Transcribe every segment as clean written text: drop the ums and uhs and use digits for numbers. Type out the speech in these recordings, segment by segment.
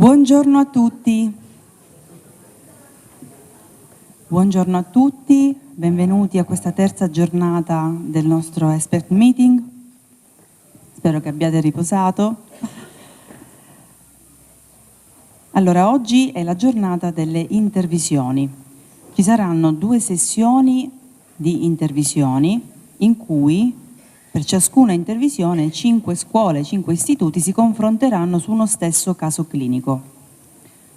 Buongiorno a tutti. Buongiorno a tutti, benvenuti a questa terza giornata del nostro expert meeting. Spero che abbiate riposato. Allora, oggi è la giornata delle intervisioni. Ci saranno 2 sessioni di intervisioni in cui per ciascuna intervisione 5 scuole, 5 istituti si confronteranno su uno stesso caso clinico.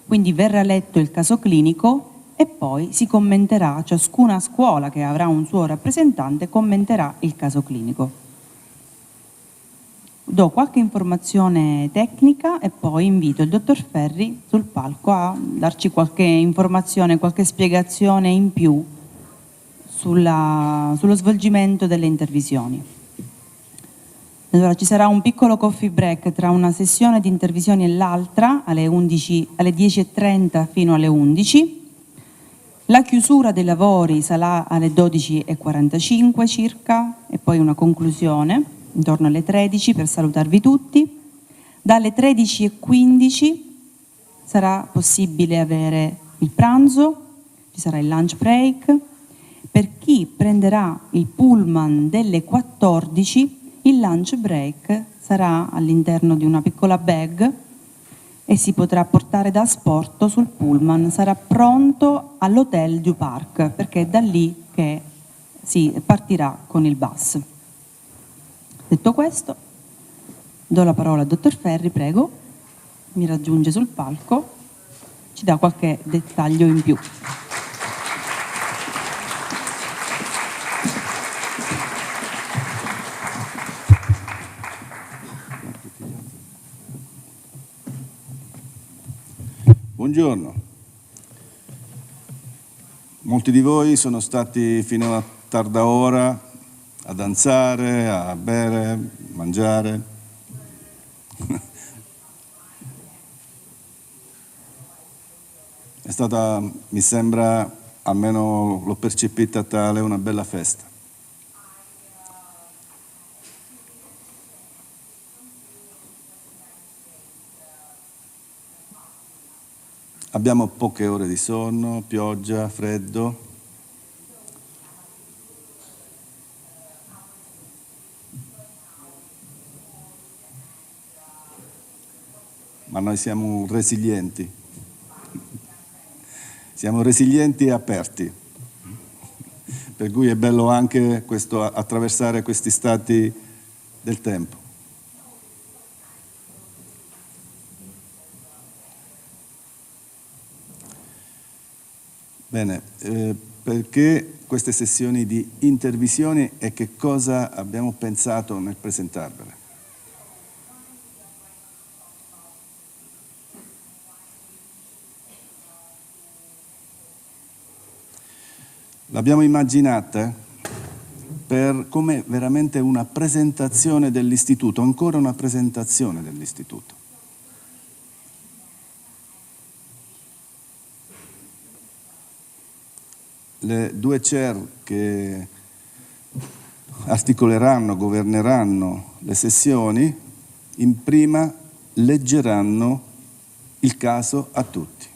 Quindi verrà letto il caso clinico e poi si commenterà, ciascuna scuola che avrà un suo rappresentante commenterà il caso clinico. Do qualche informazione tecnica e poi invito il dottor Ferri sul palco a darci qualche informazione, qualche spiegazione in più sullo svolgimento delle intervisioni. Allora ci sarà un piccolo coffee break tra una sessione di intervisioni e l'altra alle 10:30 fino alle 11. La chiusura dei lavori sarà alle 12:45 circa e poi una conclusione intorno alle 13 per salutarvi tutti. Dalle 13:15 sarà possibile avere il pranzo, ci sarà il lunch break. Per chi prenderà il pullman delle 14, il lunch break sarà all'interno di una piccola bag e si potrà portare da asporto sul pullman, sarà pronto all'Hotel du Parc perché è da lì che si partirà con il bus. Detto questo, do la parola al dottor Ferri, prego, mi raggiunge sul palco, ci dà qualche dettaglio in più. Buongiorno. Molti di voi sono stati fino a tarda ora a danzare, a bere, mangiare. È stata, mi sembra, almeno l'ho percepita tale, una bella festa. Abbiamo poche ore di sonno, pioggia, freddo. Ma noi siamo resilienti. Siamo resilienti e aperti. Per cui è bello anche questo, attraversare questi stati del tempo. Bene, perché queste sessioni di intervisioni e che cosa abbiamo pensato nel presentarvele? L'abbiamo immaginata come veramente una presentazione dell'istituto, ancora una presentazione dell'istituto. Le 2 chair che articoleranno, governeranno le sessioni, in prima leggeranno il caso a tutti.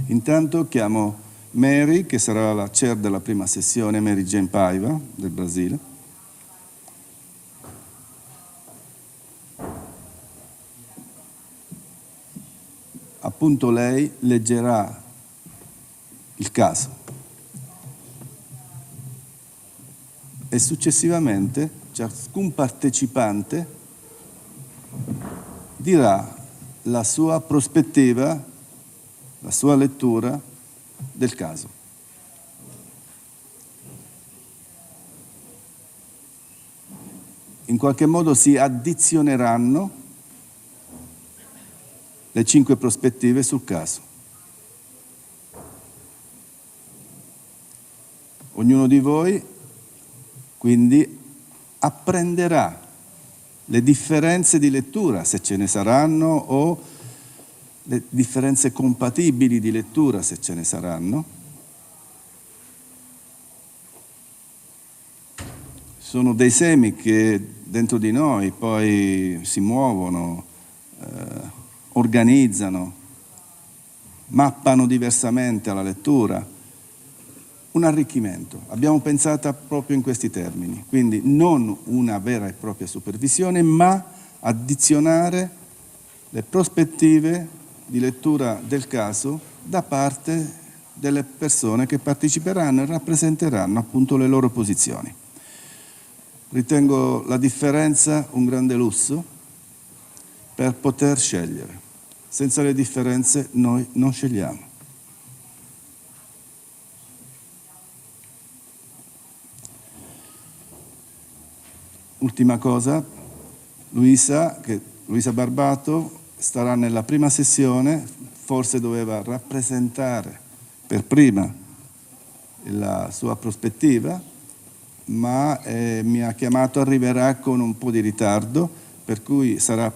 Intanto chiamo Mary, che sarà la chair della prima sessione, Mary Jane Paiva, del Brasile. Appunto lei leggerà il caso e successivamente ciascun partecipante dirà la sua prospettiva, la sua lettura del caso. In qualche modo si addizioneranno le 5 prospettive sul caso. Ognuno di voi quindi apprenderà le differenze di lettura, se ce ne saranno, o le differenze compatibili di lettura, se ce ne saranno, sono dei semi che dentro di noi poi si muovono, organizzano, mappano diversamente alla lettura. Un arricchimento. Abbiamo pensato proprio in questi termini, quindi non una vera e propria supervisione, ma addizionare le prospettive di lettura del caso da parte delle persone che parteciperanno e rappresenteranno appunto le loro posizioni. Ritengo la differenza un grande lusso per poter scegliere. Senza le differenze noi non scegliamo. Ultima cosa, Luisa Barbato starà nella prima sessione, forse doveva rappresentare per prima la sua prospettiva, ma mi ha chiamato, arriverà con un po' di ritardo, per cui sarà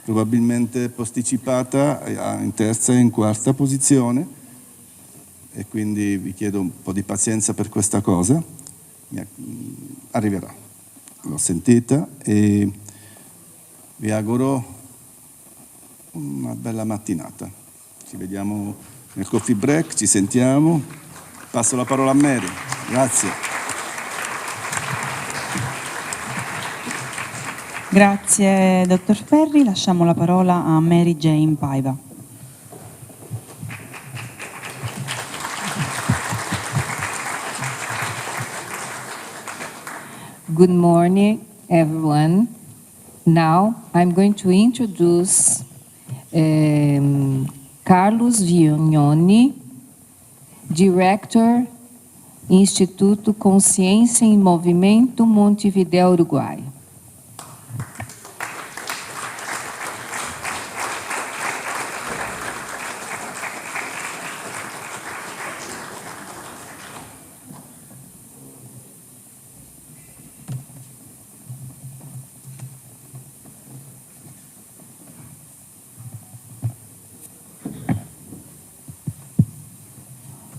probabilmente posticipata in terza e in quarta posizione, e quindi vi chiedo un po' di pazienza per questa cosa. Arriverà, l'ho sentita, e vi auguro una bella mattinata. Ci vediamo nel coffee break, ci sentiamo. Passo la parola a Mary. Grazie. Grazie, dottor Ferri. Lasciamo la parola a Mary Jane Paiva. Good morning, everyone. Now I'm going to introduce Carlos Vignoni, Director, Instituto Consciência em Movimento, Montevideo, Uruguai.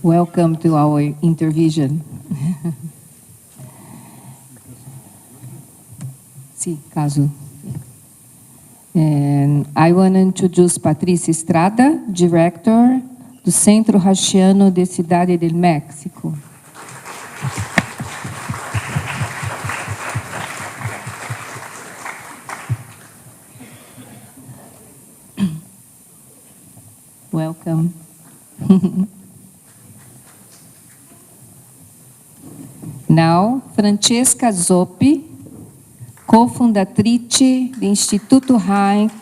Welcome to our Intervision. Sì, caso. And I want to introduce Patrícia Estrada, Director do Centro Haitiano de Cidade del México. Welcome. Now, Francesca Zoppi, cofondatrice do Instituto Heinck,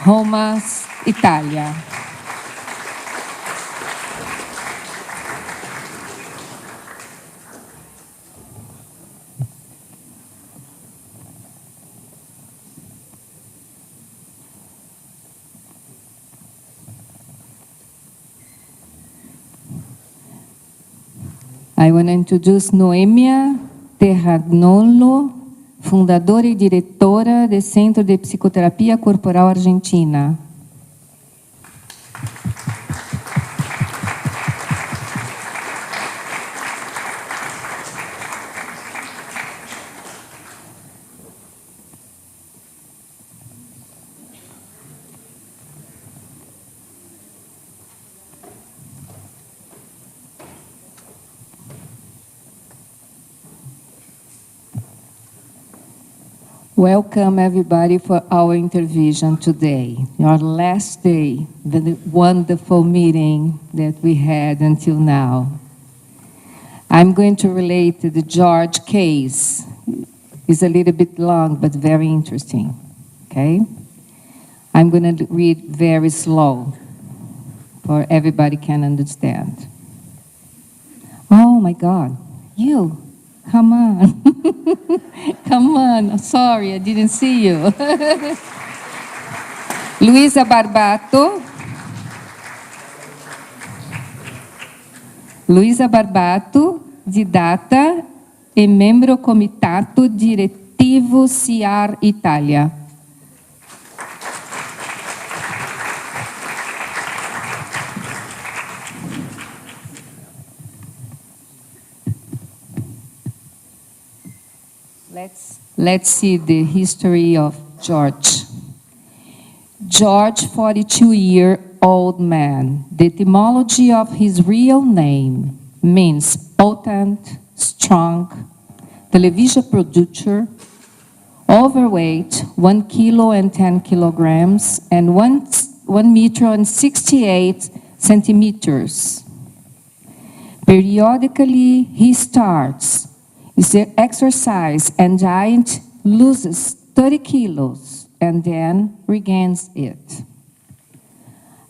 Roma, Itália. I want to introduce Noemia Terranolo, fundadora e diretora do Centro de Psicoterapia Corporal Argentina. Welcome everybody for our intervision today, our last day, the wonderful meeting that we had until now. I'm going to relate the George case. It's a little bit long, but very interesting, okay? I'm going to read very slow, for everybody can understand. Oh my God, you. Come on. Come on. Sorry, I didn't see you. Luisa Barbato. Luisa Barbato, didata e membro comitato direttivo CIAR Itália. Let's see the history of George. George, 42-year-old man. The etymology of his real name means potent, strong, television producer, overweight, 1 kilo and 10 kilograms, and 1 meter and 68 centimeters. Periodically, he starts the exercise and diet, loses 30 kilos, and then regains it.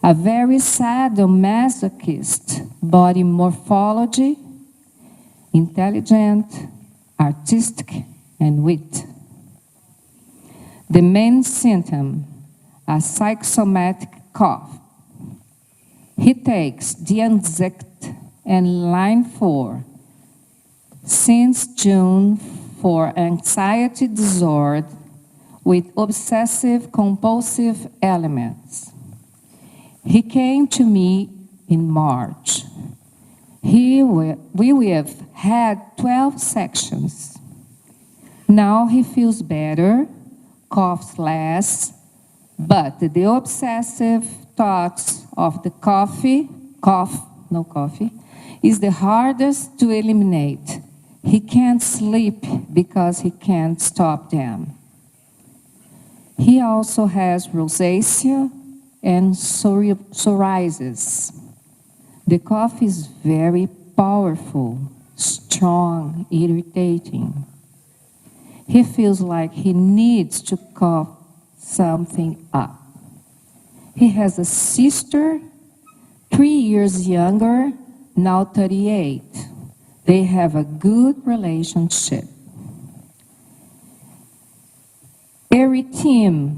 A very sadomasochist body morphology, intelligent, artistic, and wit. The main symptom, a psychosomatic cough. He takes Dianzict and line 4 since June for anxiety disorder with obsessive compulsive elements. He came to me in March. We have had 12 sections. Now he feels better, coughs less, but the obsessive thoughts of the no coffee, is the hardest to eliminate. He can't sleep because he can't stop them. He also has rosacea and psoriasis. The cough is very powerful, strong, irritating. He feels like he needs to cough something up. He has a sister, 3 years younger, now 38. They have a good relationship. Erythema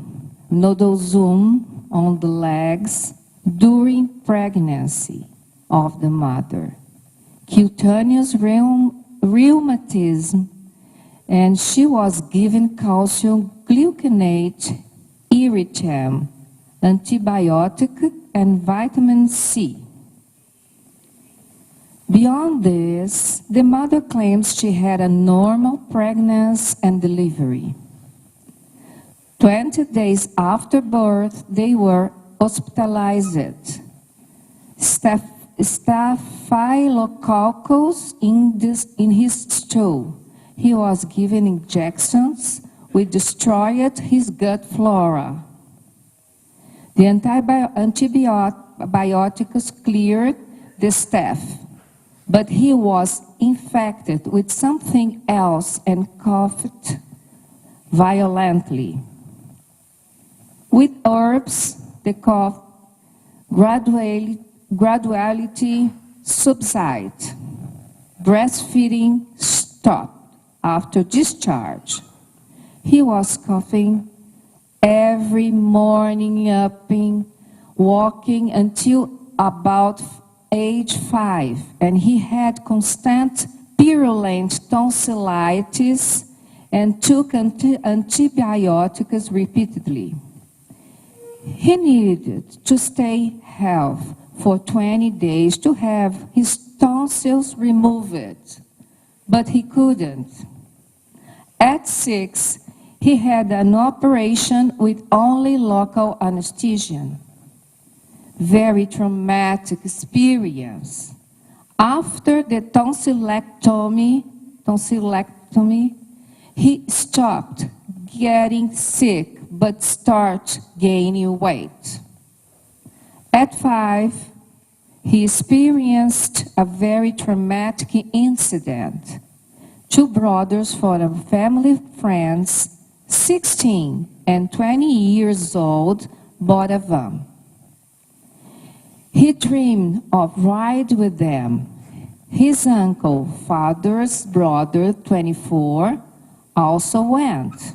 nodosum on the legs during pregnancy of the mother. Cutaneous rheumatism, and she was given calcium gluconate, erythema, antibiotic, and vitamin C. Beyond this, the mother claims she had a normal pregnancy and delivery. 20 days after birth, they were hospitalized. Staphylococcus in his stool. He was given injections which destroyed his gut flora. The antibiotics cleared the staph, but he was infected with something else and coughed violently. With herbs, the cough gradually subsided. Breastfeeding stopped after discharge. He was coughing every morning, walking until about age 5, and he had constant purulent tonsillitis and took antibiotics repeatedly. He needed to stay healthy for 20 days to have his tonsils removed, but he couldn't. At 6, he had an operation with only local anesthesia. Very traumatic experience. After the tonsillectomy, he stopped getting sick but started gaining weight. At 5, he experienced a very traumatic incident. 2 brothers from family friends, 16 and 20 years old, bought a van. He dreamed of ride with them. His uncle, father's brother, 24, also went.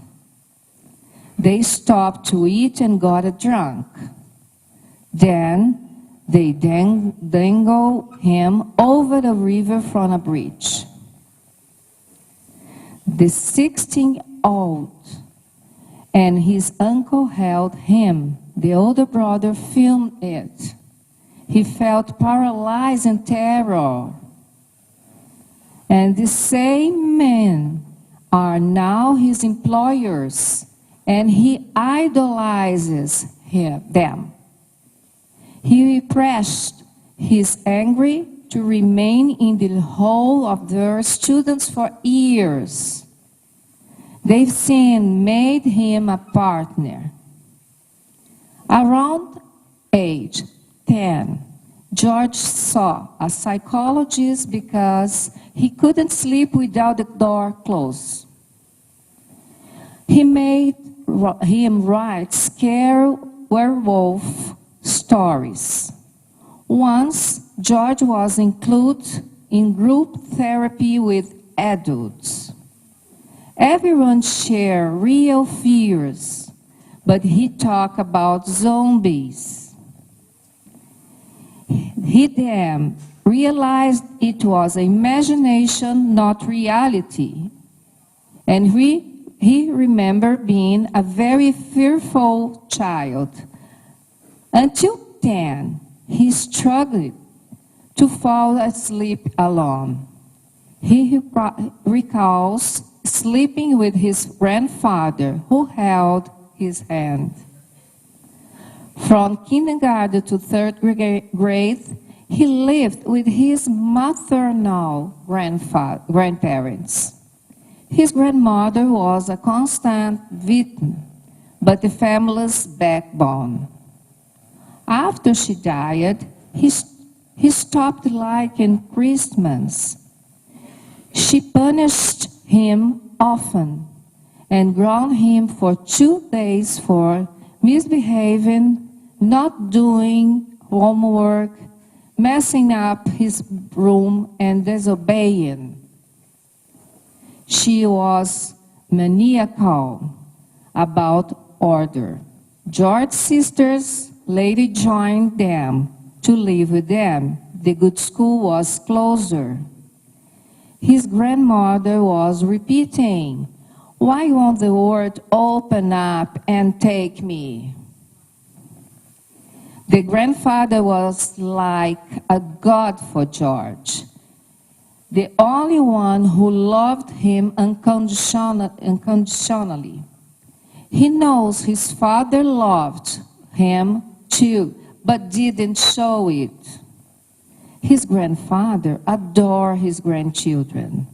They stopped to eat and got drunk. Then they dangled him over the river from a bridge. The 16-year-old and his uncle held him. The older brother filmed it. He felt paralyzed in terror. And the same man are now his employers, and he idolizes them. He repressed his anger to remain in the hall of their students for years. Their sin made him a partner. Around age 10, George saw a psychologist because he couldn't sleep without the door closed. He made him write scare werewolf stories. Once, George was included in group therapy with adults. Everyone shared real fears, but he talked about zombies. He then realized it was imagination, not reality. And he remembered being a very fearful child. Until 10, he struggled to fall asleep alone. He recalls sleeping with his grandfather, who held his hand. From kindergarten to third grade, he lived with his maternal grandparents. His grandmother was a constant victim, but the family's backbone. After she died, he stopped liking Christmas. She punished him often and grounded him for 2 days for misbehaving, not doing homework, messing up his room, and disobeying. She was maniacal about order. George's sisters later joined them to live with them. The good school was closer. His grandmother was repeating, "Why won't the world open up and take me?" The grandfather was like a god for George, the only one who loved him unconditionally. He knows his father loved him too, but didn't show it. His grandfather adored his grandchildren.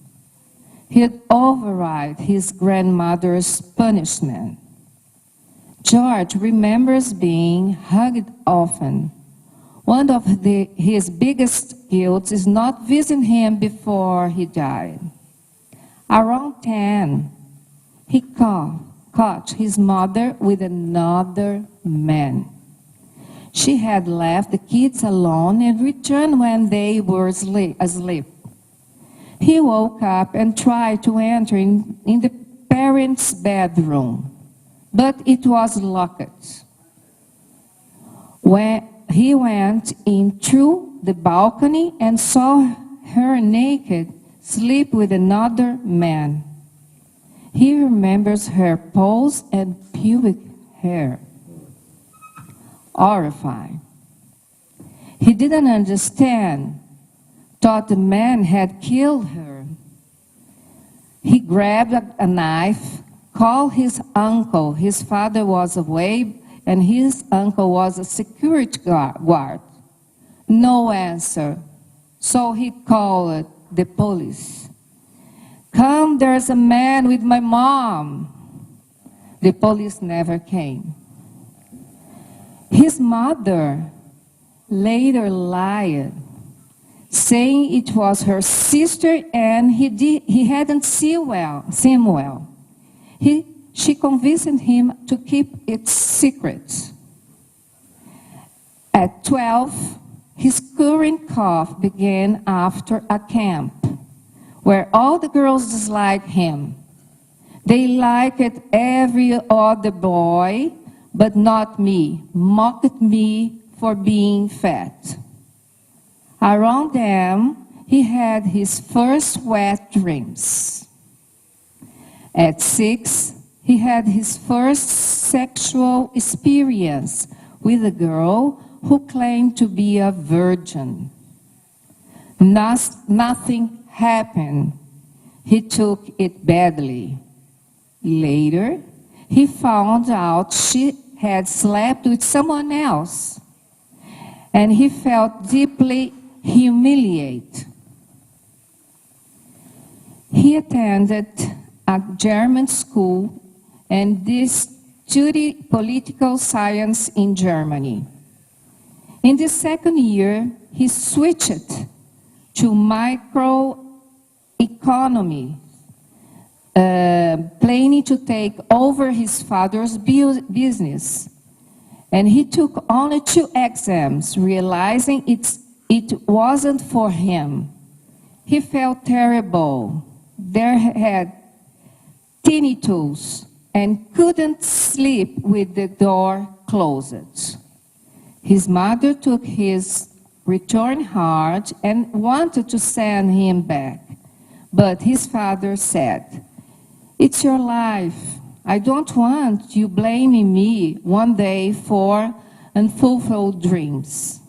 He'd override his grandmother's punishment. George remembers being hugged often. One of his biggest guilt is not visiting him before he died. Around 10, he caught his mother with another man. She had left the kids alone and returned when they were asleep. He woke up and tried to enter in the parents' bedroom, but it was locked. When he went in through the balcony and saw her naked, sleep with another man. He remembers her pose and pubic hair. Horrified. He didn't understand, thought the man had killed her. He grabbed a knife, called his uncle. His father was away, and his uncle was a security guard. No answer. So he called the police. "Come, there's a man with my mom." The police never came. His mother later lied, saying it was her sister and he hadn't seen well. She convinced him to keep it secret. At 12, his current cough began after a camp where all the girls disliked him. They liked every other boy, but not me, mocked me for being fat. Around them, he had his first wet dreams. At 6, he had his first sexual experience with a girl who claimed to be a virgin. Nothing happened. he took it badly. Later, he found out she had slept with someone else, and he felt deeply humiliated. He attended a German school and studied political science in Germany. In the second year, he switched to microeconomy, planning to take over his father's business. And he took only 2 exams, realizing it wasn't for him. He felt terrible. There had tinnitus and couldn't sleep with the door closed. His mother took his return hard and wanted to send him back. But his father said, "It's your life. I don't want you blaming me one day for unfulfilled dreams."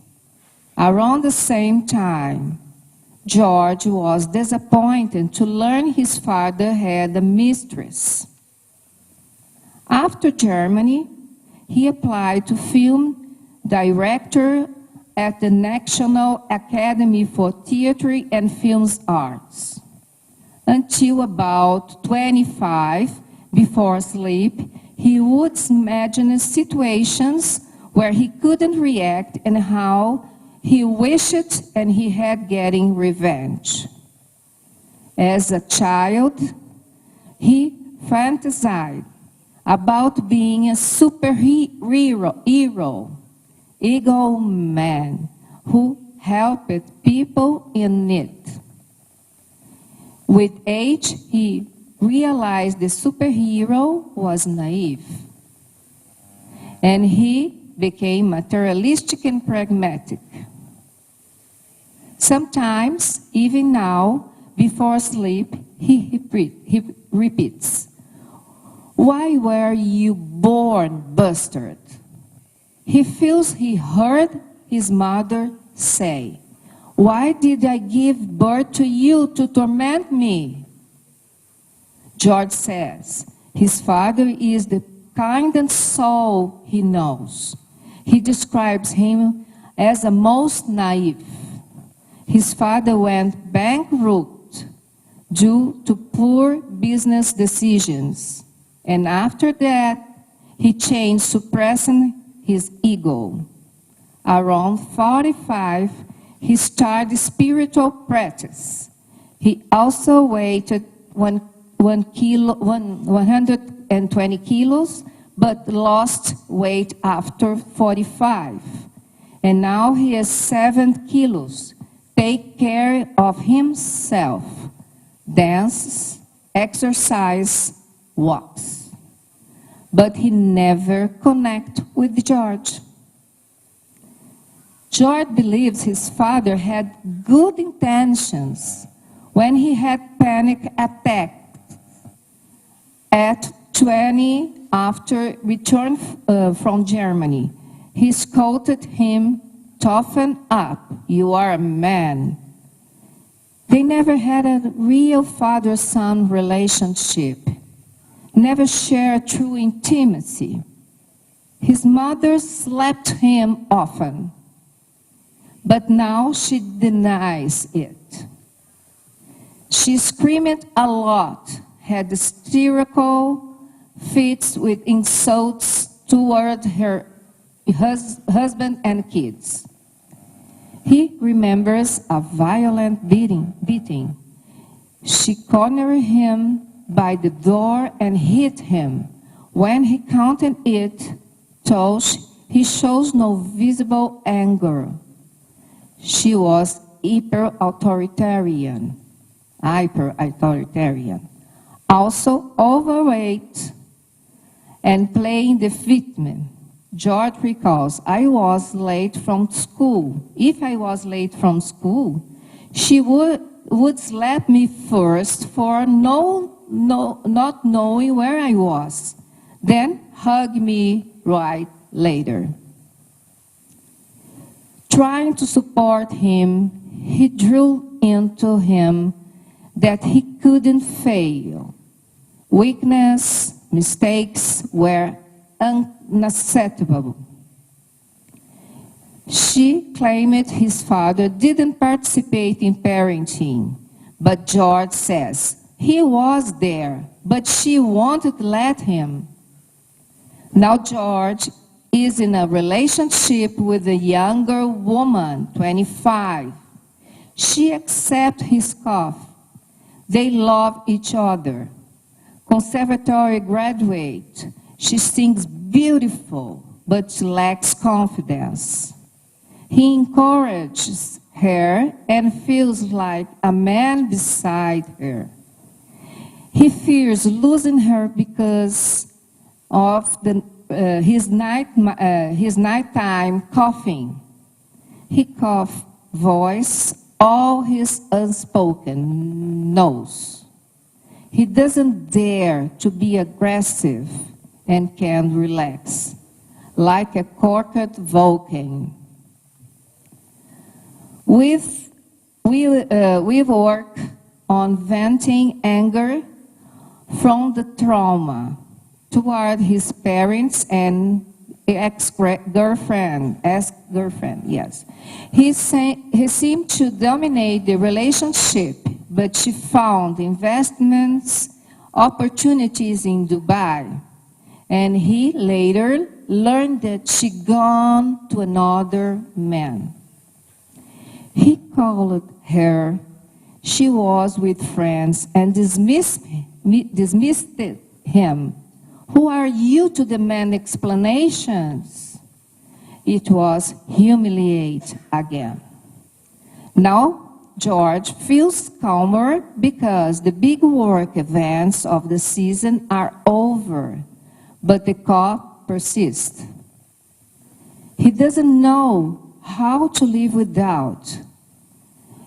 Around the same time, George was disappointed to learn his father had a mistress. After Germany, he applied to film director at the National Academy for Theatre and Film Arts. Until about 25, before sleep, he would imagine situations where he couldn't react and how he wished and he had getting revenge. As a child, he fantasized about being a superhero, eagle man who helped people in need. With age, he realized the superhero was naive, and he became materialistic and pragmatic. Sometimes, even now, before sleep, he repeats, "Why were you born, bastard?" He feels he heard his mother say, "Why did I give birth to you to torment me?" George says his father is the kindest soul he knows. He describes him as the most naive. His father went bankrupt due to poor business decisions. And after that, he changed, suppressing his ego. Around 45, he started spiritual practice. He also weighed 120 kilos, but lost weight after 45. And now he is 7 kilos. Take care of himself. Dances, exercise, walks. But he never connected with George. George believes his father had good intentions when he had panic attacks at 20 after return from Germany. He scolded him, "Toughen up, you are a man." They never had a real father-son relationship, never shared true intimacy. His mother slapped him often, but now she denies it. She screamed a lot, had hysterical fits with insults toward her husband and kids. He remembers a violent beating. She cornered him by the door and hit him. When he counted it, he shows no visible anger. She was hyper-authoritarian, also overweight and playing the victim. George recalls, "I was late from school. If I was late from school, she would slap me first for not knowing where I was, then hug me right later." Trying to support him, he drew into him that he couldn't fail. Weakness, mistakes were unacceptable. She claimed his father didn't participate in parenting, but George says he was there, but she won't let him. Now George is in a relationship with a younger woman, 25. She accepts his cough. They love each other. Conservatory graduate. She sings beautiful, but she lacks confidence. He encourages her and feels like a man beside her. He fears losing her because of his nighttime coughing. He cough voice all his unspoken no's. He doesn't dare to be aggressive and can relax, like a corked volcano. We've worked on venting anger from the trauma toward his parents and ex-girlfriend, yes. He seemed to dominate the relationship, but she found investments opportunities in Dubai. And he later learned that she'd gone to another man. He called her. She was with friends and dismissed him. Who are you to demand explanations? It was humiliate again. Now, George feels calmer because the big work events of the season are over, but the cough persists. He doesn't know how to live without.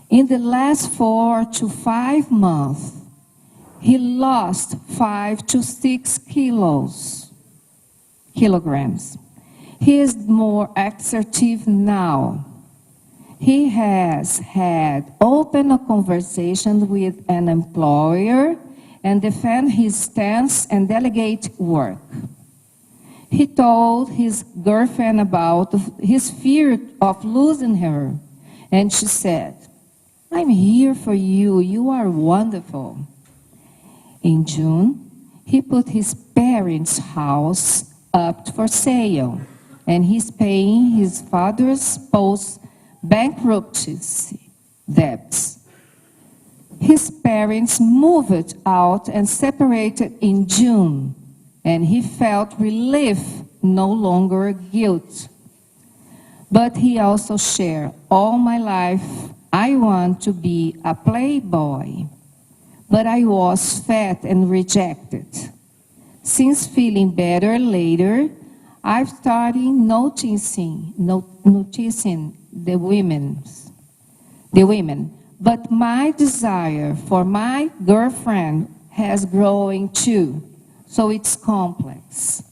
In the last 4 to 5 months, he lost 5 to 6 kilograms. He is more assertive now. He has had open conversations with an employer and defend his stance and delegate work. He told his girlfriend about his fear of losing her, and she said, "I'm here for you. You are wonderful." In June, he put his parents' house up for sale, and he's paying his father's post-bankruptcy debts. His parents moved out and separated in June, and he felt relief, no longer guilt. But he also shared, "All my life, I want to be a playboy, but I was fat and rejected. Since feeling better later, I've started noticing the women. But my desire for my girlfriend has grown too, so it's complex.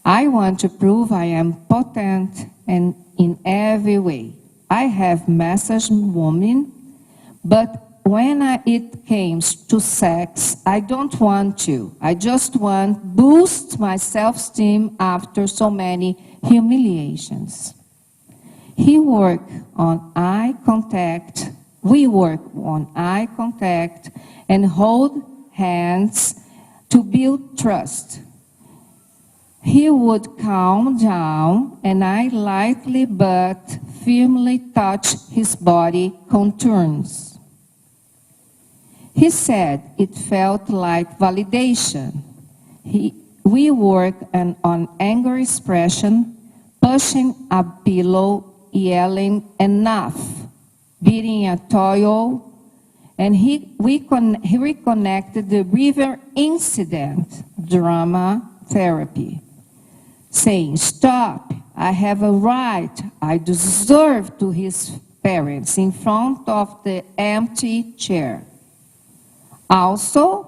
I want to prove I am potent and in every way. I have massaged women, but when it comes to sex, I don't want to. I just want to boost my self-esteem after so many humiliations." We work on eye contact and hold hands to build trust. He would calm down, and I lightly but firmly touch his body contours. He said it felt like validation. We work on anger expression, pushing a pillow, yelling enough, beating a toy, and he reconnected the river incident, drama therapy, saying, "Stop, I have a right, I deserve," to his parents in front of the empty chair. Also,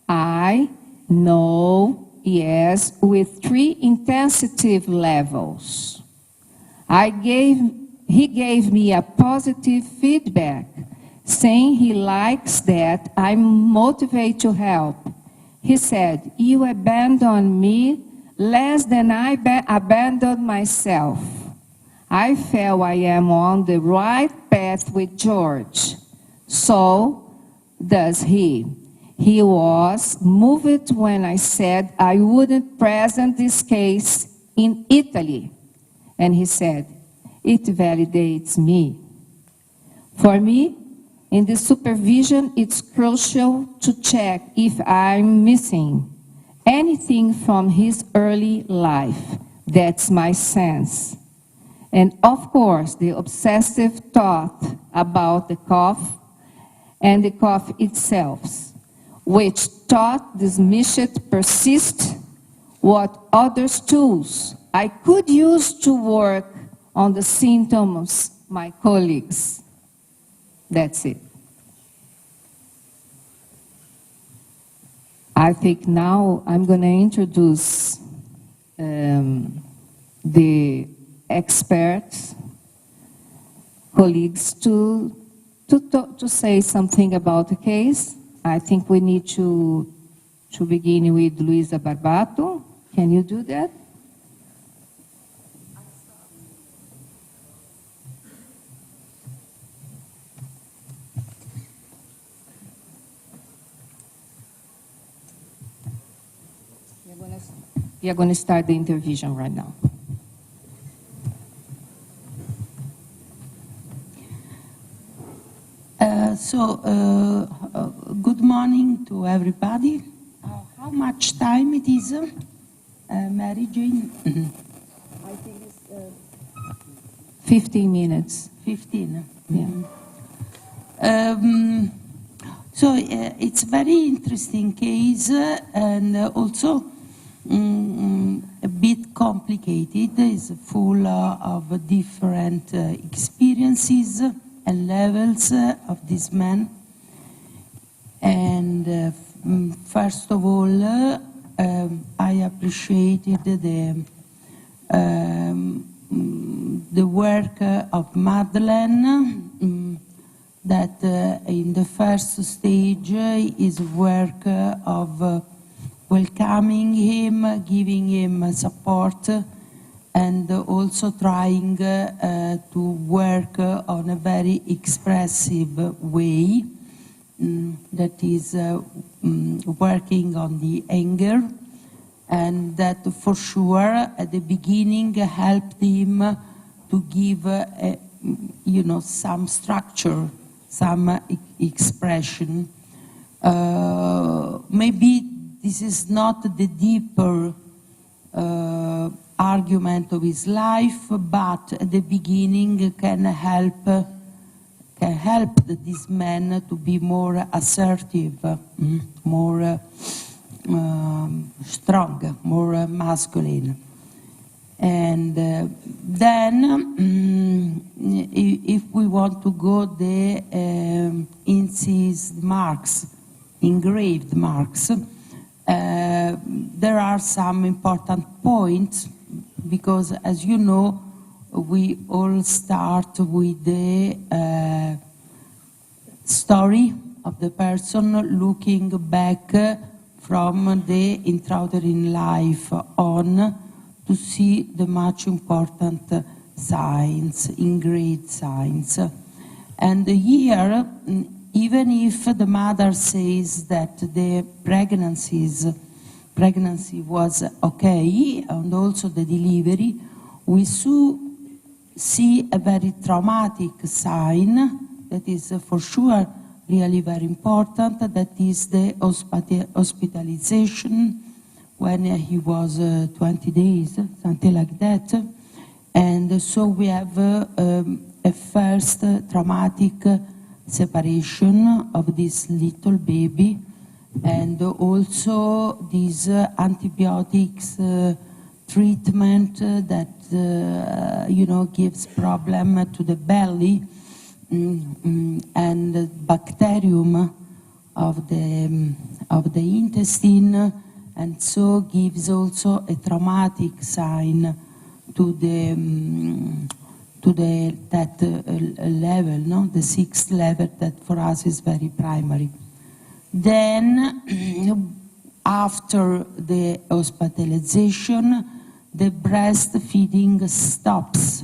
I know, yes, with 3 intensity levels. He gave me a positive feedback, saying he likes that I'm motivated to help. He said, "You abandoned me less than I abandoned myself. I feel I am on the right path with George. So does he. He was moved when I said I wouldn't present this case in Italy. And he said, it validates me. For me, in the supervision, it's crucial to check if I'm missing anything from his early life. That's my sense. And of course, the obsessive thought about the cough and the cough itself, which thought dismissed persist what other tools I could use to work on the symptoms my colleagues. That's it. I think now I'm going to introduce the experts, colleagues to say something about the case. I think we need to begin with Luisa Barbato. Can you do that? We are going to start the intervision right now. Good morning to everybody. How much time it is, Mary Jane? I think it's 15 minutes. 15. Yeah. It's a very interesting case and also a bit complicated. It's full of different experiences and levels of this man. And first of all, I appreciated the work of Madeleine, that in the first stage is work of welcoming him, giving him support, and also trying to work on a very expressive way, that is working on the anger, and that for sure at the beginning helped him to give some structure, some expression. Maybe this is not the deeper argument of his life, but at the beginning can help this man to be more assertive, more strong, more masculine. And then, if we want to go the incised marks, engraved marks, there are some important points, because as you know, we all start with the story of the person, looking back from the intrauterine life on, to see the much important signs, engraved signs. And here, even if the mother says that the pregnancy was okay, and also the delivery, we see a very traumatic sign that is for sure really very important, that is the hospitalization when he was 20 days, something like that. And so we have a first traumatic separation of this little baby, and also this antibiotics treatment that gives problem to the belly, and the bacterium of the intestine, and so gives also a traumatic sign to to that level, no? The 6th level that for us is very primary. Then, after the hospitalization, the breastfeeding stops.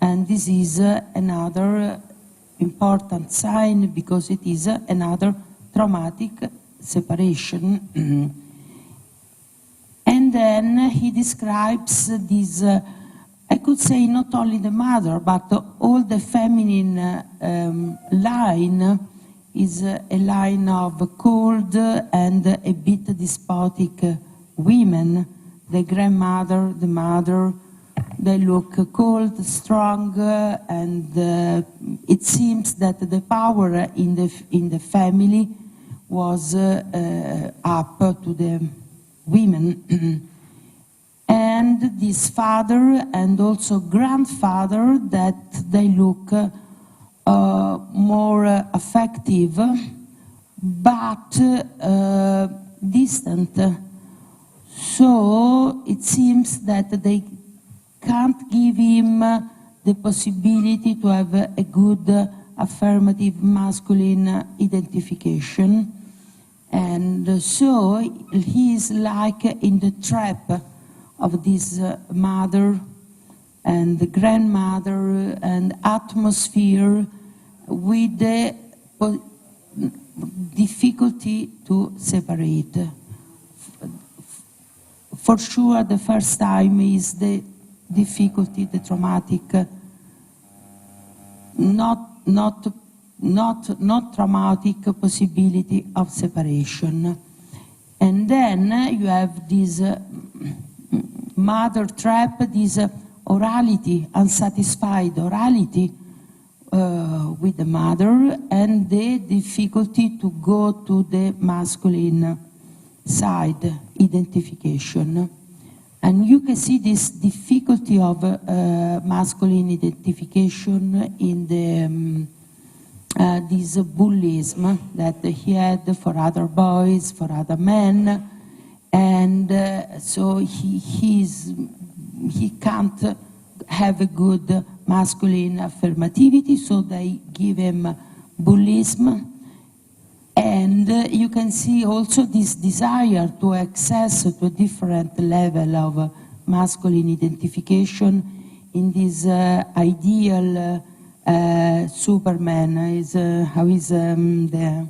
And this is another important sign because it is another traumatic separation. And then he describes this, I could say not only the mother, but all the feminine line is a line of cold and a bit despotic women. The grandmother, the mother, they look cold, strong, and it seems that the power in the family was up to the women. And this father and also grandfather, that they look more affective, but distant. So it seems that they can't give him the possibility to have a good affirmative masculine identification. And so he is like in the trap of this mother and the grandmother and atmosphere with the difficulty to separate. For sure, the first time is the difficulty, the traumatic, not traumatic possibility of separation. And then you have this mother trap, this orality, unsatisfied orality with the mother, and the difficulty to go to the masculine side, identification. And you can see this difficulty of masculine identification in the this bullyism that he had for other boys, for other men, and so he can't have a good masculine affirmativity, so they give him bullyism. And you can see also this desire to access to a different level of masculine identification in this ideal Superman. Is how is the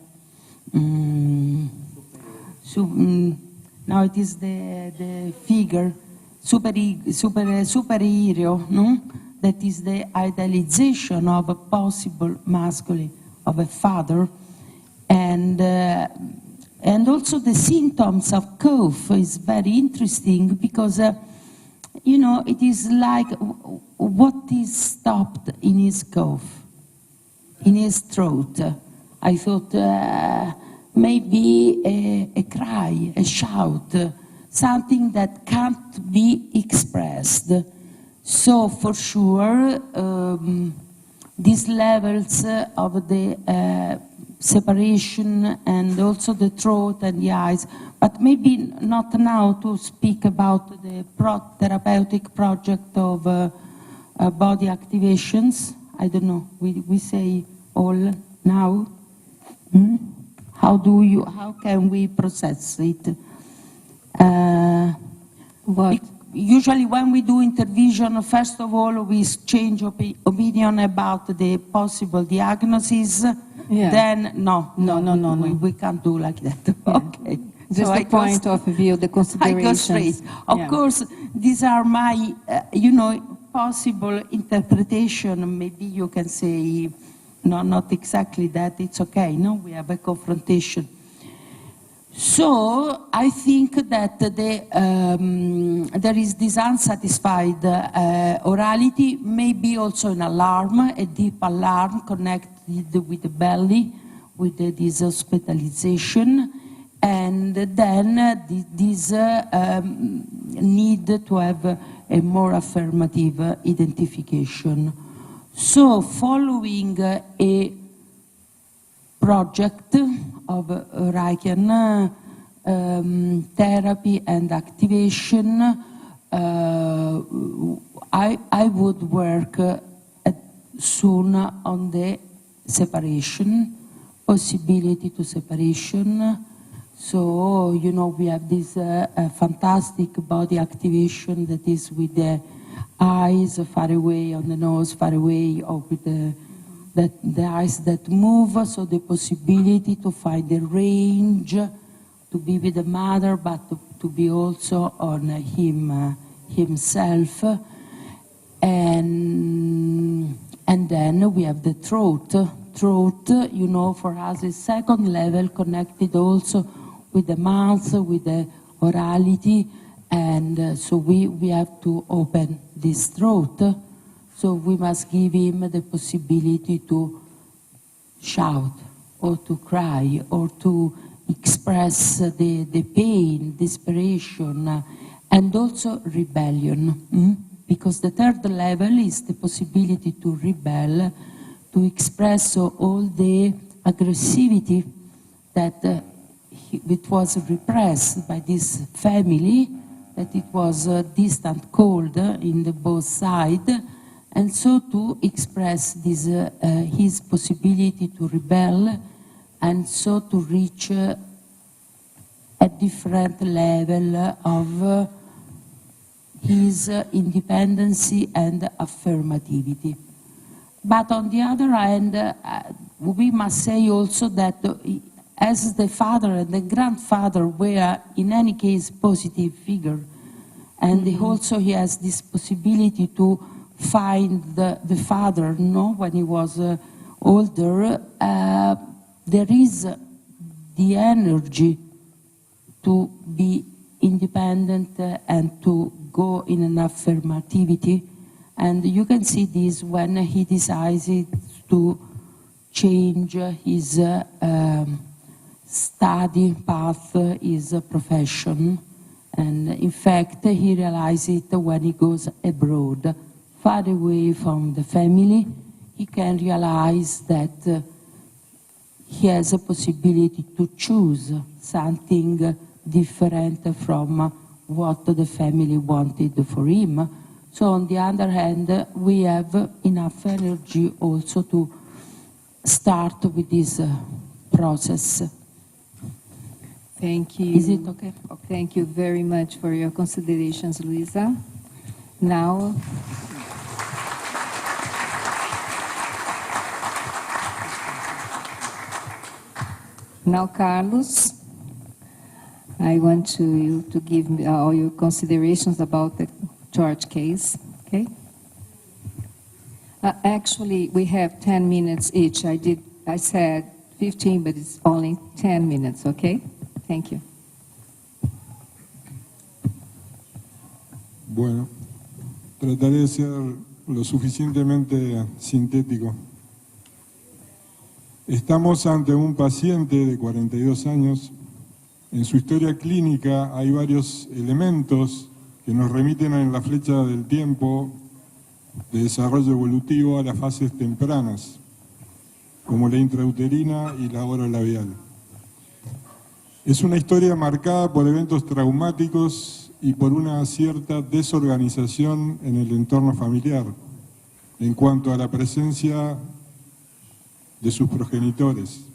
now it is the figure superhero, no? That is the idealization of a possible masculine of a father. And also the symptoms of cough is very interesting because, you know, it is like what is stopped in his cough, in his throat. I thought maybe a cry, a shout, something that can't be expressed. So for sure, these levels of the separation and also the throat and the eyes, but maybe not now to speak about the therapeutic project of body activations. I don't know, we say all now. How can we process it? What? Usually when we do intervision, first of all, we exchange opinion about the possible diagnosis. Yeah. Then, no. We can't do like that. Yeah. Okay. Just So the point of view, the I considerations. go straight. Of course, these are my, possible interpretation. Maybe you can say, no, not exactly that. It's okay. No, we have a confrontation. So I think that there is this unsatisfied orality, maybe also an alarm, a deep alarm connected with the belly, with this hospitalization, and then this need to have a more affirmative identification. So following a project of Reichian therapy and activation, I would work at soon on the separation, possibility to separation. So, you know, we have this fantastic body activation that is with the eyes far away, on the nose far away, or with the eyes that move, so the possibility to find the range, to be with the mother, but to be also on himself. And then we have the throat. Throat, you know, for us is second level, connected also with the mouth, with the orality, and so we have to open this throat. So we must give him the possibility to shout, or to cry, or to express the pain, desperation, and also rebellion. Because the third level is the possibility to rebel, to express all the aggressivity that it was repressed by this family, that it was distant, cold in the both sides, and so to express this, his possibility to rebel, and so to reach a different level of his independency and affirmativity. But on the other hand, we must say also that as the father and the grandfather were in any case positive figure, and also he has this possibility to find the father, no, when he was older, there is the energy to be independent and to go in an affirmativity. And you can see this when he decides to change his study path, his profession. And in fact, he realizes it when he goes abroad, far away from the family. He can realize that he has a possibility to choose something different from what the family wanted for him. So on the other hand, we have enough energy also to start with this process. Thank you. Is it okay? Okay. Thank you very much for your considerations, Luisa. Now, Carlos, I want you to give me all your considerations about the George case, okay? Actually, we have 10 minutes each. I said 15, but it's only 10 minutes, okay? Thank you. Bueno, trataré de ser lo suficientemente sintético. Estamos ante un paciente de 42 años. En su historia clínica hay varios elementos que nos remiten en la flecha del tiempo de desarrollo evolutivo a las fases tempranas, como la intrauterina y la orolabial. Es una historia marcada por eventos traumáticos y por una cierta desorganización en el entorno familiar en cuanto a la presencia de sus progenitores.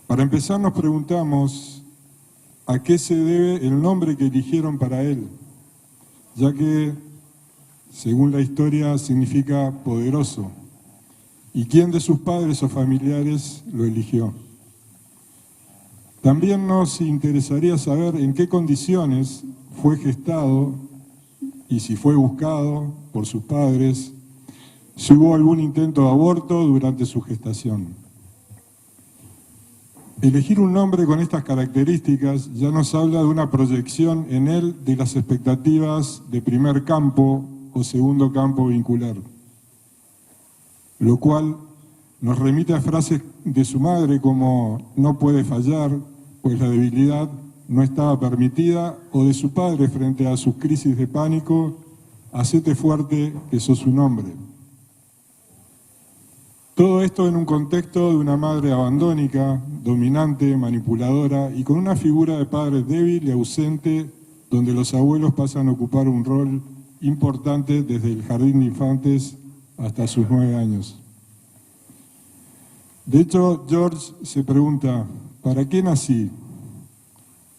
Para empezar nos preguntamos a qué se debe el nombre que eligieron para él, ya que, según la historia, significa poderoso. ¿Y quién de sus padres o familiares lo eligió? También nos interesaría saber en qué condiciones fue gestado y si fue buscado por sus padres, si hubo algún intento de aborto durante su gestación. Elegir un nombre con estas características ya nos habla de una proyección en él de las expectativas de primer campo o segundo campo vincular, lo cual nos remite a frases de su madre como "no puede fallar, pues la debilidad no estaba permitida", o de su padre frente a sus crisis de pánico, "hacete fuerte, que sos un hombre". Todo esto en un contexto de una madre abandónica, dominante, manipuladora y con una figura de padre débil y ausente, donde los abuelos pasan a ocupar un rol importante desde el jardín de infantes hasta sus 9 años. De hecho, George se pregunta, ¿para qué nací?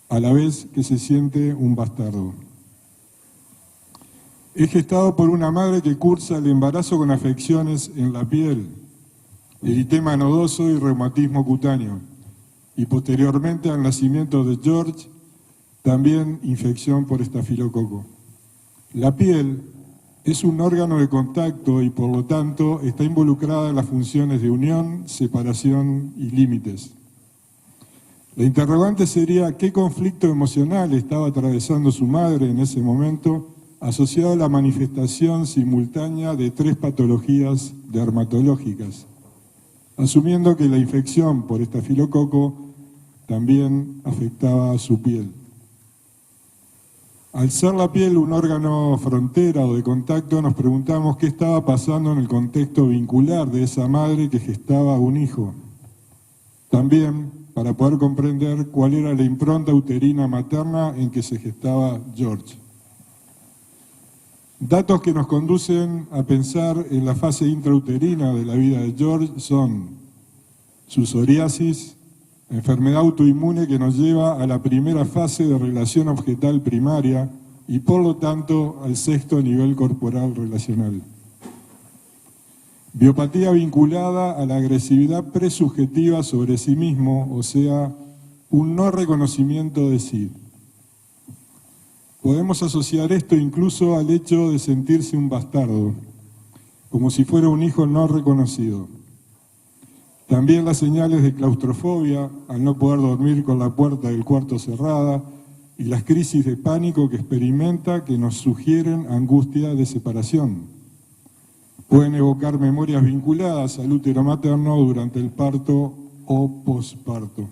A la vez que se siente un bastardo. Es gestado por una madre que cursa el embarazo con afecciones en la piel, eritema nodoso y reumatismo cutáneo, y posteriormente al nacimiento de George, también infección por estafilococo. La piel es un órgano de contacto y por lo tanto está involucrada en las funciones de unión, separación y límites. La interrogante sería qué conflicto emocional estaba atravesando su madre en ese momento, asociado a la manifestación simultánea de 3 patologías dermatológicas, asumiendo que la infección por estafilococo también afectaba a su piel. Al ser la piel un órgano frontera o de contacto, nos preguntamos qué estaba pasando en el contexto vincular de esa madre que gestaba un hijo. También para poder comprender cuál era la impronta uterina materna en que se gestaba George. Datos que nos conducen a pensar en la fase intrauterina de la vida de George son su psoriasis, enfermedad autoinmune que nos lleva a la primera fase de relación objetal primaria y por lo tanto al 6º nivel corporal relacional. Biopatía vinculada a la agresividad presubjetiva sobre sí mismo, o sea, un no reconocimiento de sí. Podemos asociar esto incluso al hecho de sentirse un bastardo, como si fuera un hijo no reconocido. También las señales de claustrofobia, al no poder dormir con la puerta del cuarto cerrada, y las crisis de pánico que experimenta que nos sugieren angustia de separación. Pueden evocar memorias vinculadas al útero materno durante el parto o posparto.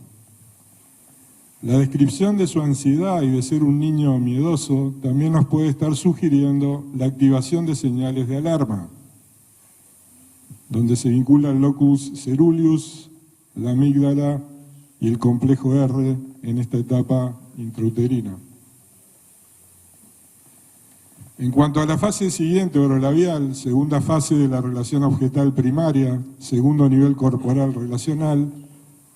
La descripción de su ansiedad y de ser un niño miedoso también nos puede estar sugiriendo la activación de señales de alarma, donde se vincula el locus ceruleus, la amígdala y el complejo R en esta etapa intrauterina. En cuanto a la fase siguiente, orolabial, segunda fase de la relación objetal primaria, segundo nivel corporal relacional,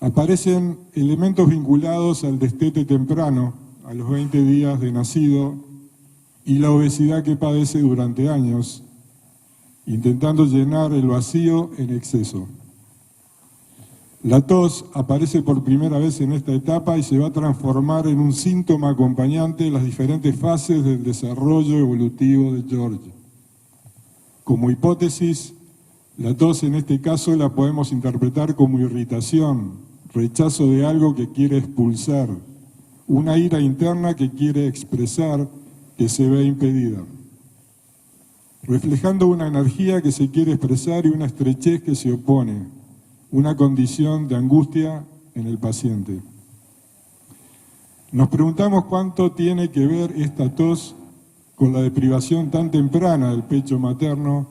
aparecen elementos vinculados al destete temprano, a los 20 días de nacido, y la obesidad que padece durante años, intentando llenar el vacío en exceso. La tos aparece por primera vez en esta etapa y se va a transformar en un síntoma acompañante de las diferentes fases del desarrollo evolutivo de George. Como hipótesis, la tos en este caso la podemos interpretar como irritación, rechazo de algo que quiere expulsar, una ira interna que quiere expresar que se ve impedida, reflejando una energía que se quiere expresar y una estrechez que se opone, una condición de angustia en el paciente. Nos preguntamos cuánto tiene que ver esta tos con la deprivación tan temprana del pecho materno,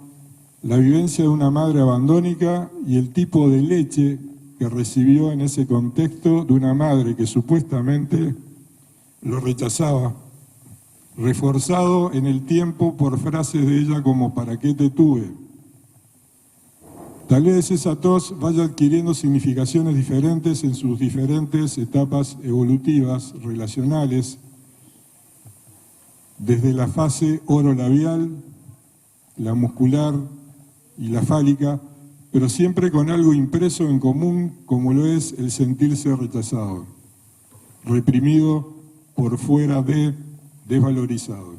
la vivencia de una madre abandónica y el tipo de leche que recibió en ese contexto de una madre que supuestamente lo rechazaba, reforzado en el tiempo por frases de ella como ¿para qué te tuve? Tal vez esa tos vaya adquiriendo significaciones diferentes en sus diferentes etapas evolutivas, relacionales, desde la fase orolabial, la muscular y la fálica, pero siempre con algo impreso en común como lo es el sentirse rechazado, reprimido, por fuera de, desvalorizado.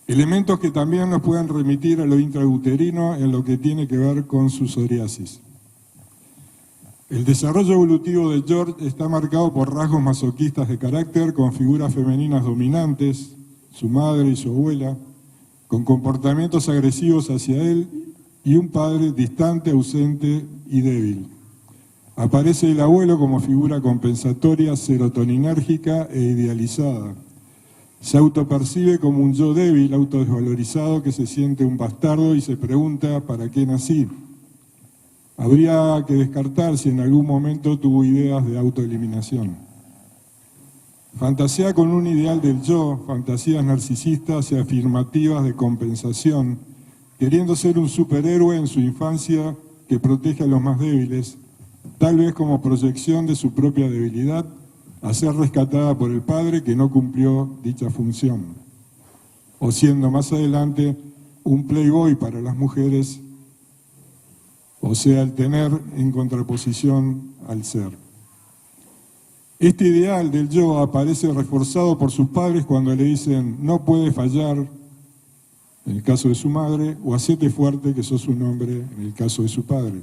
Elementos que también nos pueden remitir a lo intrauterino en lo que tiene que ver con su psoriasis. El desarrollo evolutivo de George está marcado por rasgos masoquistas de carácter, con figuras femeninas dominantes, su madre y su abuela, con comportamientos agresivos hacia él y un padre distante, ausente y débil. Aparece el abuelo como figura compensatoria, serotoninérgica e idealizada. Se autopercibe como un yo débil, autodesvalorizado, que se siente un bastardo y se pregunta ¿para qué nací? Habría que descartar si en algún momento tuvo ideas de autoeliminación. Fantasea con un ideal del yo, fantasías narcisistas y afirmativas de compensación queriendo ser un superhéroe en su infancia que protege a los más débiles, tal vez como proyección de su propia debilidad, a ser rescatada por el padre que no cumplió dicha función, o siendo más adelante un playboy para las mujeres, o sea, el tener en contraposición al ser. Este ideal del yo aparece reforzado por sus padres cuando le dicen no puede fallar, en el caso de su madre, o hacete fuerte que sos un hombre, en el caso de su padre.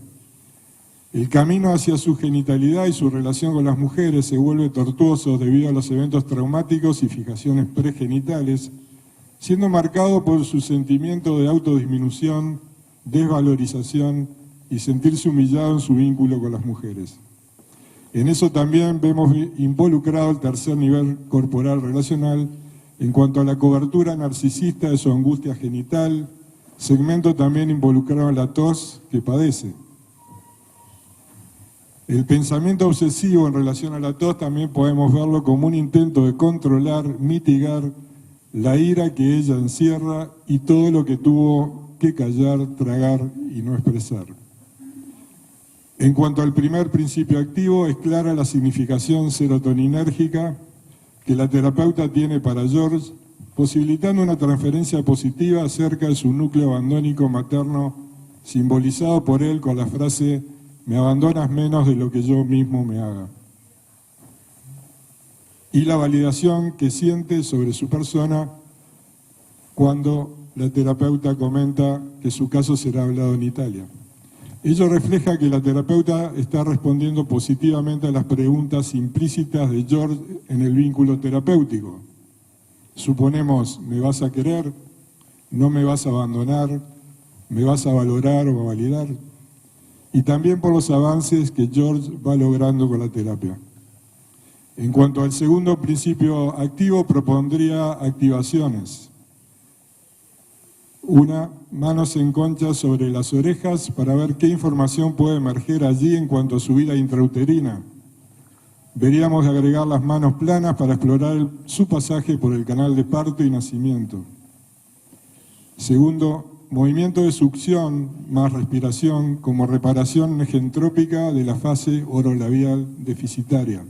El camino hacia su genitalidad y su relación con las mujeres se vuelve tortuoso debido a los eventos traumáticos y fijaciones pregenitales, siendo marcado por su sentimiento de autodisminución, desvalorización y sentirse humillado en su vínculo con las mujeres. En eso también vemos involucrado el tercer nivel corporal relacional en cuanto a la cobertura narcisista de su angustia genital, segmento también involucrado en la tos que padece. El pensamiento obsesivo en relación a la tos también podemos verlo como un intento de controlar, mitigar la ira que ella encierra y todo lo que tuvo que callar, tragar y no expresar. En cuanto al primer principio activo, es clara la significación serotoninérgica que la terapeuta tiene para George, posibilitando una transferencia positiva acerca de su núcleo abandónico materno, simbolizado por él con la frase «me abandonas menos de lo que yo mismo me haga». Y la validación que siente sobre su persona cuando la terapeuta comenta que su caso será hablado en Italia. Ello refleja que la terapeuta está respondiendo positivamente a las preguntas implícitas de George en el vínculo terapéutico. Suponemos, ¿me vas a querer? ¿No me vas a abandonar? ¿Me vas a valorar o a validar? Y también por los avances que George va logrando con la terapia. En cuanto al segundo principio activo, propondría activaciones. Una, manos en concha sobre las orejas para ver qué información puede emerger allí en cuanto a su vida intrauterina. Veríamos de agregar las manos planas para explorar su pasaje por el canal de parto y nacimiento. Segundo, movimiento de succión más respiración como reparación egentrópica de la fase orolabial deficitaria.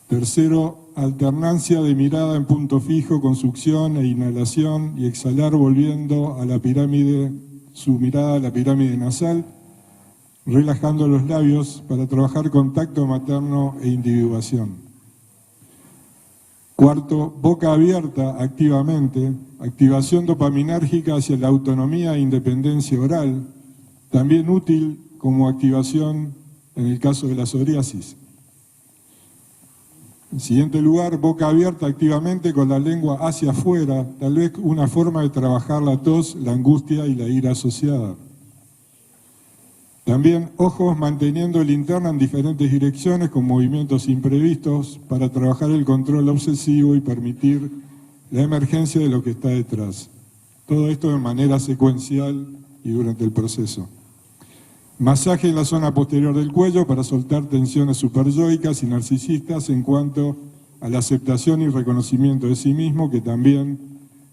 Tercero, alternancia de mirada en punto fijo con succión e inhalación y exhalar volviendo a la pirámide, su mirada a la pirámide nasal, relajando los labios para trabajar contacto materno e individuación. Cuarto, boca abierta activamente, activación dopaminérgica hacia la autonomía e independencia oral, también útil como activación en el caso de la psoriasis. En siguiente lugar, boca abierta activamente con la lengua hacia afuera, tal vez una forma de trabajar la tos, la angustia y la ira asociada. También ojos manteniendo linterna en diferentes direcciones con movimientos imprevistos para trabajar el control obsesivo y permitir la emergencia de lo que está detrás. Todo esto de manera secuencial y durante el proceso. Masaje en la zona posterior del cuello para soltar tensiones superyoicas y narcisistas en cuanto a la aceptación y reconocimiento de sí mismo, que también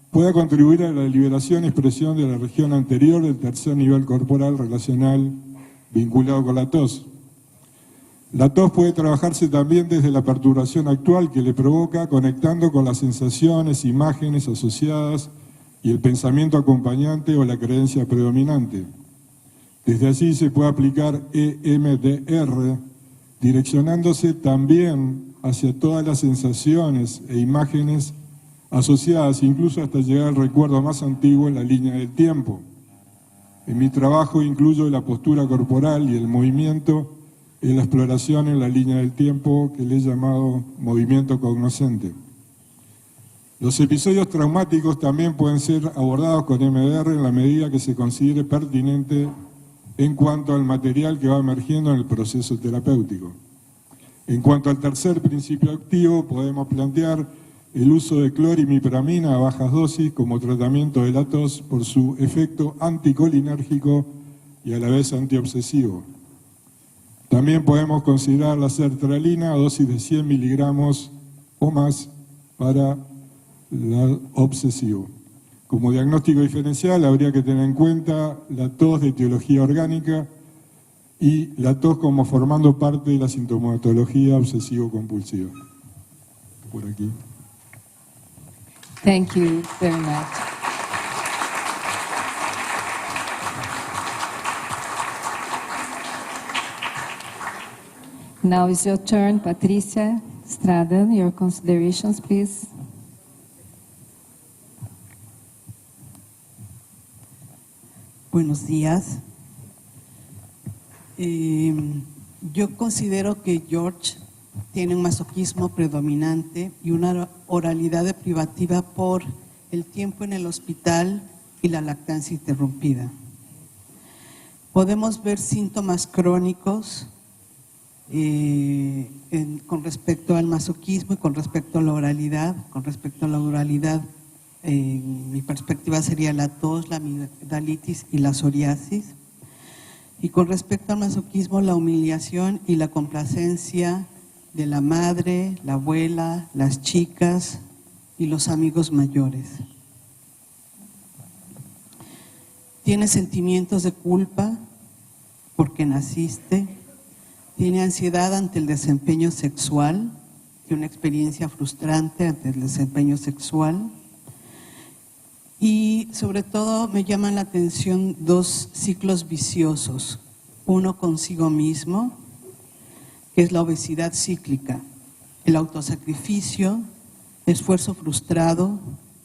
pueda contribuir a la liberación y expresión de la región anterior del tercer nivel corporal relacional vinculado con la tos. La tos puede trabajarse también desde la perturbación actual que le provoca, conectando con las sensaciones, imágenes asociadas y el pensamiento acompañante o la creencia predominante. Desde allí se puede aplicar EMDR, direccionándose también hacia todas las sensaciones e imágenes asociadas, incluso hasta llegar al recuerdo más antiguo en la línea del tiempo. En mi trabajo incluyo la postura corporal y el movimiento en la exploración en la línea del tiempo que le he llamado movimiento cognoscente. Los episodios traumáticos también pueden ser abordados con EMDR en la medida que se considere pertinente en cuanto al material que va emergiendo en el proceso terapéutico. En cuanto al tercer principio activo, podemos plantear el uso de clorimipramina a bajas dosis como tratamiento de la tos por su efecto anticolinérgico y a la vez antiobsesivo. También podemos considerar la sertralina a dosis de 100 miligramos o más para el obsesivo. Como diagnóstico diferencial habría que tener en cuenta la tos de etiología orgánica y la tos como formando parte de la sintomatología obsesivo-compulsiva. Por aquí. Thank you very much. Now is your turn, Patricia Straden. Your considerations, please. Buenos días. Yo considero que George tiene un masoquismo predominante y una oralidad privativa por el tiempo en el hospital y la lactancia interrumpida. Podemos ver síntomas crónicos con respecto al masoquismo y con respecto a la oralidad. Con respecto a la oralidad, mi perspectiva sería la tos, la amigdalitis y la psoriasis. Y con respecto al masoquismo, la humillación y la complacencia de la madre, la abuela, las chicas y los amigos mayores. Tiene sentimientos de culpa porque naciste. Tiene ansiedad ante el desempeño sexual, tiene una experiencia frustrante ante el desempeño sexual. Y sobre todo me llaman la atención dos ciclos viciosos. Uno consigo mismo, que es la obesidad cíclica, el autosacrificio, esfuerzo frustrado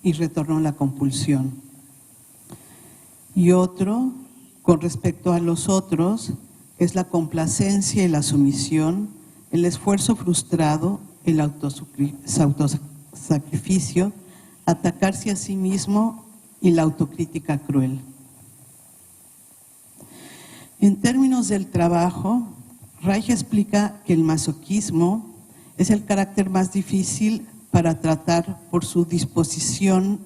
y retorno a la compulsión. Y otro, con respecto a los otros, es la complacencia y la sumisión, el esfuerzo frustrado, el autosacrificio, atacarse a sí mismo y la autocrítica cruel. En términos del trabajo, Reich explica que el masoquismo es el carácter más difícil para tratar por su disposición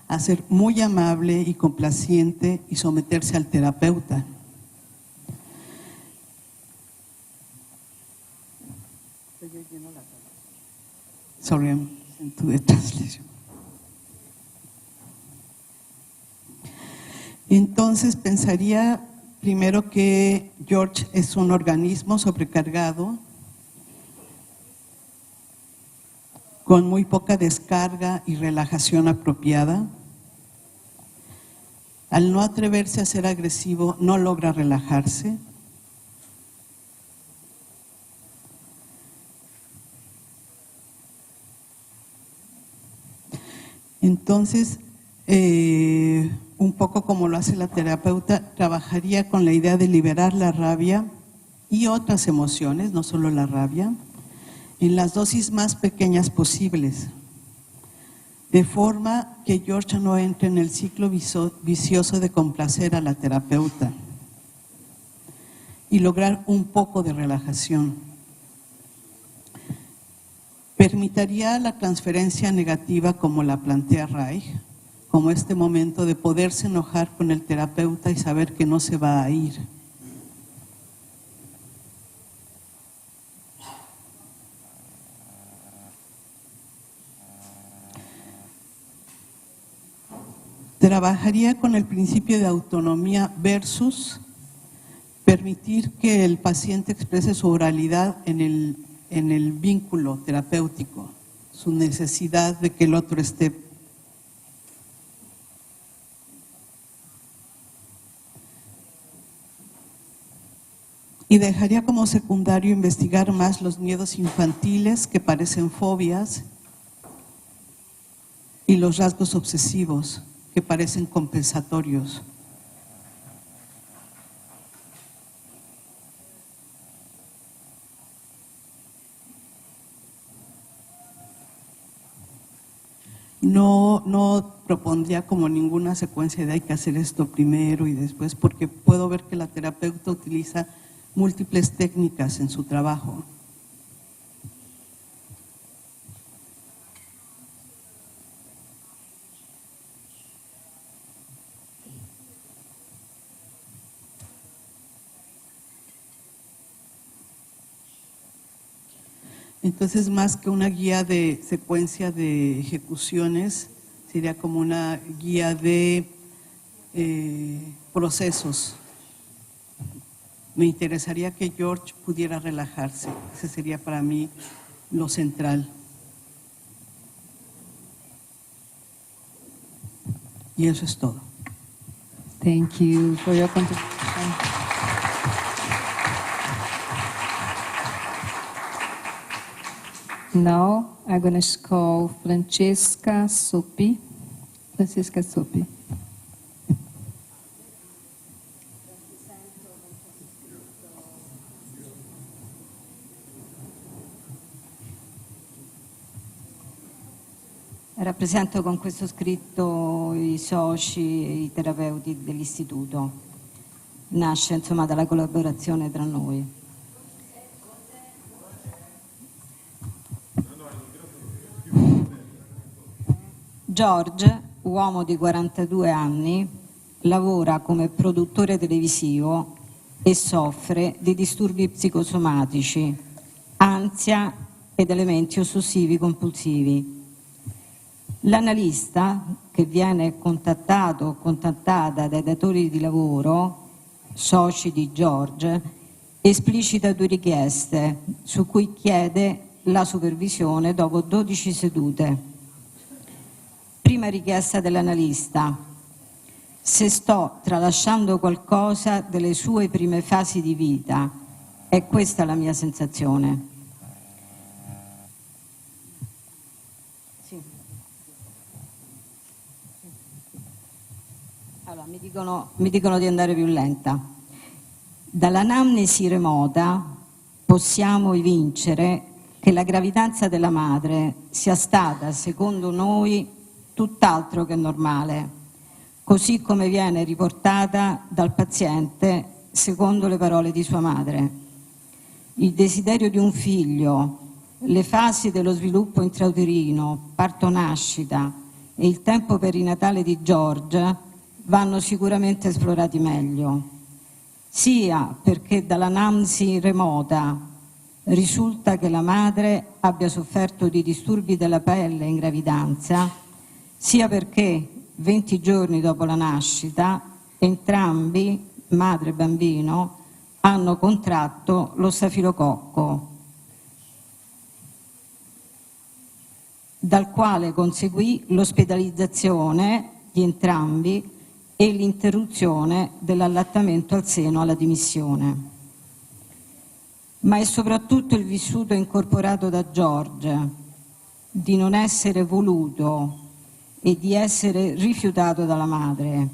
a ser muy amable y complaciente y someterse al terapeuta. Sorry, I'm into the translation. Entonces pensaría primero que George es un organismo sobrecargado, con muy poca descarga y relajación apropiada. Al no atreverse a ser agresivo, no logra relajarse. Entonces, un poco como lo hace la terapeuta, trabajaría con la idea de liberar la rabia y otras emociones, no solo la rabia, en las dosis más pequeñas posibles, de forma que George no entre en el ciclo vicioso de complacer a la terapeuta y lograr un poco de relajación. Permitiría la transferencia negativa como la plantea Reich, como este momento de poderse enojar con el terapeuta y saber que no se va a ir. Trabajaría con el principio de autonomía versus permitir que el paciente exprese su oralidad en el vínculo terapéutico, su necesidad de que el otro esté. Y dejaría como secundario investigar más los miedos infantiles que parecen fobias y los rasgos obsesivos que parecen compensatorios. No propondría como ninguna secuencia de hay que hacer esto primero y después, porque puedo ver que la terapeuta utiliza múltiples técnicas en su trabajo. Entonces, más que una guía de secuencia de ejecuciones, sería como una guía de procesos. Me interesaría que George pudiera relajarse. Ese sería para mí lo central. Y eso es todo. Thank you for your contribution. Now I'm going to call Francesca Soppi. Francesca Soppi. Rappresento con questo scritto i soci e i terapeuti dell'istituto. Nasce insomma dalla collaborazione tra noi. George, uomo di 42 anni, lavora come produttore televisivo e soffre di disturbi psicosomatici, ansia ed elementi ossessivi compulsivi. L'analista, che viene contattato o contattata dai datori di lavoro, soci di George, esplicita 2 richieste su cui chiede la supervisione dopo 12 sedute. Prima richiesta dell'analista: se sto tralasciando qualcosa delle sue prime fasi di vita, è questa la mia sensazione. Allora, mi dicono di andare più lenta. Dall'anamnesi remota possiamo evincere che la gravidanza della madre sia stata, secondo noi, tutt'altro che normale, così come viene riportata dal paziente secondo le parole di sua madre. Il desiderio di un figlio, le fasi dello sviluppo intrauterino, parto-nascita e il tempo perinatale di George vanno sicuramente esplorati meglio, sia perché dall'anamnesi remota risulta che la madre abbia sofferto di disturbi della pelle in gravidanza, sia perché 20 giorni dopo la nascita entrambi, madre e bambino, hanno contratto lo stafilococco, dal quale conseguì l'ospedalizzazione di entrambi e l'interruzione dell'allattamento al seno alla dimissione. Ma è soprattutto il vissuto incorporato da George di non essere voluto e di essere rifiutato dalla madre.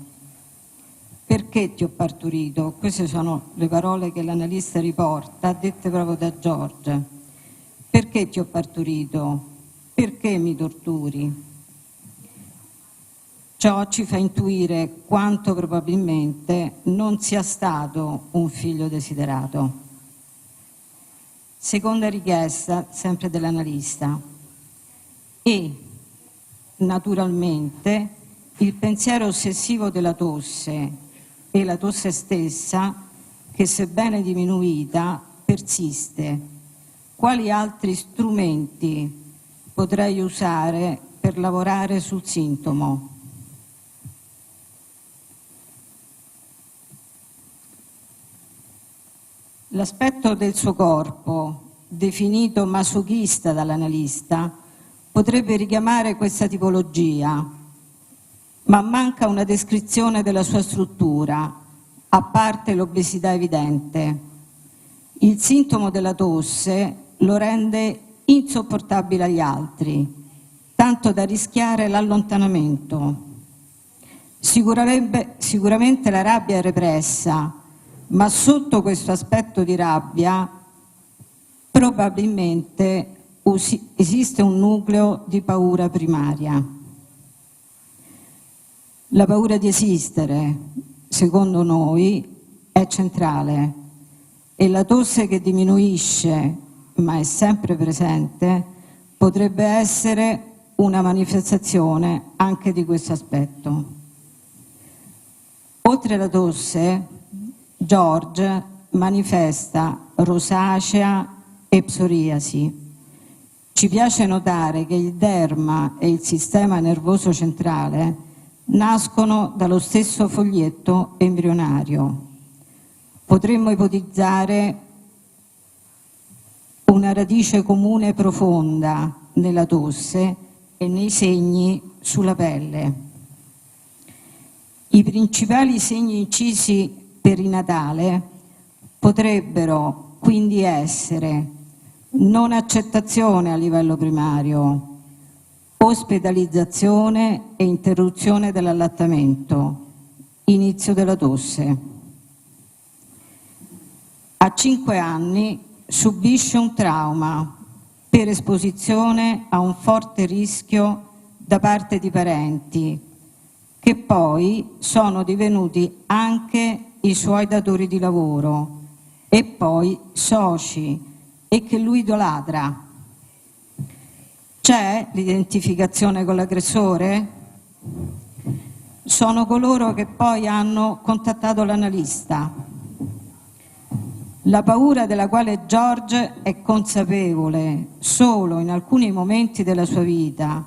Perché ti ho partorito? Queste sono le parole che l'analista riporta, dette proprio da George. Perché ti ho partorito? Perché mi torturi? Ciò ci fa intuire quanto probabilmente non sia stato un figlio desiderato. Seconda richiesta, sempre dell'analista. E, naturalmente, il pensiero ossessivo della tosse e la tosse stessa, che sebbene diminuita, persiste. Quali altri strumenti potrei usare per lavorare sul sintomo? L'aspetto del suo corpo, definito masochista dall'analista, potrebbe richiamare questa tipologia, ma manca una descrizione della sua struttura, a parte l'obesità evidente. Il sintomo della tosse lo rende insopportabile agli altri, tanto da rischiare l'allontanamento. Sicuramente la rabbia è repressa, ma sotto questo aspetto di rabbia probabilmente esiste un nucleo di paura primaria. La paura di esistere, secondo noi, è centrale e la tosse che diminuisce, ma è sempre presente, potrebbe essere una manifestazione anche di questo aspetto. Oltre alla tosse, George manifesta rosacea e psoriasi, Ci piace notare che il derma e il sistema nervoso centrale nascono dallo stesso foglietto embrionario. Potremmo ipotizzare una radice comune profonda nella tosse e nei segni sulla pelle. I principali segni incisi perinatale potrebbero quindi essere non accettazione a livello primario, ospedalizzazione e interruzione dell'allattamento, inizio della tosse. A 5 anni subisce un trauma per esposizione a un forte rischio da parte di parenti, che poi sono divenuti anche i suoi datori di lavoro e poi soci, e che lui idolatra. C'è l'identificazione con l'aggressore? Sono coloro che poi hanno contattato l'analista. La paura della quale George è consapevole solo in alcuni momenti della sua vita,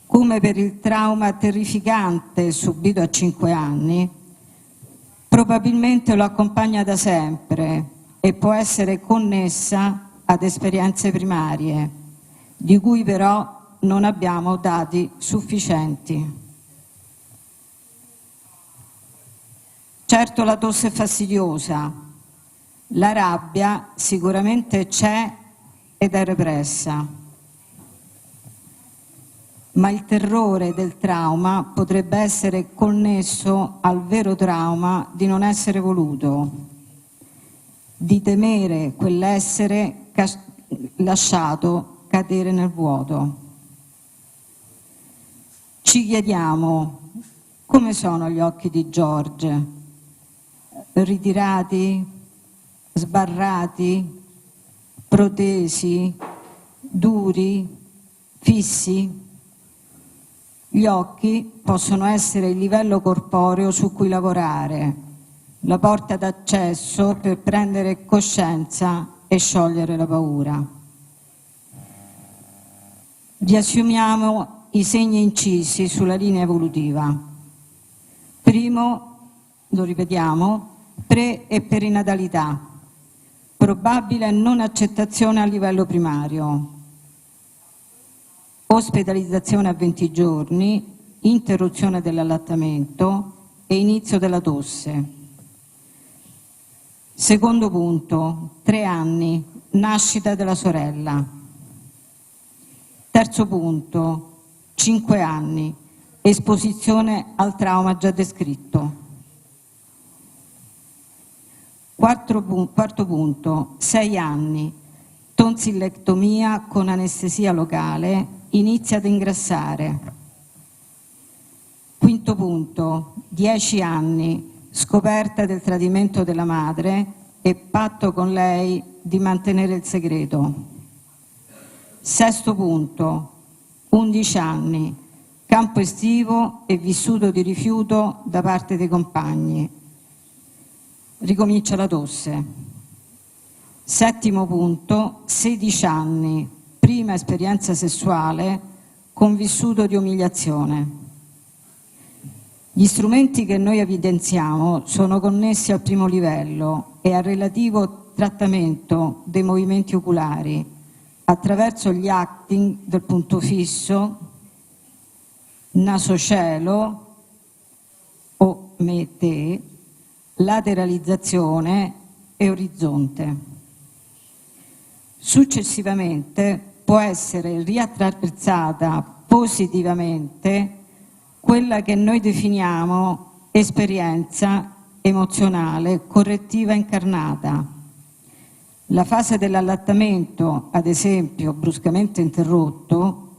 come per il trauma terrificante subito a 5 anni, probabilmente lo accompagna da sempre e può essere connessa ad esperienze primarie, di cui però non abbiamo dati sufficienti. Certo, la tosse è fastidiosa, la rabbia sicuramente c'è ed è repressa, ma il terrore del trauma potrebbe essere connesso al vero trauma di non essere voluto, di temere quell'essere lasciato cadere nel vuoto. Ci chiediamo come sono gli occhi di George, ritirati, sbarrati, protesi, duri, fissi. Gli occhi possono essere il livello corporeo su cui lavorare, la porta d'accesso per prendere coscienza e sciogliere la paura. Riassumiamo i segni incisi sulla linea evolutiva. Primo, lo ripetiamo, pre- e perinatalità, probabile non accettazione a livello primario, ospedalizzazione a 20 giorni, interruzione dell'allattamento e inizio della tosse. Secondo punto, 3 anni, nascita della sorella. Terzo punto, 5 anni, esposizione al trauma già descritto. Quarto punto, 6 anni, tonsillectomia con anestesia locale, inizia ad ingrassare. Quinto punto, 10 anni, scoperta del tradimento della madre e patto con lei di mantenere il segreto. Sesto punto, 11 anni, campo estivo e vissuto di rifiuto da parte dei compagni. Ricomincia la tosse. Settimo punto, 16 anni, prima esperienza sessuale con vissuto di umiliazione. Gli strumenti che noi evidenziamo sono connessi al primo livello e al relativo trattamento dei movimenti oculari attraverso gli acting del punto fisso, naso-cielo o me-te, lateralizzazione e orizzonte. Successivamente può essere riattrezzata positivamente quella che noi definiamo esperienza emozionale correttiva incarnata. La fase dell'allattamento, ad esempio, bruscamente interrotto,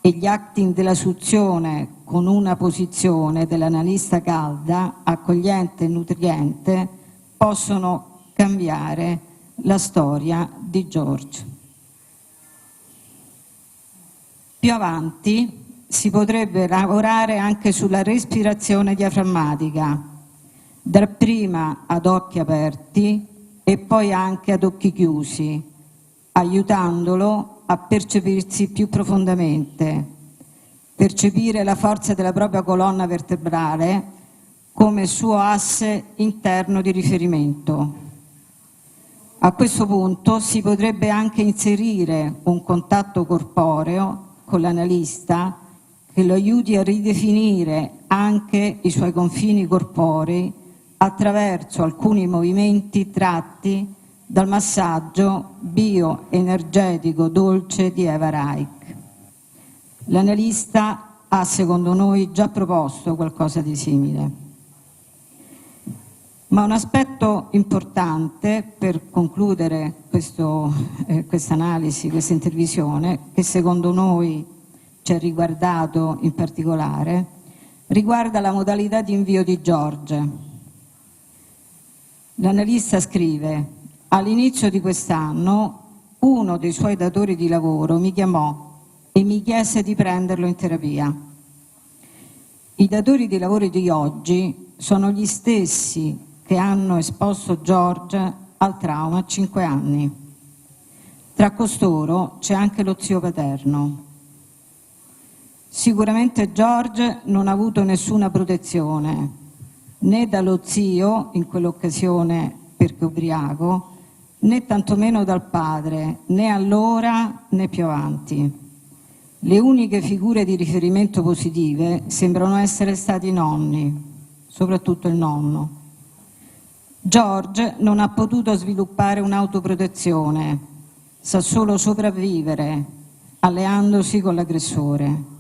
e gli acting della suzione con una posizione dell'analista calda, accogliente e nutriente, possono cambiare la storia di George. Più avanti si potrebbe lavorare anche sulla respirazione diaframmatica, dapprima ad occhi aperti e poi anche ad occhi chiusi, aiutandolo a percepirsi più profondamente, percepire la forza della propria colonna vertebrale come suo asse interno di riferimento. A questo punto si potrebbe anche inserire un contatto corporeo con l'analista che lo aiuti a ridefinire anche i suoi confini corporei attraverso alcuni movimenti tratti dal massaggio bioenergetico dolce di Eva Reich. L'analista ha, secondo noi, già proposto qualcosa di simile. Ma un aspetto importante per concludere questa analisi, questa intervisione, che secondo noi ci ha riguardato in particolare, riguarda la modalità di invio di George. L'analista scrive: all'inizio di quest'anno uno dei suoi datori di lavoro mi chiamò e mi chiese di prenderlo in terapia. I datori di lavoro di oggi sono gli stessi che hanno esposto George al trauma a 5 anni. Tra costoro c'è anche lo zio paterno. Sicuramente George non ha avuto nessuna protezione, né dallo zio, in quell'occasione perché ubriaco, né tantomeno dal padre, né allora né più avanti. Le uniche figure di riferimento positive sembrano essere stati i nonni, soprattutto il nonno. George non ha potuto sviluppare un'autoprotezione, sa solo sopravvivere, alleandosi con l'aggressore.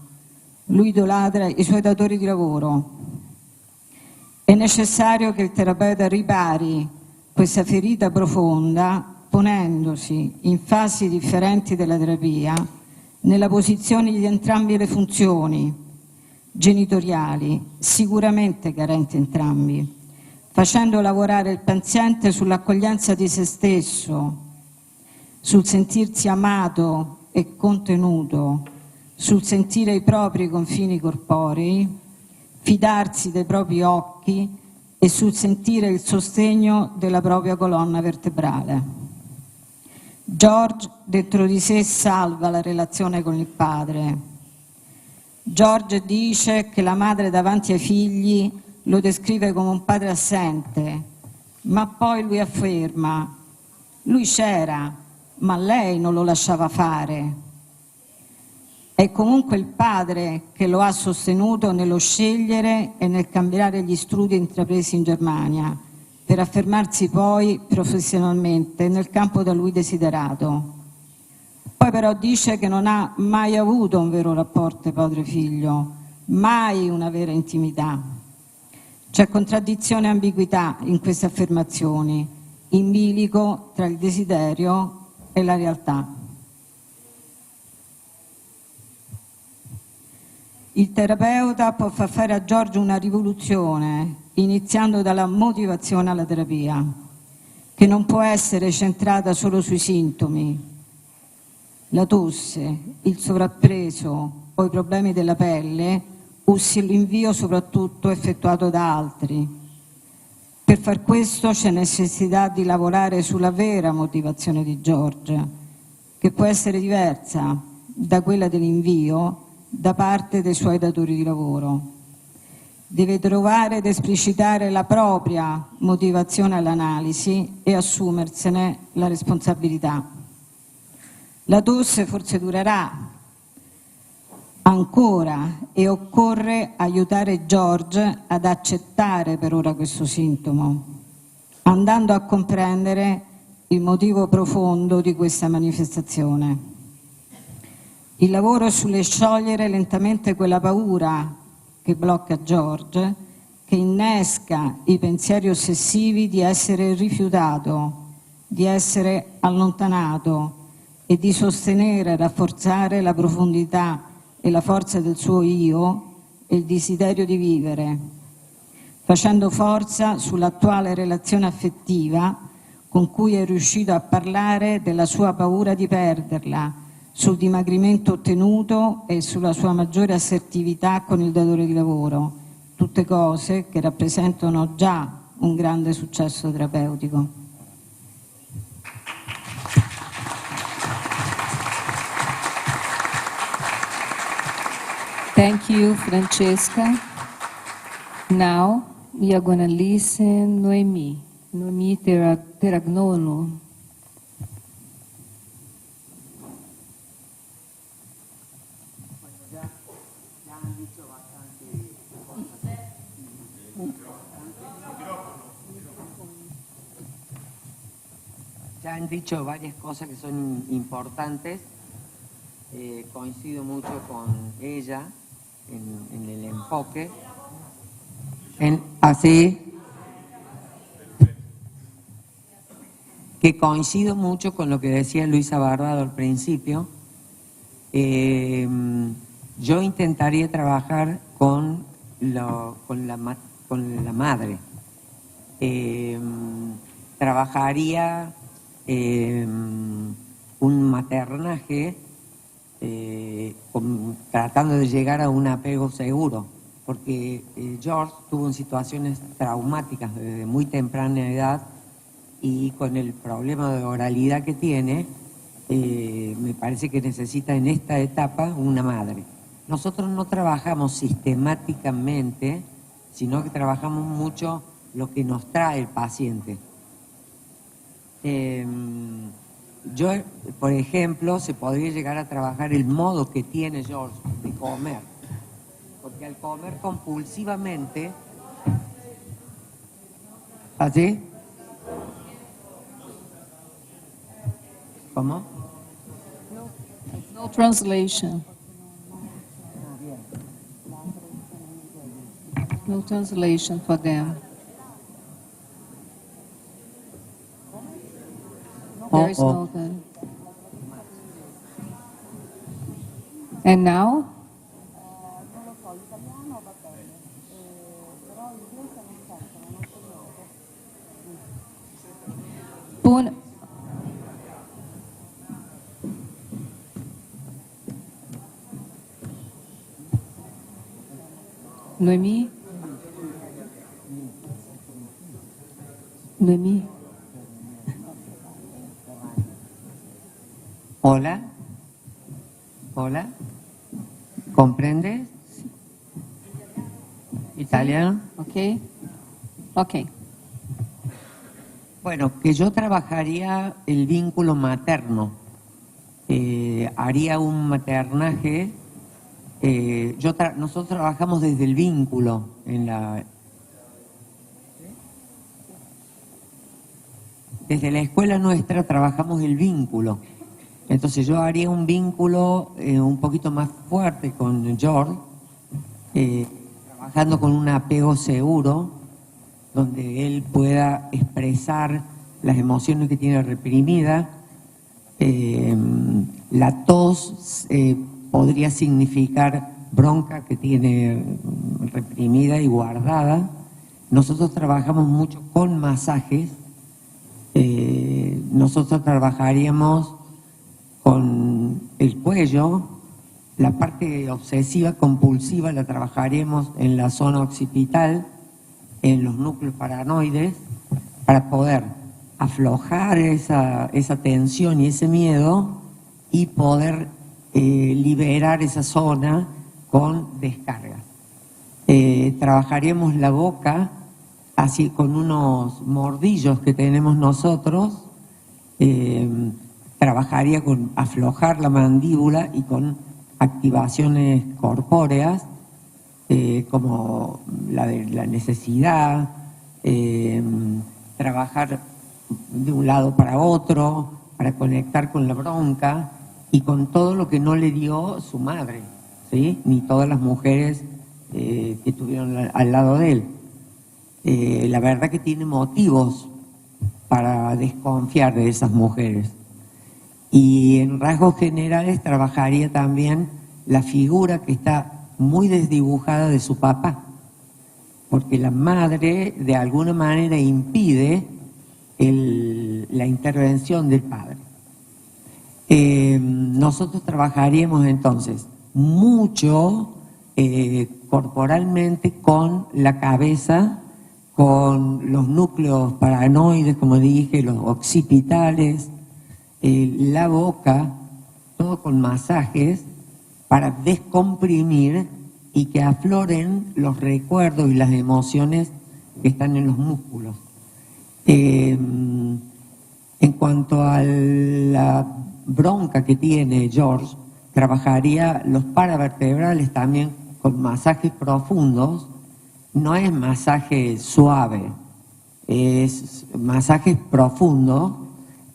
Lui idolatra i suoi datori di lavoro. È necessario che il terapeuta ripari questa ferita profonda ponendosi in fasi differenti della terapia nella posizione di entrambe le funzioni genitoriali, sicuramente carenti entrambi, facendo lavorare il paziente sull'accoglienza di se stesso, sul sentirsi amato e contenuto, sul sentire i propri confini corporei, fidarsi dei propri occhi e sul sentire il sostegno della propria colonna vertebrale. George dentro di sé salva la relazione con il padre. George dice che la madre davanti ai figli lo descrive come un padre assente, ma poi lui afferma: lui c'era, ma lei non lo lasciava fare. È comunque il padre che lo ha sostenuto nello scegliere e nel cambiare gli studi intrapresi in Germania, per affermarsi poi professionalmente nel campo da lui desiderato. Poi però dice che non ha mai avuto un vero rapporto padre-figlio, mai una vera intimità. C'è contraddizione e ambiguità in queste affermazioni, in bilico tra il desiderio e la realtà. Il terapeuta può far fare a George una rivoluzione, iniziando dalla motivazione alla terapia, che non può essere centrata solo sui sintomi. La tosse, il sovrappeso o i problemi della pelle, o l'invio soprattutto effettuato da altri. Per far questo c'è necessità di lavorare sulla vera motivazione di George, che può essere diversa da quella dell'invio da parte dei suoi datori di lavoro. Deve trovare ed esplicitare la propria motivazione all'analisi e assumersene la responsabilità. La tosse forse durerà ancora e occorre aiutare George ad accettare per ora questo sintomo, andando a comprendere il motivo profondo di questa manifestazione. Il lavoro è sulle sciogliere lentamente quella paura che blocca George, che innesca i pensieri ossessivi di essere rifiutato, di essere allontanato e di sostenere e rafforzare la profondità e la forza del suo io e il desiderio di vivere, facendo forza sull'attuale relazione affettiva con cui è riuscito a parlare della sua paura di perderla, sul dimagrimento ottenuto e sulla sua maggiore assertività con il datore di lavoro, tutte cose che rappresentano già un grande successo terapeutico. Thank you, Francesca. Now we are going to listen Noemi. Noemi Teragnono. Ya han dicho varias cosas que son importantes. Coincido mucho con ella en el enfoque. Que coincido mucho con lo que decía Luisa Barbado al principio. Yo intentaría trabajar con la madre. Trabajaría un maternaje tratando de llegar a un apego seguro, porque George tuvo situaciones traumáticas desde muy temprana edad y con el problema de oralidad que tiene, me parece que necesita en esta etapa una madre. Nosotros no trabajamos sistemáticamente, sino que trabajamos mucho lo que nos trae el paciente. Yo, por ejemplo, se podría llegar a trabajar el modo que tiene George de comer, porque al comer compulsivamente, ¿así? ¿Cómo? No translation. No translation for them. There is no then. And now? Noemi? Noemi? Hola. Hola. ¿Comprendes? ¿Italiano? Okay. Okay. Bueno, que yo trabajaría el vínculo materno. Haría un maternaje. Nosotros trabajamos desde el vínculo desde la escuela nuestra trabajamos el vínculo. Entonces yo haría un vínculo un poquito más fuerte con George, trabajando con un apego seguro, donde él pueda expresar las emociones que tiene reprimidas. La tos podría significar bronca que tiene reprimida y guardada. Nosotros trabajamos mucho con masajes. Nosotros trabajaríamos con el cuello, la parte obsesiva compulsiva la trabajaríamos en la zona occipital, en los núcleos paranoides, para poder aflojar esa tensión y ese miedo y poder liberar esa zona con descargas. Trabajaríamos la boca así con unos mordillos que tenemos nosotros. Trabajaría con aflojar la mandíbula y con activaciones corpóreas, como la de la necesidad, trabajar de un lado para otro, para conectar con la bronca y con todo lo que no le dio su madre, ¿sí? Ni todas las mujeres que estuvieron al lado de él. La verdad que tiene motivos para desconfiar de esas mujeres. Y en rasgos generales trabajaría también la figura que está muy desdibujada de su papá, porque la madre de alguna manera impide la intervención del padre. Nosotros trabajaríamos entonces mucho corporalmente con la cabeza, con los núcleos paranoides, como dije, los occipitales, la boca, todo con masajes para descomprimir y que afloren los recuerdos y las emociones que están en los músculos. En cuanto a la bronca que tiene George, trabajaría los paravertebrales también con masajes profundos. No es masaje suave, es masajes profundos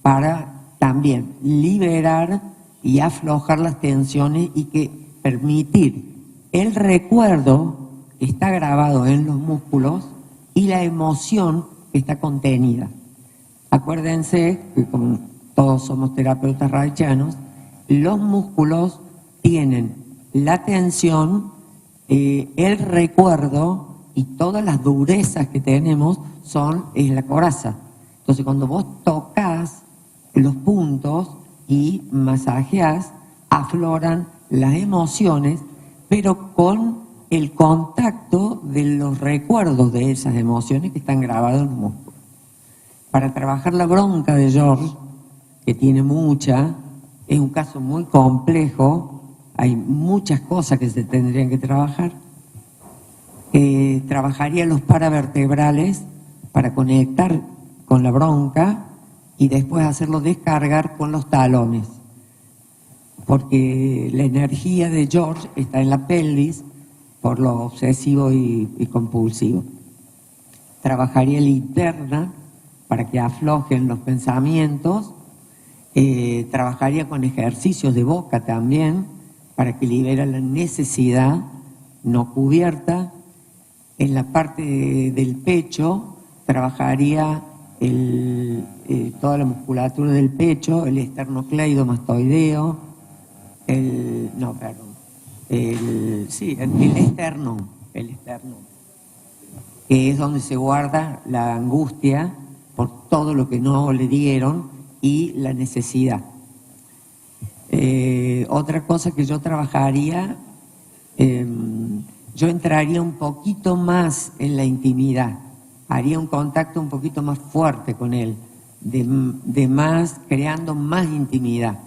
para también liberar y aflojar las tensiones y que permitir el recuerdo que está grabado en los músculos y la emoción que está contenida. Acuérdense que como todos somos terapeutas reichianos, los músculos tienen la tensión, el recuerdo y todas las durezas que tenemos es la coraza. Entonces cuando vos tocas los puntos y masajeás, afloran las emociones, pero con el contacto de los recuerdos de esas emociones que están grabados en los músculos. Para trabajar la bronca de George, que tiene mucha, es un caso muy complejo, hay muchas cosas que se tendrían que trabajar. Trabajaría los paravertebrales para conectar con la bronca y después hacerlo descargar con los talones, porque la energía de George está en la pelvis por lo obsesivo y compulsivo. Trabajaría la interna para que aflojen los pensamientos, trabajaría con ejercicios de boca también para que libera la necesidad no cubierta. En la parte del pecho trabajaría toda la musculatura del pecho, el esternocleidomastoideo, el esterno, que es donde se guarda la angustia por todo lo que no le dieron y la necesidad. Otra cosa que yo trabajaría, yo entraría un poquito más en la intimidad, haría un contacto un poquito más fuerte con él, creando más intimidad.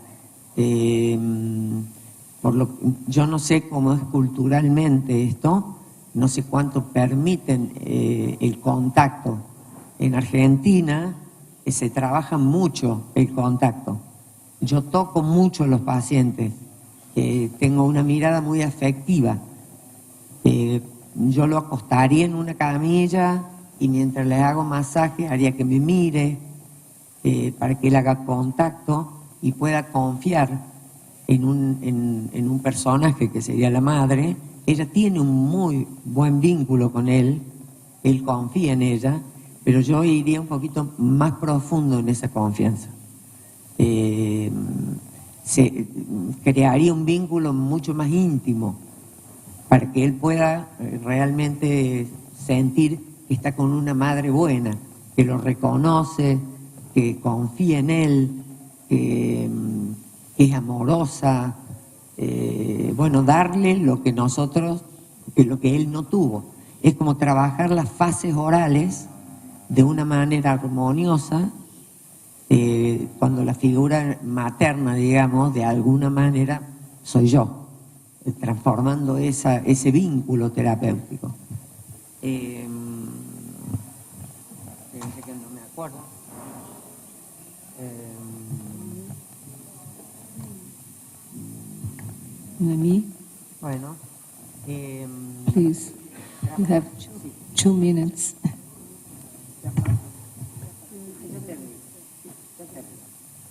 Yo no sé cómo es culturalmente esto, no sé cuánto permiten el contacto. En Argentina se trabaja mucho el contacto. Yo toco mucho a los pacientes, tengo una mirada muy afectiva. Yo lo acostaría en una camilla y mientras le hago masaje haría que me mire para que él haga contacto y pueda confiar en un personaje que sería la madre. Ella tiene un muy buen vínculo con él confía en ella, pero yo iría un poquito más profundo en esa confianza. Se crearía un vínculo mucho más íntimo para que él pueda realmente sentir que está con una madre buena, que lo reconoce, que confía en él, que es amorosa, darle lo que lo que él no tuvo. Es como trabajar las fases orales de una manera armoniosa, cuando la figura materna, digamos, de alguna manera soy yo, transformando ese vínculo terapéutico. Que no me acuerdo. Nani, Bueno. please, you have 2 minutes.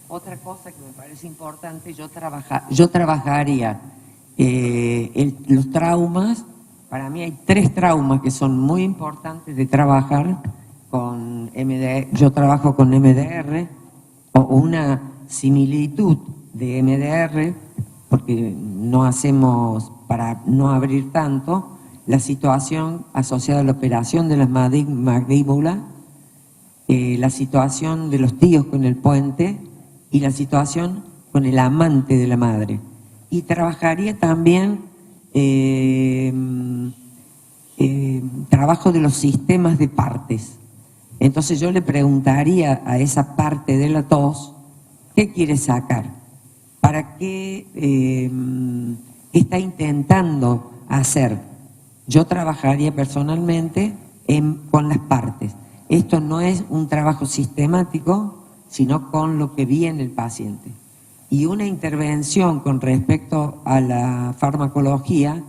Otra cosa que me parece importante, yo trabajaría los traumas. Para mí hay 3 traumas que son muy importantes de trabajar con MDR. Yo trabajo con MDR o una similitud de MDR, porque no hacemos, para no abrir tanto, la situación asociada a la operación de las mandíbulas, la situación de los tíos con el puente y la situación con el amante de la madre. Y trabajaría también trabajo de los sistemas de partes. Entonces yo le preguntaría a esa parte de la tos, ¿qué quiere sacar? ¿Para qué está intentando hacer? Yo trabajaría personalmente con las partes. Esto no es un trabajo sistemático, sino con lo que viene el paciente. Y una intervención con respecto a la farmacología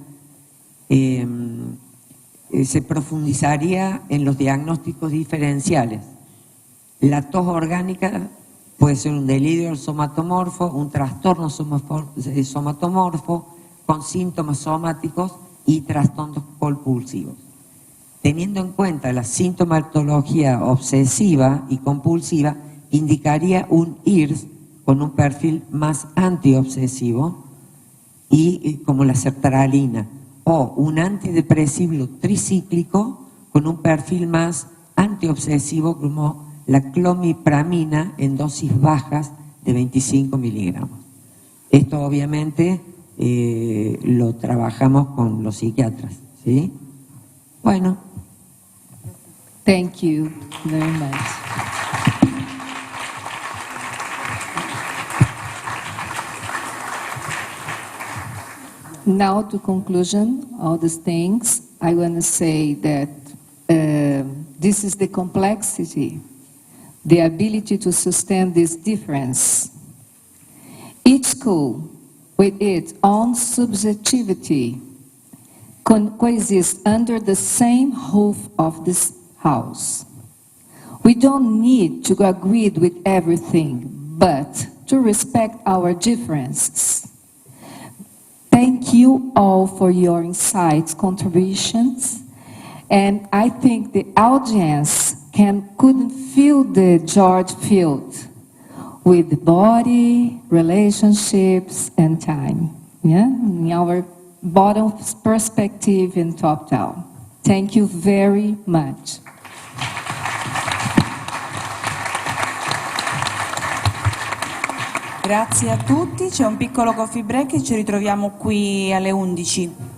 se profundizaría en los diagnósticos diferenciales. La tos orgánica puede ser un delirio somatomorfo, un trastorno somatomorfo con síntomas somáticos y trastornos compulsivos. Teniendo en cuenta la sintomatología obsesiva y compulsiva, indicaría un IRS con un perfil más antiobsesivo y como la sertralina, o un antidepresivo tricíclico con un perfil más antiobsesivo como la clomipramina en dosis bajas de 25 miligramos. Esto obviamente lo trabajamos con los psiquiatras, ¿sí? Bueno. Thank you very much. Now to conclusion, all these things, I want to say that this is the complexity, the ability to sustain this difference. Each school, with its own subjectivity, coexist under the same roof of this house. We don't need to agree with everything, but to respect our differences. Thank you all for your insights, contributions, and I think the audience couldn't feel the George field with the body, relationships, and time. Yeah, in our bottom perspective and top down. Thank you very much. Grazie a tutti, c'è un piccolo coffee break e ci ritroviamo qui alle 11.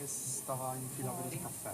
che stava in fila per il caffè.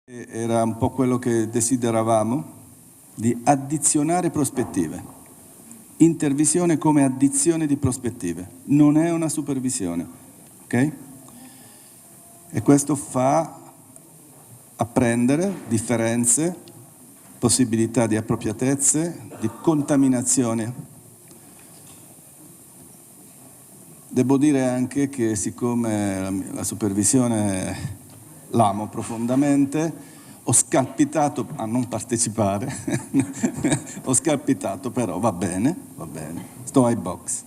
Era un po' quello che desideravamo, di addizionare prospettive. Intervisione come addizione di prospettive, non è una supervisione, ok? E questo fa apprendere differenze, possibilità di appropriatezze, di contaminazione. Devo dire anche che siccome la supervisione l'amo profondamente, ho scalpitato a non partecipare, ho scalpitato, però va bene, sto ai box.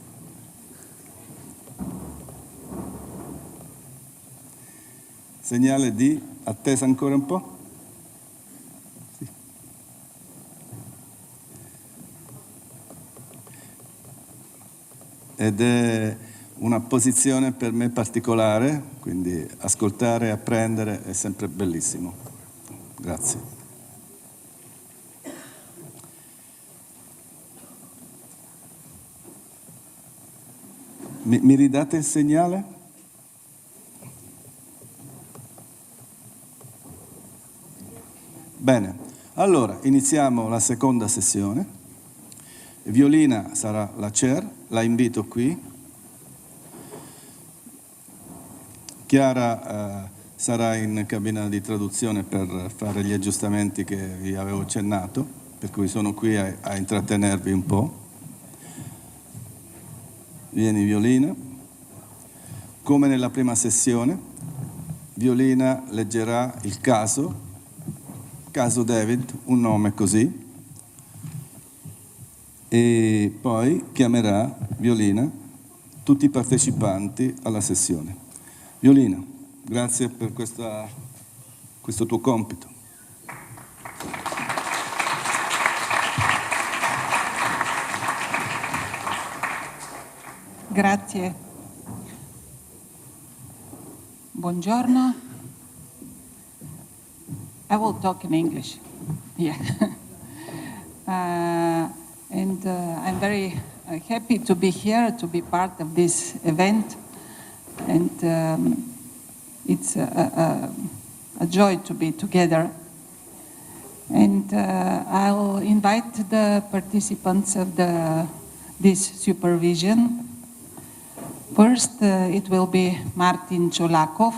Segnale di attesa ancora un po'? Sì. Ed è una posizione per me particolare, quindi ascoltare e apprendere è sempre bellissimo. Grazie. Mi ridate il segnale? Bene, allora iniziamo la seconda sessione. Violina sarà la chair, la invito qui. Chiara sarà in cabina di traduzione per fare gli aggiustamenti che vi avevo accennato, per cui sono qui a intrattenervi un po'. Vieni Violina. Come nella prima sessione, Violina leggerà il caso David, un nome così, e poi chiamerà Violina tutti i partecipanti alla sessione. Violina, grazie per questo tuo compito. Grazie. Buongiorno. I will talk in English. Yeah. I'm very happy to be here, to be part of this event. And it's a joy to be together. And I'll invite the participants of this supervision. First, it will be Martin Cholakov.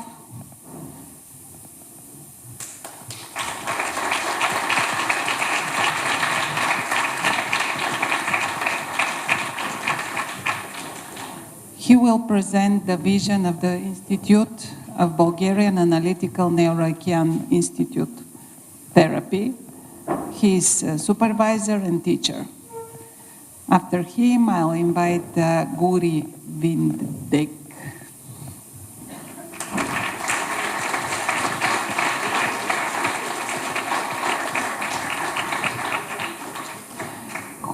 He will present the vision of the Institute of Bulgarian Analytical Neuroachian Institute Therapy. He is a supervisor and teacher. After him, I'll invite Guri Vindek.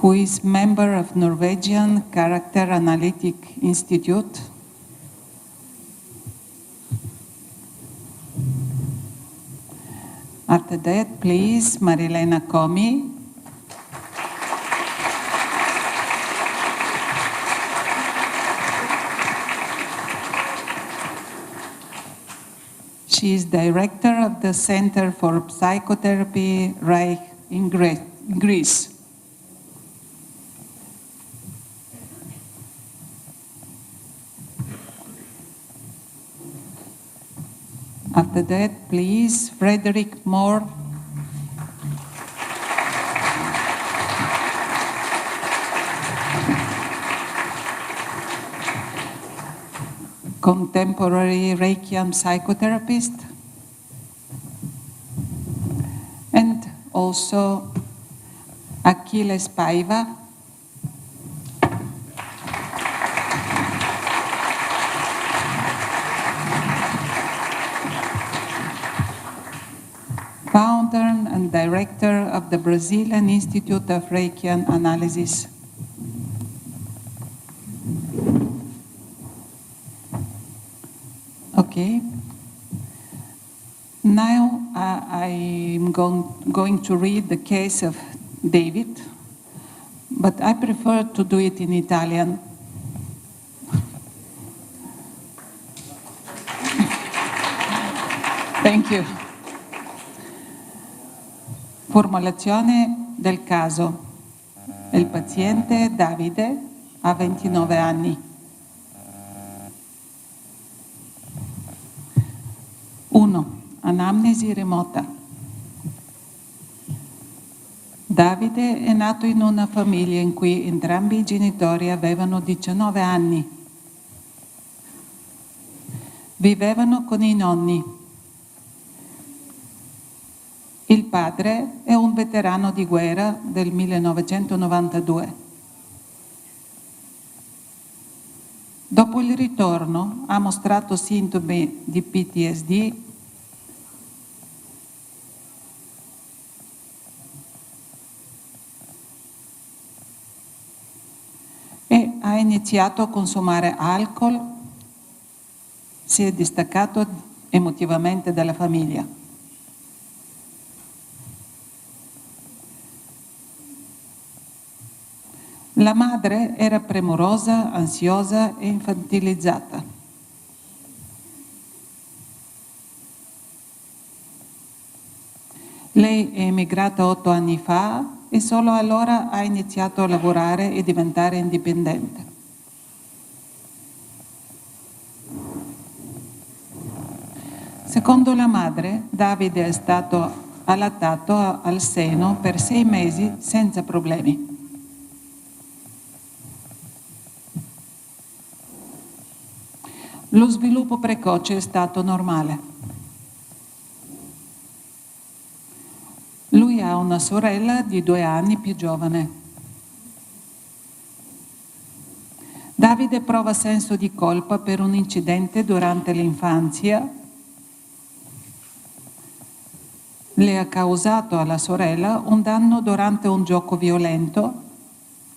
Who is member of Norwegian Character Analytic Institute. After that, please, Marilena Komi. She is director of the Center for Psychotherapy Reich in Greece. After that, please, Frederick Moore. Contemporary Reichian psychotherapist. And also Achilles Paiva. Founder and director of the Brazilian Institute of Reichian Analysis. Okay. Now I'm going to read the case of David, but I prefer to do it in Italian. Thank you. Formulazione del caso. Il paziente Davide ha 29 anni. 1. Anamnesi remota. Davide è nato in una famiglia in cui entrambi i genitori avevano 19 anni. Vivevano con i nonni. Il padre è un veterano di guerra del 1992. Dopo il ritorno ha mostrato sintomi di PTSD e ha iniziato a consumare alcol, si è distaccato emotivamente dalla famiglia. La madre era premurosa, ansiosa e infantilizzata. Lei è emigrata 8 anni fa e solo allora ha iniziato a lavorare e diventare indipendente. Secondo la madre, Davide è stato allattato al seno per 6 mesi senza problemi. Lo sviluppo precoce è stato normale. Lui ha una sorella di 2 anni più giovane. Davide prova senso di colpa per un incidente durante l'infanzia. Le ha causato alla sorella un danno durante un gioco violento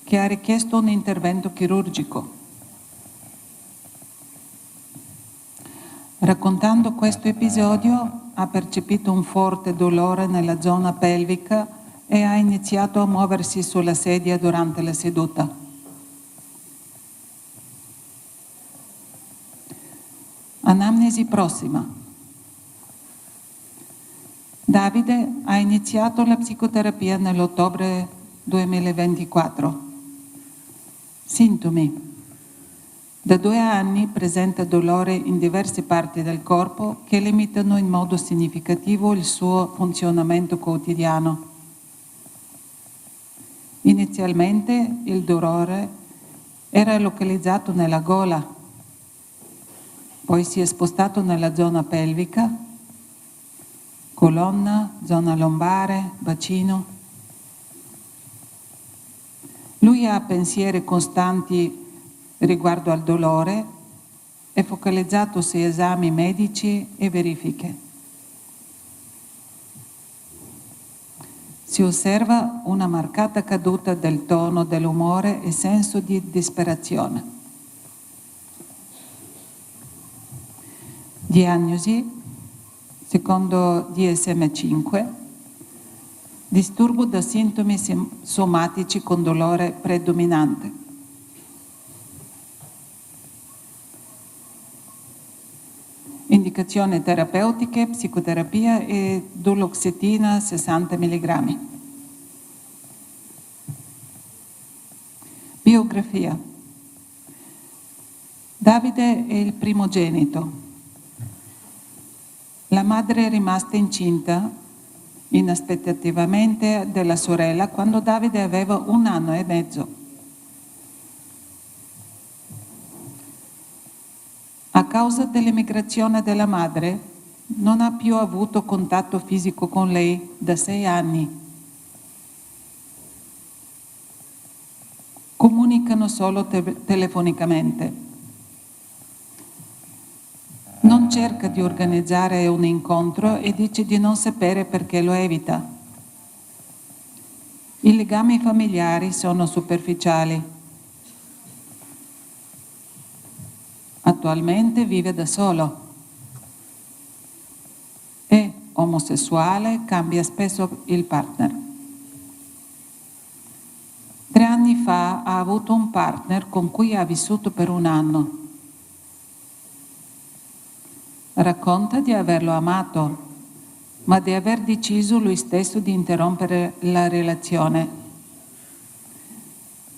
che ha richiesto un intervento chirurgico. Raccontando questo episodio ha percepito un forte dolore nella zona pelvica e ha iniziato a muoversi sulla sedia durante la seduta. Anamnesi prossima. Davide ha iniziato la psicoterapia nell'ottobre 2024. Sintomi. Da 2 anni presenta dolore in diverse parti del corpo che limitano in modo significativo il suo funzionamento quotidiano. Inizialmente il dolore era localizzato nella gola, poi si è spostato nella zona pelvica, colonna, zona lombare, bacino. Lui ha pensieri costanti riguardo al dolore, è focalizzato su esami medici e verifiche. Si osserva una marcata caduta del tono dell'umore e senso di disperazione. Diagnosi, secondo DSM-5, disturbo da sintomi somatici con dolore predominante. Indicazioni terapeutiche, psicoterapia e duloxetina 60 mg. Biografia. Davide è il primogenito. La madre è rimasta incinta inaspettativamente della sorella quando Davide aveva 1 anno e mezzo. A causa dell'emigrazione della madre, non ha più avuto contatto fisico con lei da 6 anni. Comunicano solo telefonicamente. Non cerca di organizzare un incontro e dice di non sapere perché lo evita. I legami familiari sono superficiali. Attualmente vive da solo. È omosessuale, cambia spesso il partner. 3 anni fa ha avuto un partner con cui ha vissuto per 1 anno. Racconta di averlo amato, ma di aver deciso lui stesso di interrompere la relazione.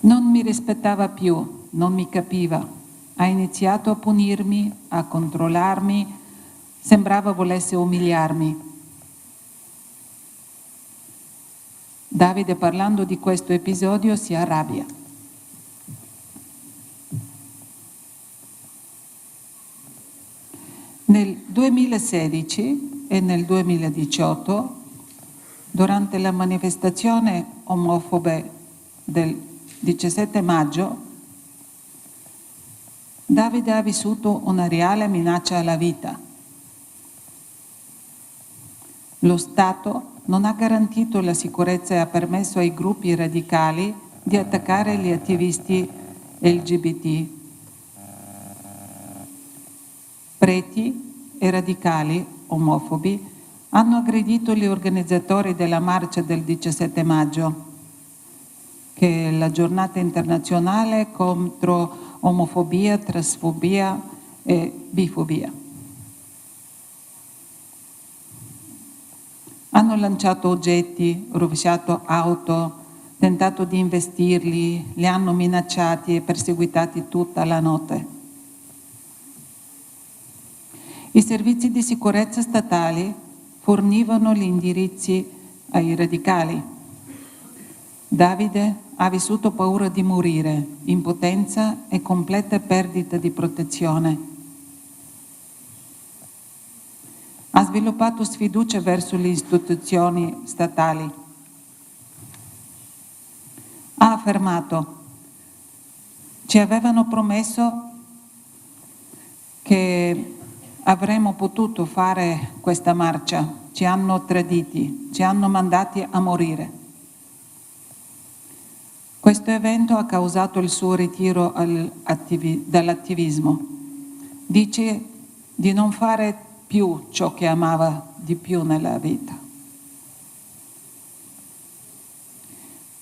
Non mi rispettava più, non mi capiva. Ha iniziato a punirmi, a controllarmi, sembrava volesse umiliarmi. Davide, parlando di questo episodio, si arrabbia. Nel 2016 e nel 2018, durante la manifestazione omofobe del 17 maggio, Davide ha vissuto una reale minaccia alla vita. Lo Stato non ha garantito la sicurezza e ha permesso ai gruppi radicali di attaccare gli attivisti LGBT. Preti e radicali omofobi hanno aggredito gli organizzatori della marcia del 17 maggio, che è la giornata internazionale contro omofobia, transfobia e bifobia. Hanno lanciato oggetti, rovesciato auto, tentato di investirli, li hanno minacciati e perseguitati tutta la notte. I servizi di sicurezza statali fornivano gli indirizzi ai radicali. Davide ha vissuto paura di morire, impotenza e completa perdita di protezione. Ha sviluppato sfiducia verso le istituzioni statali. Ha affermato: ci avevano promesso che avremmo potuto fare questa marcia, ci hanno traditi, ci hanno mandati a morire. Questo evento ha causato il suo ritiro dall'attivismo. Dice di non fare più ciò che amava di più nella vita.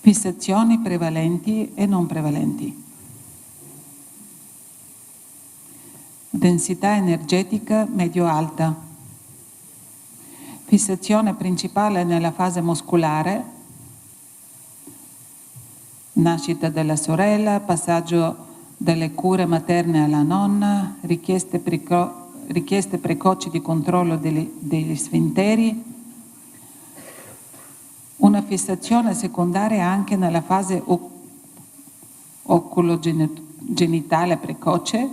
Fissazioni prevalenti e non prevalenti. Densità energetica medio-alta. Fissazione principale nella fase muscolare. Nascita della sorella, passaggio dalle cure materne alla nonna, richieste precoci di controllo degli sfinteri, una fissazione secondaria anche nella fase oculogenitale precoce,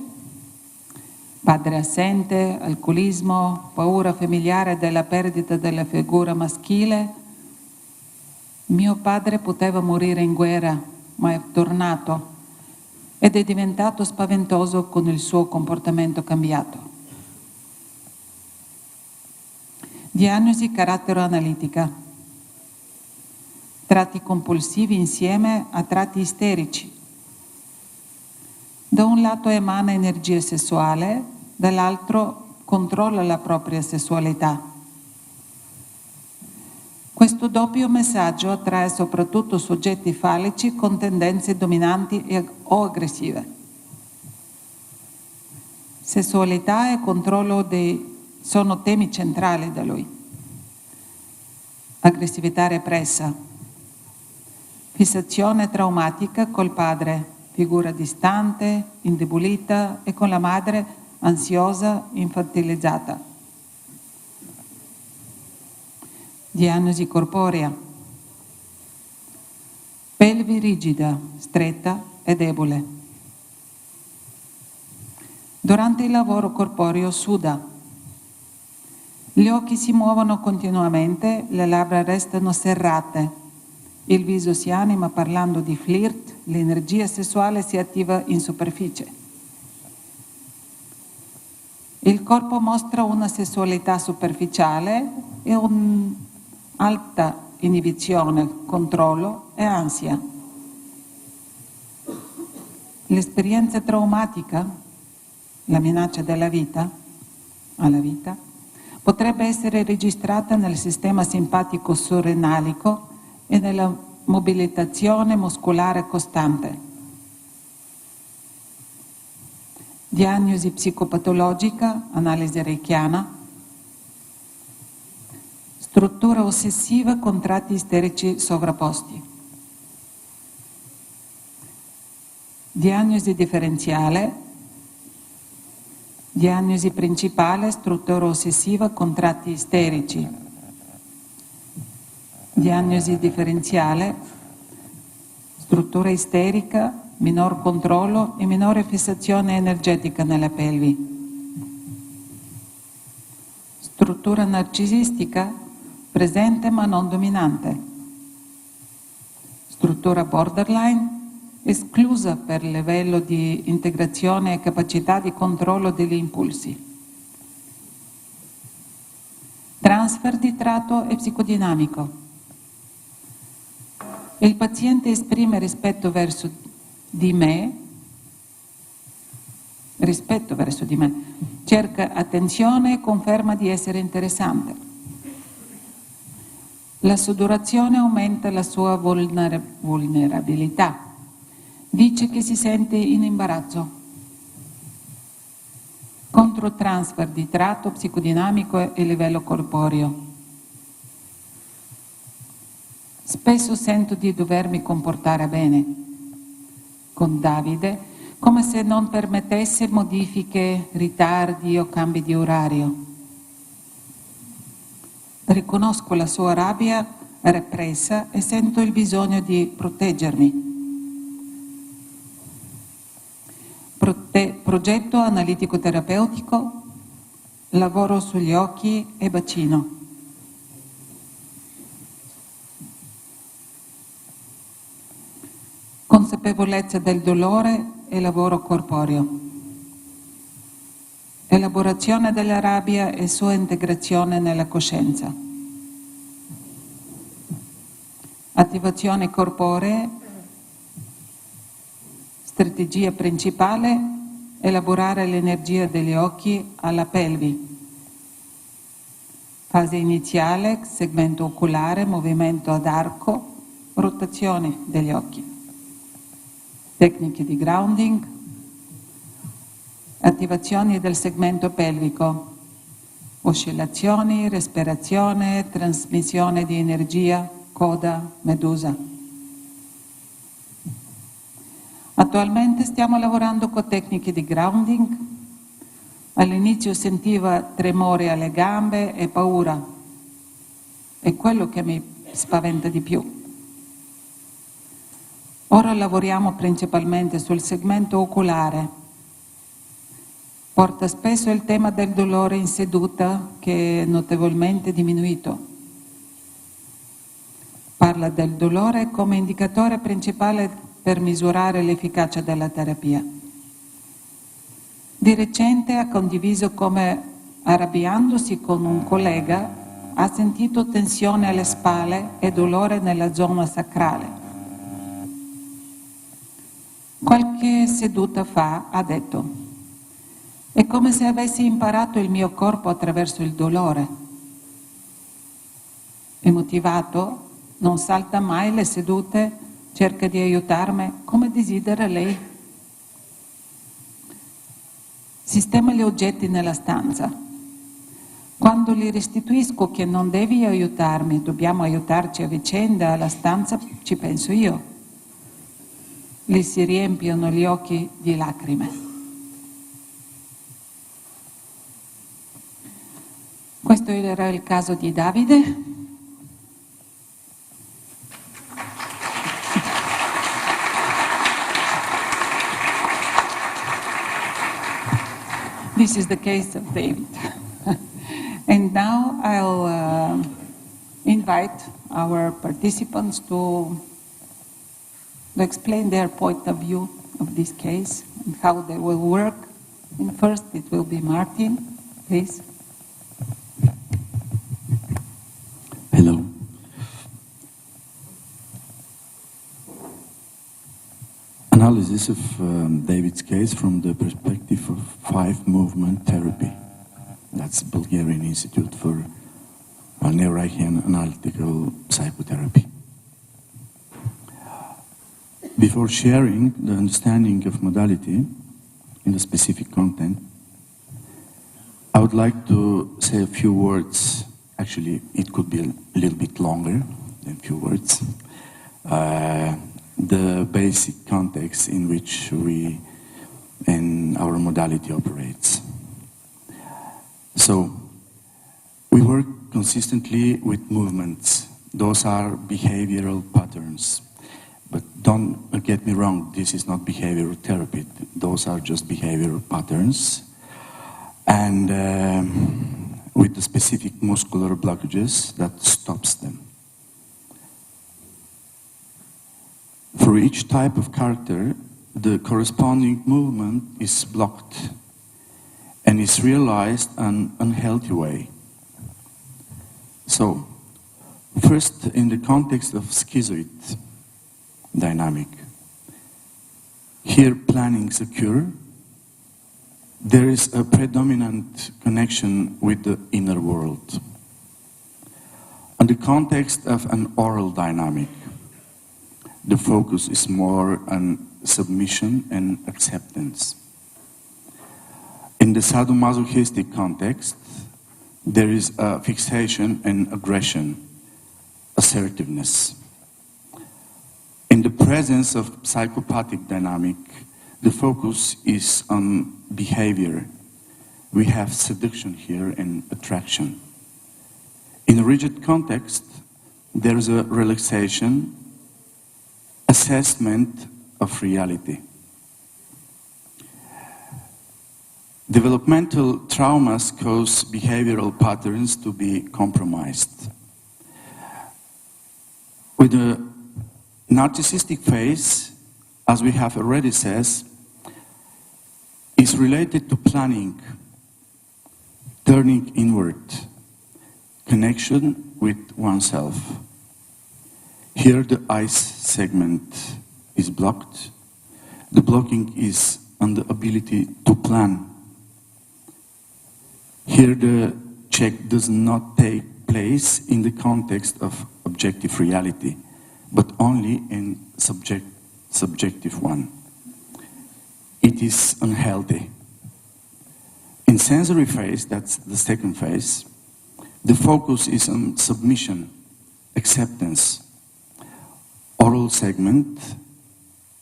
padre assente, alcolismo, paura familiare della perdita della figura maschile. Mio padre poteva morire in guerra, ma è tornato ed è diventato spaventoso con il suo comportamento cambiato. Diagnosi carattere-analitica. Tratti compulsivi insieme a tratti isterici. Da un lato emana energia sessuale, dall'altro controlla la propria sessualità. Questo doppio messaggio attrae soprattutto soggetti fallici con tendenze dominanti o aggressive. Sessualità e controllo sono temi centrali da lui. Aggressività repressa. Fissazione traumatica col padre, figura distante, indebolita, e con la madre ansiosa, infantilizzata. Diagnosi corporea. Pelvi rigida, stretta e debole. Durante il lavoro corporeo suda. Gli occhi si muovono continuamente, le labbra restano serrate. Il viso si anima parlando di flirt, l'energia sessuale si attiva in superficie. Il corpo mostra una sessualità superficiale e un'alta inibizione, controllo e ansia. L'esperienza traumatica, la minaccia alla vita, potrebbe essere registrata nel sistema simpatico surrenalico e nella mobilitazione muscolare costante. Diagnosi psicopatologica, analisi reichiana. struttura ossessiva con tratti isterici sovrapposti. Diagnosi differenziale, diagnosi principale, struttura ossessiva con tratti isterici. Diagnosi differenziale, struttura isterica, minor controllo e minore fissazione energetica nella pelvi. Struttura narcisistica, presente ma non dominante. Struttura borderline, esclusa per livello di integrazione e capacità di controllo degli impulsi. Transfer di tratto e psicodinamico. Il paziente esprime rispetto verso di me, cerca attenzione e conferma di essere interessante. La sudorazione aumenta la sua vulnerabilità. Dice che si sente in imbarazzo. Controtransfer di tratto psicodinamico e livello corporeo. Spesso sento di dovermi comportare bene con Davide, come se non permettesse modifiche, ritardi o cambi di orario. Riconosco la sua rabbia repressa e sento il bisogno di proteggermi. Progetto analitico-terapeutico, lavoro sugli occhi e bacino. Consapevolezza del dolore e lavoro corporeo. Elaborazione della rabbia e sua integrazione nella coscienza. Attivazione corporea. Strategia principale, elaborare l'energia degli occhi alla pelvi. Fase iniziale, segmento oculare, movimento ad arco, rotazione degli occhi. Tecniche di grounding, attivazioni del segmento pelvico, oscillazioni, respirazione, trasmissione di energia, coda, medusa. Attualmente stiamo lavorando con tecniche di grounding. All'inizio sentiva tremore alle gambe e paura. È quello che mi spaventa di più. Ora lavoriamo principalmente sul segmento oculare. Porta spesso il tema del dolore in seduta, che è notevolmente diminuito. Parla del dolore come indicatore principale per misurare l'efficacia della terapia. Di recente ha condiviso come, arrabbiandosi con un collega, ha sentito tensione alle spalle e dolore nella zona sacrale. Qualche seduta fa ha detto: è come se avessi imparato il mio corpo attraverso il dolore. È motivato, non salta mai le sedute, cerca di aiutarmi come desidera lei. Sistema gli oggetti nella stanza. Quando gli restituisco che non devi aiutarmi, dobbiamo aiutarci a vicenda, alla stanza ci penso io. Gli si riempiono gli occhi di lacrime. Questo era il caso di Davide. This is the case of David. And now I'll invite our participants to explain their point of view of this case and how they will work. And first it will be Martin, please. Hello. Analysis of David's case from the perspective of 5-movement therapy. That's Bulgarian Institute for Neurologian Analytical Psychotherapy. Before sharing the understanding of modality in the specific content, I would like to say a few words Actually, it could be a little bit longer than few words. The basic context in which we and our modality operates. So, we work consistently with movements. Those are behavioral patterns. But don't get me wrong, this is not behavioral therapy. Those are just behavioral patterns. And with the specific muscular blockages that stops them. For each type of character, the corresponding movement is blocked and is realized in an unhealthy way. So, first, in the context of schizoid dynamic, here plannings occur. There is a predominant connection with the inner world. In the context of an oral dynamic, the focus is more on submission and acceptance. In the sadomasochistic context, there is a fixation and aggression, assertiveness. In the presence of psychopathic dynamic, the focus is on behavior. We have seduction here and attraction. In a rigid context, there is a relaxation, assessment of reality. Developmental traumas cause behavioral patterns to be compromised. With the narcissistic phase, as we have already said, is related to planning, turning inward, connection with oneself. Here the ice segment is blocked. The blocking is on the ability to plan. Here the check does not take place in the context of objective reality, but only in subjective one. It is unhealthy. In sensory phase, that's the second phase, the focus is on submission, acceptance. Oral segment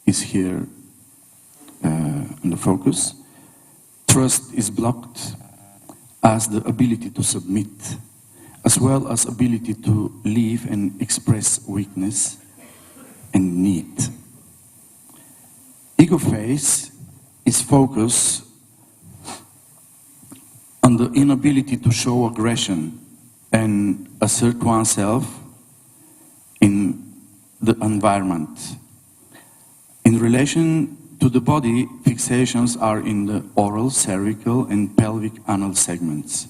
is here on the focus. Trust is blocked as the ability to submit, as well as ability to live and express weakness and need. Ego phase is focused on the inability to show aggression and assert oneself in the environment. In relation to the body, fixations are in the oral, cervical, and pelvic anal segments.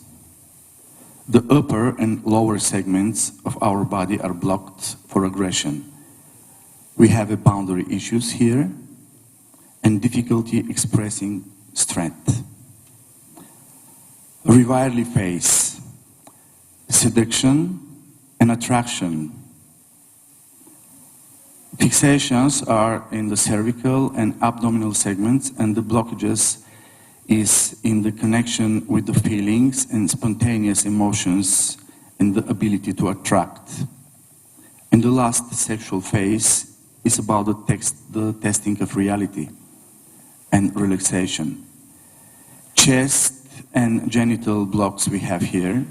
The upper and lower segments of our body are blocked for aggression. We have a boundary issues here and difficulty expressing strength. Revirely phase, seduction and attraction. Fixations are in the cervical and abdominal segments, and the blockages is in the connection with the feelings and spontaneous emotions and the ability to attract. And the last sexual phase is about the testing of reality and relaxation. Chest and genital blocks we have here.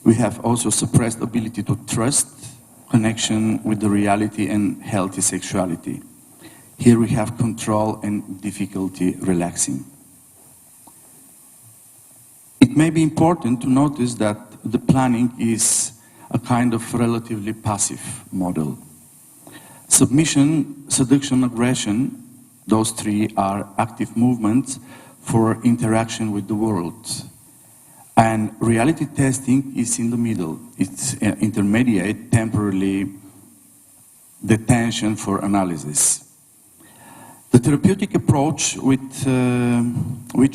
We have also suppressed ability to trust, connection with the reality and healthy sexuality. Here we have control and difficulty relaxing. It may be important to notice that the planning is a kind of relatively passive model. Submission, seduction, aggression, those three are active movements for interaction with the world. And reality testing is in the middle. It's intermediate, temporarily detention for analysis. The therapeutic approach which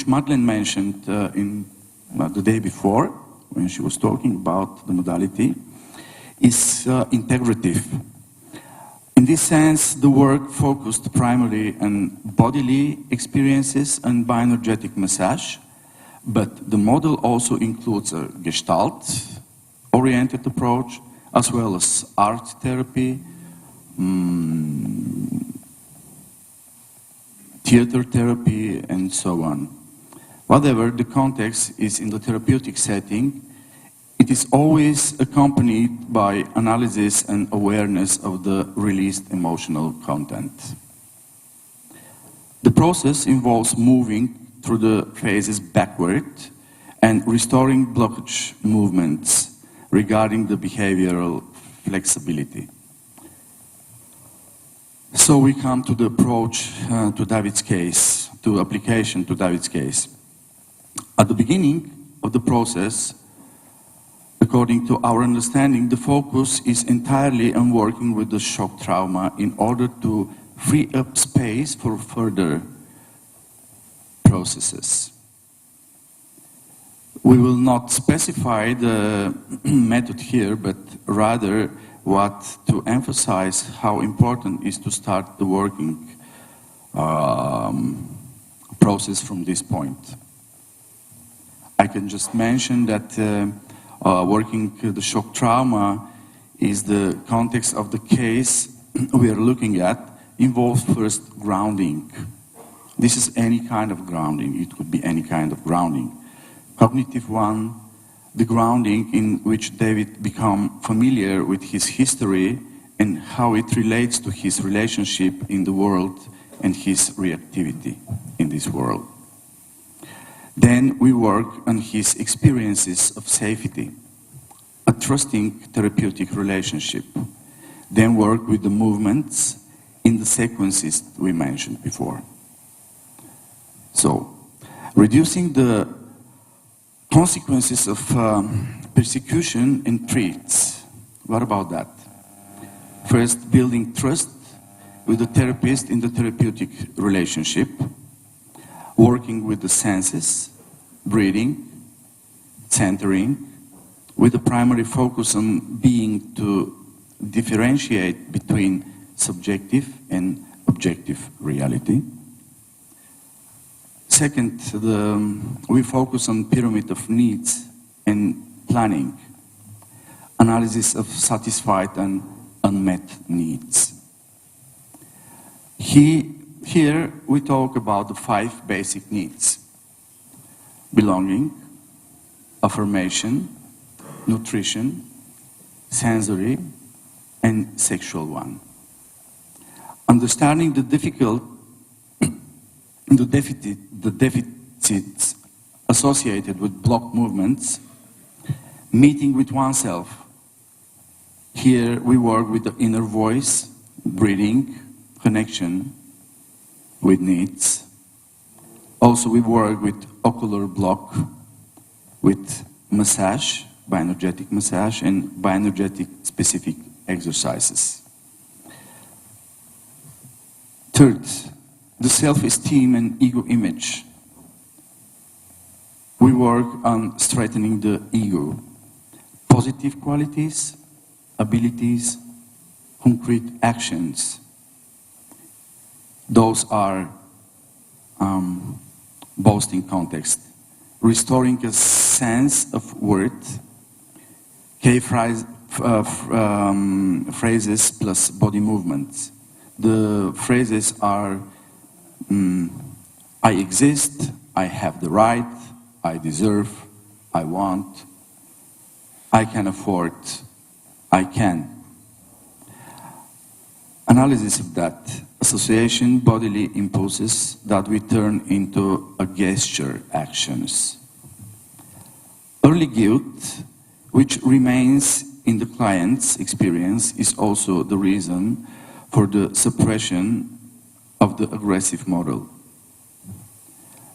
Madeleine mentioned the day before, when she was talking about the modality, is integrative. In this sense, the work focused primarily on bodily experiences and bioenergetic massage, but the model also includes a gestalt, oriented approach, as well as art therapy, theater therapy, and so on. Whatever the context is in the therapeutic setting, it is always accompanied by analysis and awareness of the released emotional content. The process involves moving through the phases backward and restoring blockage movements regarding the behavioral flexibility. So we come to the approach to David's case, to application to David's case. At the beginning of the process, according to our understanding, the focus is entirely on working with the shock trauma in order to free up space for further processes. We will not specify the method here, but rather what to emphasize how important is to start the working process from this point. I can just mention that working the shock trauma is the context of the case we are looking at, involves first grounding. This is any kind of grounding. It could be any kind of grounding. Cognitive one, the grounding in which David becomes familiar with his history and how it relates to his relationship in the world and his reactivity in this world. Then we work on his experiences of safety, a trusting therapeutic relationship. Then work with the movements in the sequences we mentioned before. So, reducing the consequences of persecution and treats. What about that? First, building trust with the therapist in the therapeutic relationship, working with the senses, breathing, centering, with a primary focus on being to differentiate between subjective and objective reality. Second, we focus on pyramid of needs and planning, analysis of satisfied and unmet needs. Here we talk about the 5 basic needs: belonging, affirmation, nutrition, sensory, and sexual one. Understanding the deficits associated with block movements, meeting with oneself. Here we work with the inner voice, breathing, connection with needs. Also we work with ocular block, with massage, bioenergetic massage, and bioenergetic specific exercises. Third, the self-esteem and ego image. We work on strengthening the ego, positive qualities, abilities, concrete actions. Those are boosting context, restoring a sense of worth, phrases plus body movements. The phrases are I exist, I have the right, I deserve, I want, I can afford, I can. Analysis of that. Association, bodily impulses that we turn into a gesture actions. Early guilt, which remains in the client's experience, is also the reason for the suppression of the aggressive model.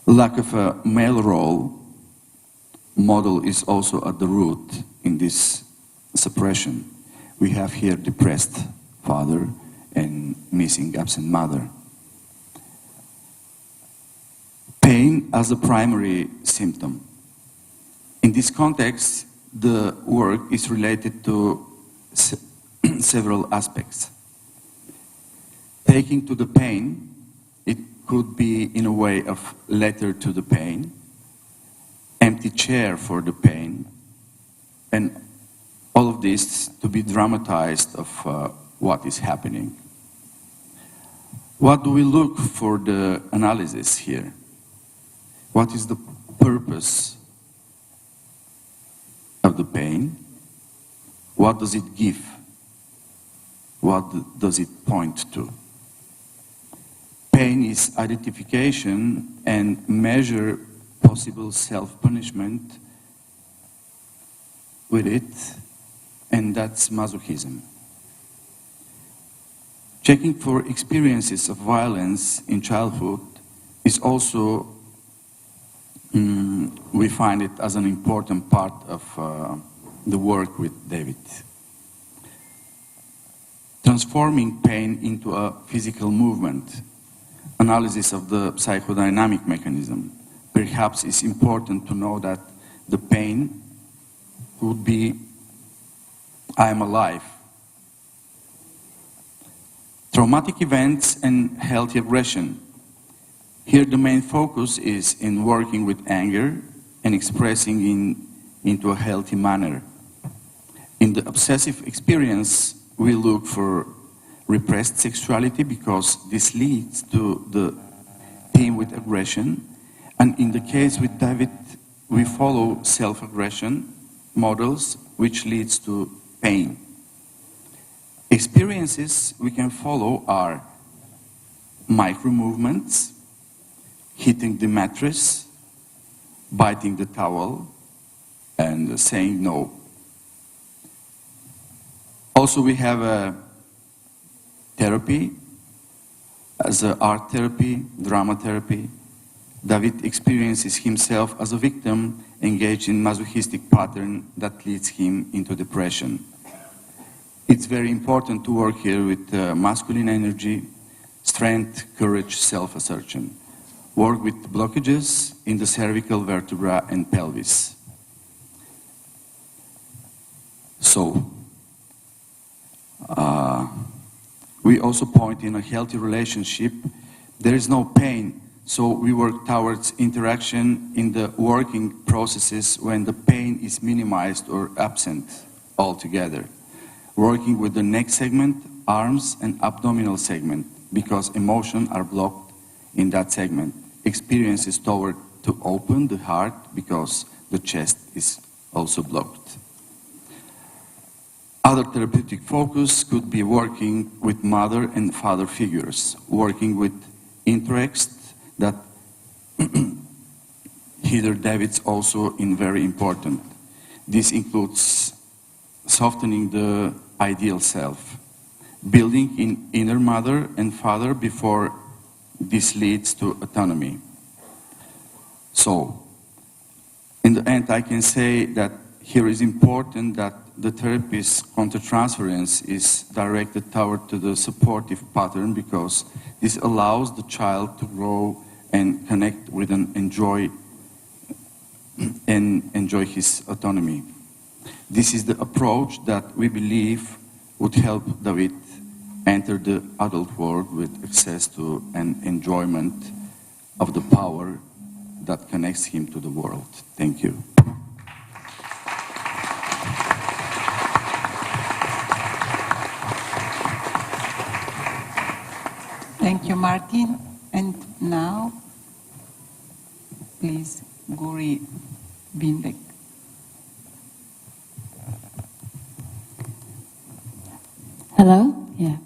Lack of a male role model is also at the root in this suppression. We have here depressed father and missing absent mother. Pain as a primary symptom. In this context, the work is related to several aspects. Taking to the pain, it could be in a way of letter to the pain, empty chair for the pain, and all of this to be dramatized of what is happening. What do we look for the analysis here? What is the purpose of the pain? What does it give? What does it point to? Pain is identification and measure possible self-punishment with it, and that's masochism. Checking for experiences of violence in childhood is also, we find it as an important part of the work with David. Transforming pain into a physical movement, analysis of the psychodynamic mechanism. Perhaps it's important to know that the pain would be, I am alive. Traumatic events and healthy aggression. Here the main focus is in working with anger and expressing into a healthy manner. In the obsessive experience, we look for repressed sexuality because this leads to the theme with aggression. And in the case with David, we follow self-aggression models, which leads to pain. Experiences we can follow are micro-movements, hitting the mattress, biting the towel, and saying no. Also, we have a therapy, as art therapy, drama therapy. David experiences himself as a victim engaged in masochistic pattern that leads him into depression. It's very important to work here with masculine energy, strength, courage, self-assertion. Work with blockages in the cervical vertebra and pelvis. So, we also point in a healthy relationship, there is no pain, so we work towards interaction in the working processes when the pain is minimized or absent altogether. Working with the neck segment, arms, and abdominal segment, because emotions are blocked in that segment. Experiences toward to open the heart, because the chest is also blocked. Other therapeutic focus could be working with mother and father figures, working with interests that Heather David's also in very important. This includes softening the ideal self, building in inner mother and father before this leads to autonomy. So, in the end, I can say that here is important that the therapist's countertransference is directed toward to the supportive pattern, because this allows the child to grow and connect with and enjoy his autonomy. This is the approach that we believe would help David enter the adult world with access to and enjoyment of the power that connects him to the world. Thank you. Thank you, Martin. And now, please, Guri Bindek. Hello? Yeah.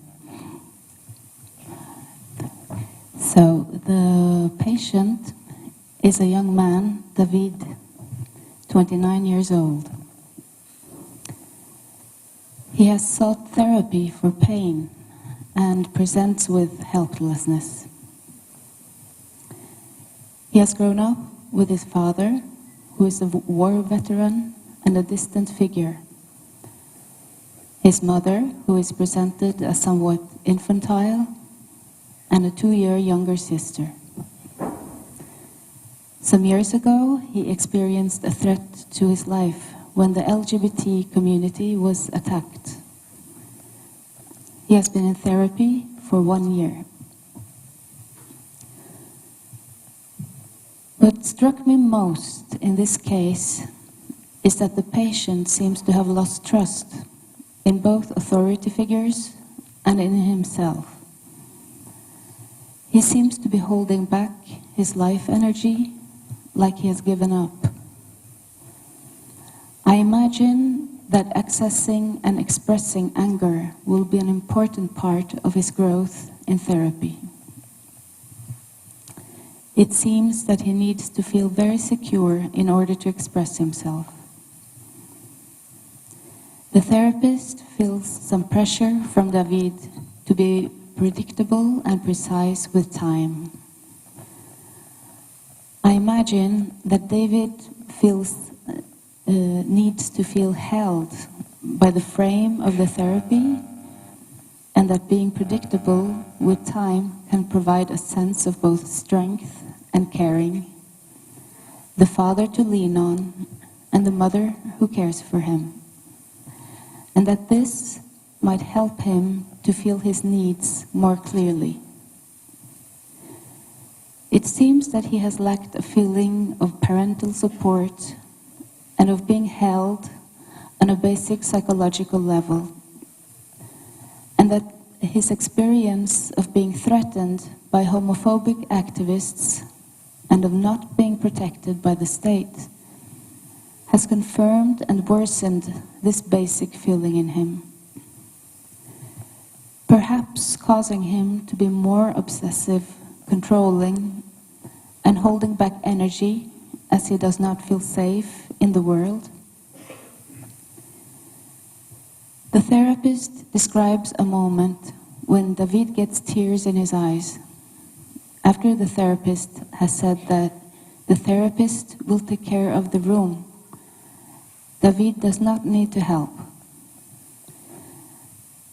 So the patient is a young man, David, 29 years old. He has sought therapy for pain and presents with helplessness. He has grown up with his father, who is a war veteran and a distant figure. His mother, who is presented as somewhat infantile, and a 2-year younger sister. Some years ago, he experienced a threat to his life when the LGBT community was attacked. He has been in therapy for 1 year. What struck me most in this case is that the patient seems to have lost trust in both authority figures and in himself. He seems to be holding back his life energy like he has given up. I imagine that accessing and expressing anger will be an important part of his growth in therapy. It seems that he needs to feel very secure in order to express himself. The therapist feels some pressure from David to be predictable and precise with time. I imagine that David needs to feel held by the frame of the therapy, and that being predictable with time can provide a sense of both strength and caring, the father to lean on, and the mother who cares for him, and that this might help him to feel his needs more clearly. It seems that he has lacked a feeling of parental support and of being held on a basic psychological level, and that his experience of being threatened by homophobic activists and of not being protected by the state has confirmed and worsened this basic feeling in him, perhaps causing him to be more obsessive, controlling, and holding back energy as he does not feel safe in the world. The therapist describes a moment when David gets tears in his eyes, after the therapist has said that the therapist will take care of the room. David does not need to help.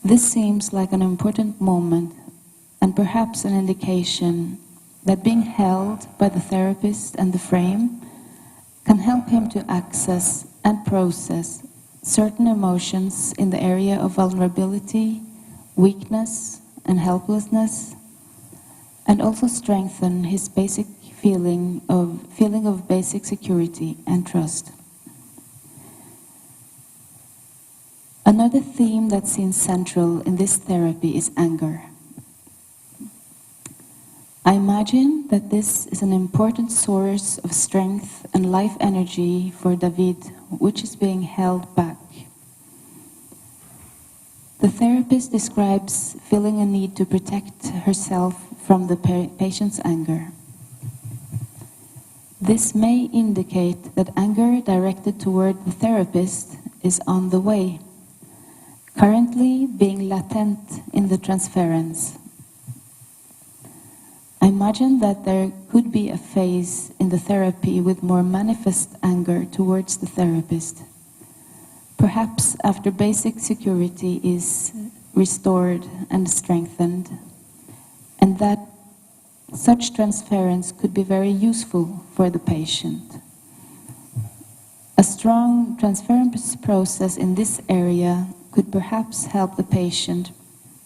This seems like an important moment and perhaps an indication that being held by the therapist and the frame can help him to access and process certain emotions in the area of vulnerability, weakness, and helplessness, and also strengthen his basic feeling of basic security and trust. Another theme that seems central in this therapy is anger. I imagine that this is an important source of strength and life energy for David, which is being held back. The therapist describes feeling a need to protect herself from the patient's anger. This may indicate that anger directed toward the therapist is on the way, currently being latent in the transference. I imagine that there could be a phase in the therapy with more manifest anger towards the therapist, perhaps after basic security is restored and strengthened, and that such transference could be very useful for the patient. A strong transference process in this area could perhaps help the patient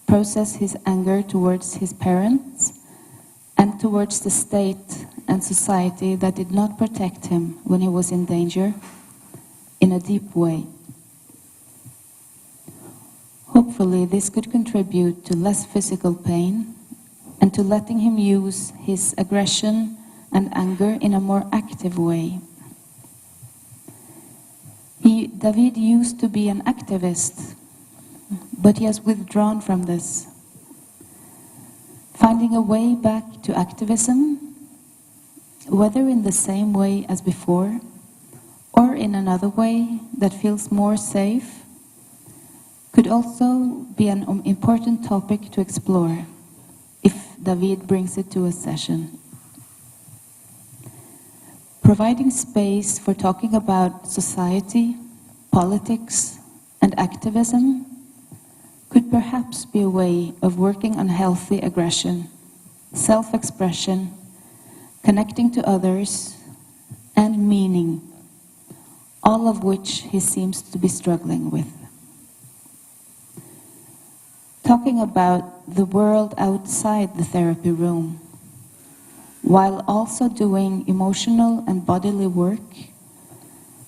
process his anger towards his parents and towards the state and society that did not protect him when he was in danger in a deep way. Hopefully, this could contribute to less physical pain and to letting him use his aggression and anger in a more active way. David used to be an activist, but he has withdrawn from this, finding a way back to activism, whether in the same way as before or in another way that feels more safe, could also be an important topic to explore if David brings it to a session. Providing space for talking about society, politics, and activism could perhaps be a way of working on healthy aggression, self-expression, connecting to others, and meaning, all of which he seems to be struggling with. Talking about the world outside the therapy room, while also doing emotional and bodily work,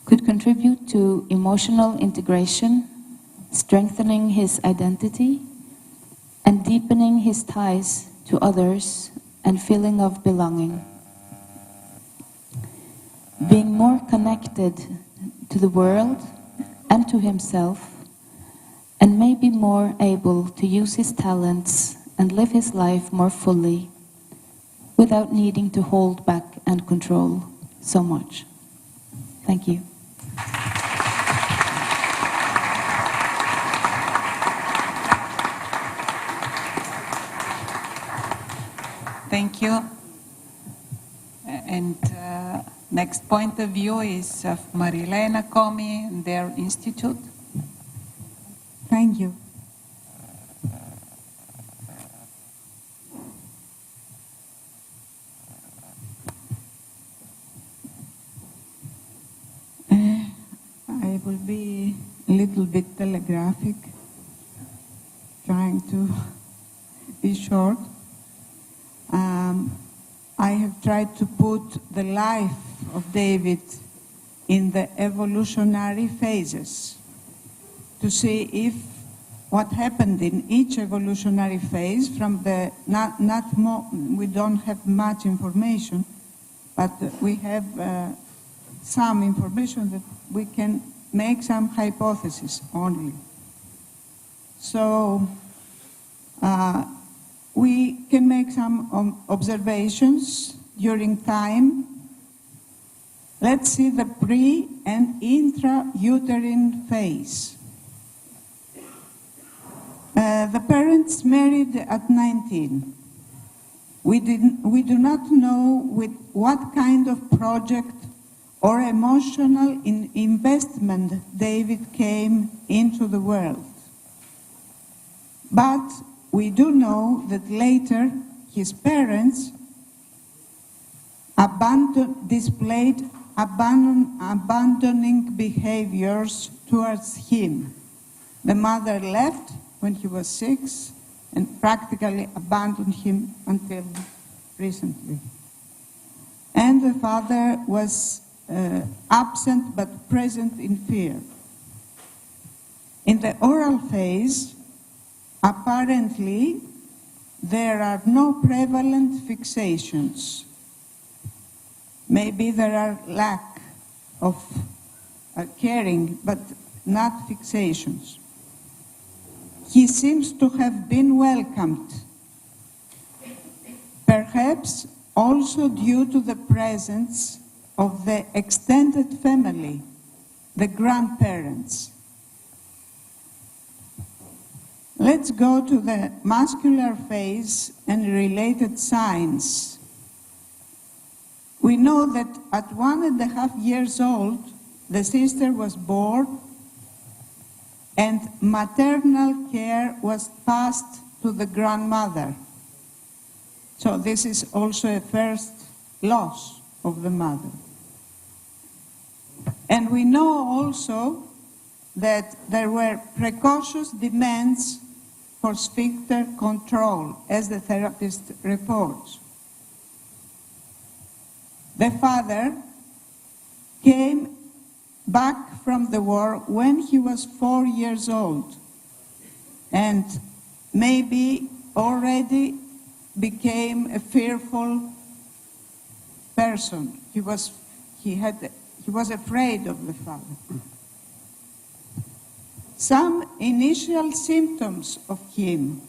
could contribute to emotional integration, strengthening his identity, and deepening his ties to others and feeling of belonging. Being more connected to the world and to himself, and maybe more able to use his talents and live his life more fully without needing to hold back and control so much. Thank you. Thank you. And next point of view is of Marilena Comi and their institute. Thank you. I will be a little bit telegraphic, trying to be short. I have tried to put the life of David in the evolutionary phases to see if what happened in each evolutionary phase from the we don't have much information, but we have some information that we can make some hypotheses only. So we can make some observations during time. Let's see the pre- and intrauterine phase. The parents married at 19. We do not know with what kind of project or emotional investment David came into the world. But we do know that later his parents displayed abandoning behaviors towards him. The mother left when he was 6 and practically abandoned him until recently. And the father was absent but present in fear. In the oral phase, apparently, there are no prevalent fixations. Maybe there are lack of caring, but not fixations. He seems to have been welcomed, perhaps also due to the presence of the extended family, the grandparents. Let's go to the muscular phase and related signs. We know that at 1.5 years old, the sister was born and maternal care was passed to the grandmother. So this is also a first loss of the mother. And we know also that there were precocious demands for sphincter control, as the therapist reports. The father came back from the war when he was 4 years old and maybe already became a fearful person. He was afraid of the father. Some initial symptoms of him,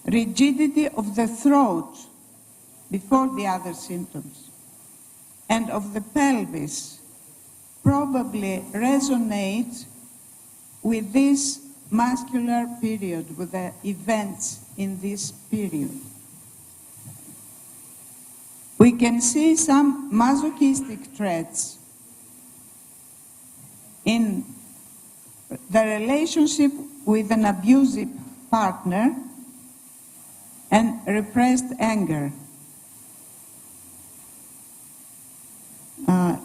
rigidity of the throat before the other symptoms, and of the pelvis, probably resonate with this muscular period, with the events in this period. We can see some masochistic traits in the relationship with an abusive partner and repressed anger.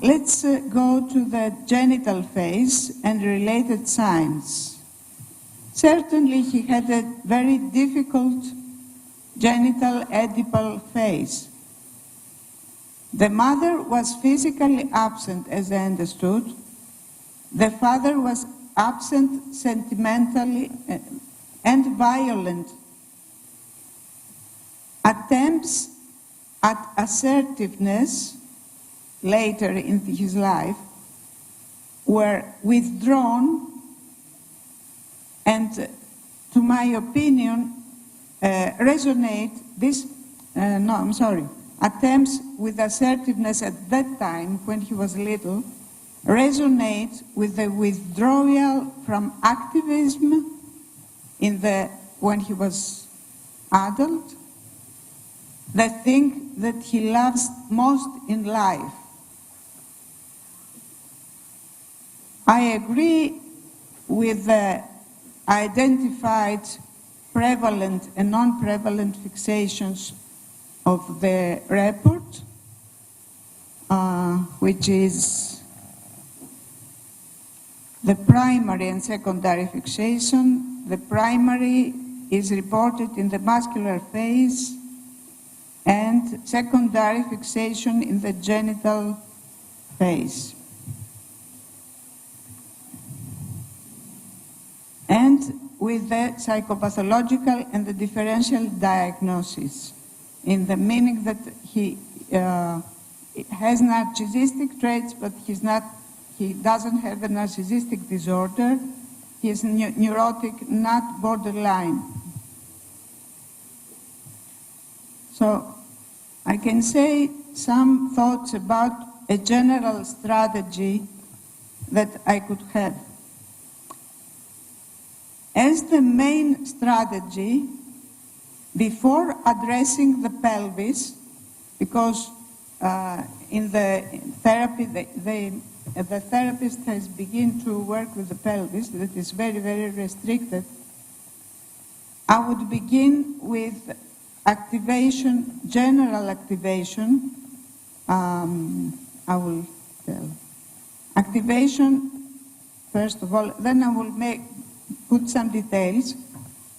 Let's go to the genital phase and related signs. Certainly he had a very difficult genital Oedipal phase. The mother was physically absent, as I understood, The father was absent sentimentally and violent. Attempts at assertiveness later in his life were withdrawn, and to my opinion, attempts with assertiveness at that time, when he was little, resonate with the withdrawal from activism when he was adult, the thing that he loves most in life. I agree with the identified prevalent and non-prevalent fixations of the report, which is the primary and secondary fixation. The primary is reported in the muscular phase, and secondary fixation in the genital phase. And with the psychopathological and the differential diagnosis, in the meaning that he has narcissistic traits, but he doesn't have a narcissistic disorder. He is neurotic, not borderline. So I can say some thoughts about a general strategy that I could have. As the main strategy, before addressing the pelvis, because in the therapy, the therapist has begun to work with the pelvis, that is very, very restricted, I would begin with activation, general activation. I will tell. Activation, first of all, then I will put some details.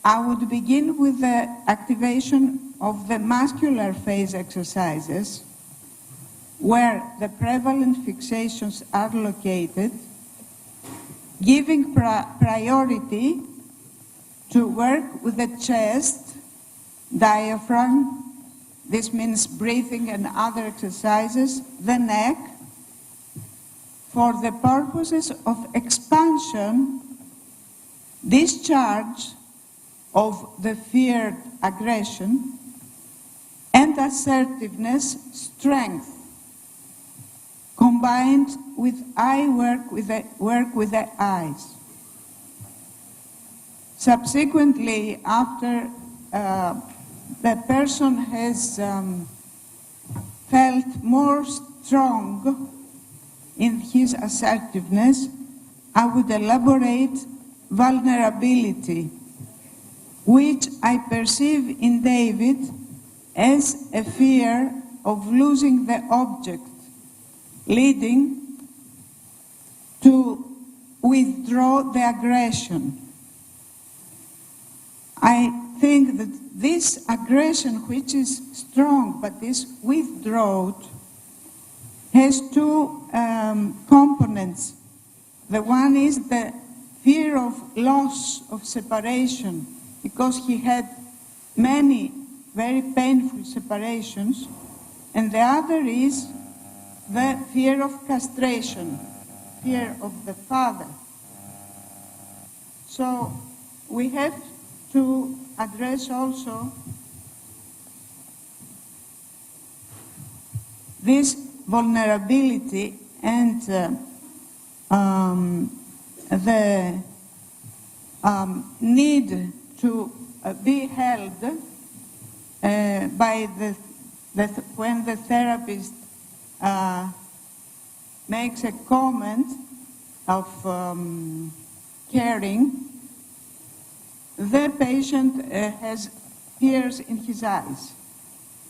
I would begin with the activation of the muscular phase exercises, where the prevalent fixations are located, giving priority to work with the chest, diaphragm, this means breathing and other exercises, the neck, for the purposes of expansion, discharge of the feared aggression, and assertiveness, strength, combined with eye work with the eyes. Subsequently, after the person has felt more strong in his assertiveness, I would elaborate vulnerability, which I perceive in David as a fear of losing the object, leading to withdraw the aggression. I think that this aggression, which is strong but is withdrawn, has two components. The one is the fear of loss, of separation, because he had many very painful separations, and the other is the fear of castration, fear of the father. So we have to address also this vulnerability and the need to be held by when the therapist makes a comment of caring, the patient has tears in his eyes.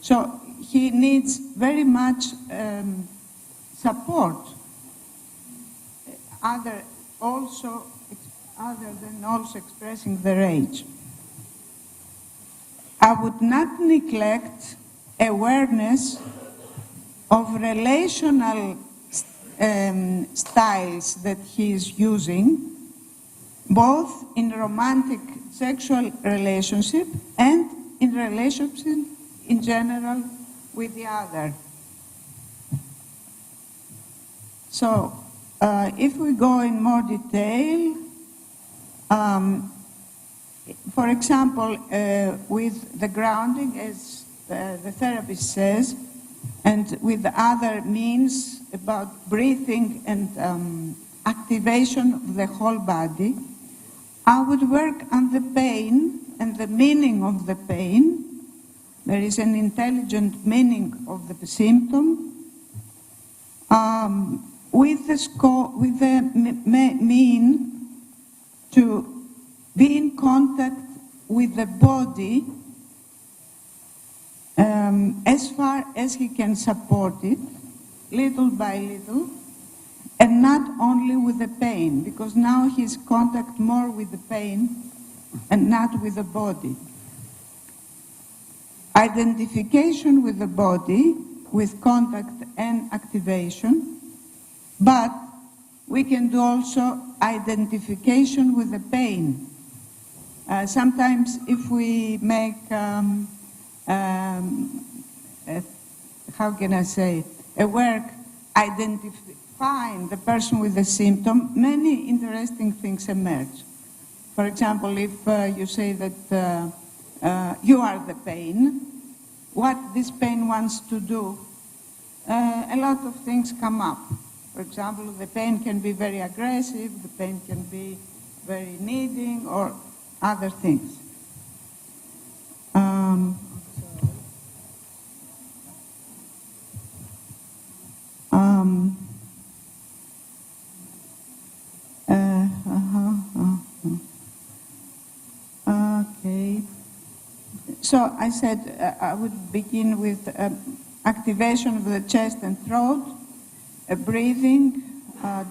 So he needs very much support, other than also expressing the rage. I would not neglect awareness of relational styles that he is using, both in romantic sexual relationship and in relationship in general with the other. So, if we go in more detail, for example, with the grounding, as the therapist says, and with other means about breathing and activation of the whole body, I would work on the pain and the meaning of the pain. There is an intelligent meaning of the symptom. With the mean to be in contact with the body as far as he can support it, little by little, and not only with the pain, because now he's contact more with the pain and not with the body. Identification with the body, with contact and activation, but we can do also identification with the pain. Sometimes if we make, how can I say, a work identifying the person with the symptom, many interesting things emerge. For example, if you say that you are the pain, what this pain wants to do, a lot of things come up. For example, the pain can be very aggressive, the pain can be very needing, or other things. Okay. So I said I would begin with activation of the chest and throat, breathing,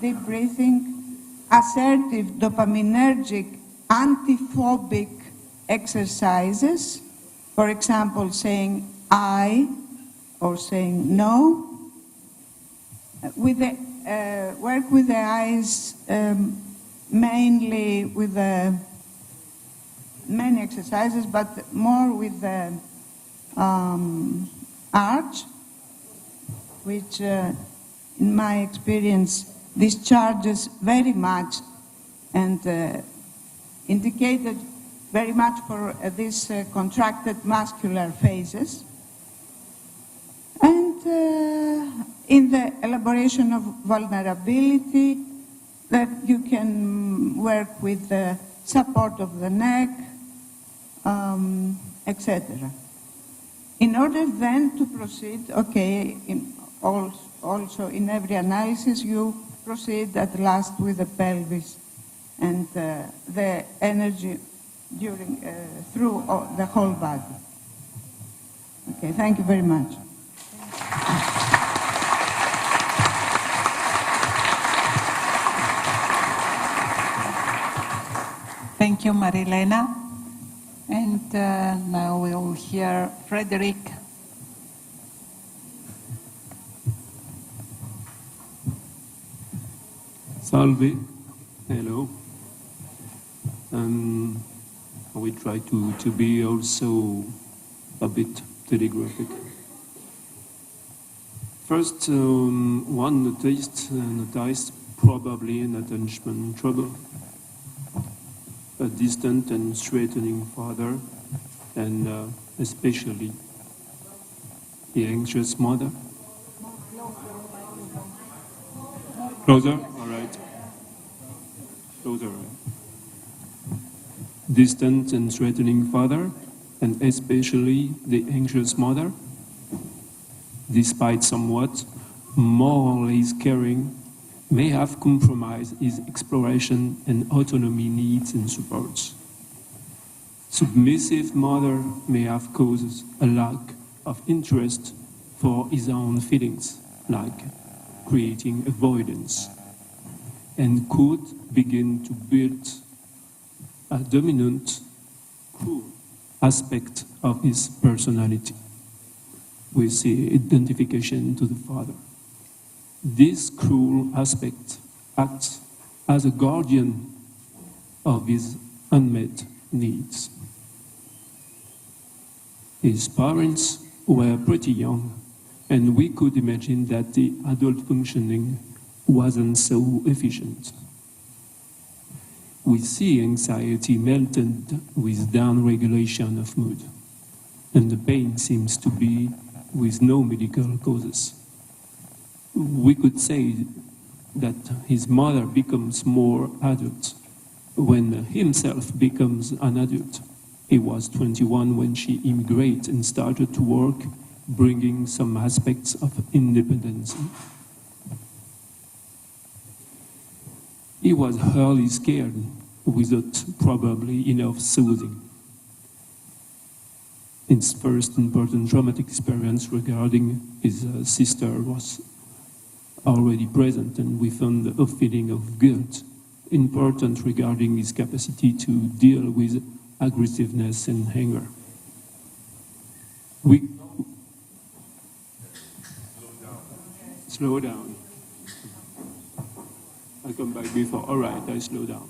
deep breathing, assertive, dopaminergic, antiphobic exercises. For example, saying I or saying no. With the, work with the eyes, mainly with the many exercises, but more with the arch, which in my experience discharges very much and indicated very much for these contracted muscular phases. And in the elaboration of vulnerability, that you can work with the support of the neck, etc. In order then to proceed, okay, also in every analysis you proceed at last with the pelvis and the energy during, through the whole body. Okay, thank you very much. Thank you, Marilena. And now we'll hear Frederick. Salve. Hello. I will try to be also a bit telegraphic. First, one noticed probably an attachment trouble. A distant and threatening father, and especially the anxious mother. Closer? All right. Closer. Distant and threatening father, and especially the anxious mother, despite somewhat more or less caring, may have compromised his exploration and autonomy needs and supports. Submissive mother may have caused a lack of interest for his own feelings, like creating avoidance, and could begin to build a dominant, cruel aspect of his personality. We see identification to the father. This cruel aspect acts as a guardian of his unmet needs. His parents were pretty young, and we could imagine that the adult functioning wasn't so efficient. We see anxiety melted with down-regulation of mood, and the pain seems to be with no medical causes. We could say that his mother becomes more adult when himself becomes an adult. He was 21 when she immigrated and started to work, bringing some aspects of independence. He was hardly scared, without probably enough soothing. His first important traumatic experience regarding his sister was already present, and we found a feeling of guilt, important regarding his capacity to deal with aggressiveness and anger. Slow down. I come back before. All right, I slow down.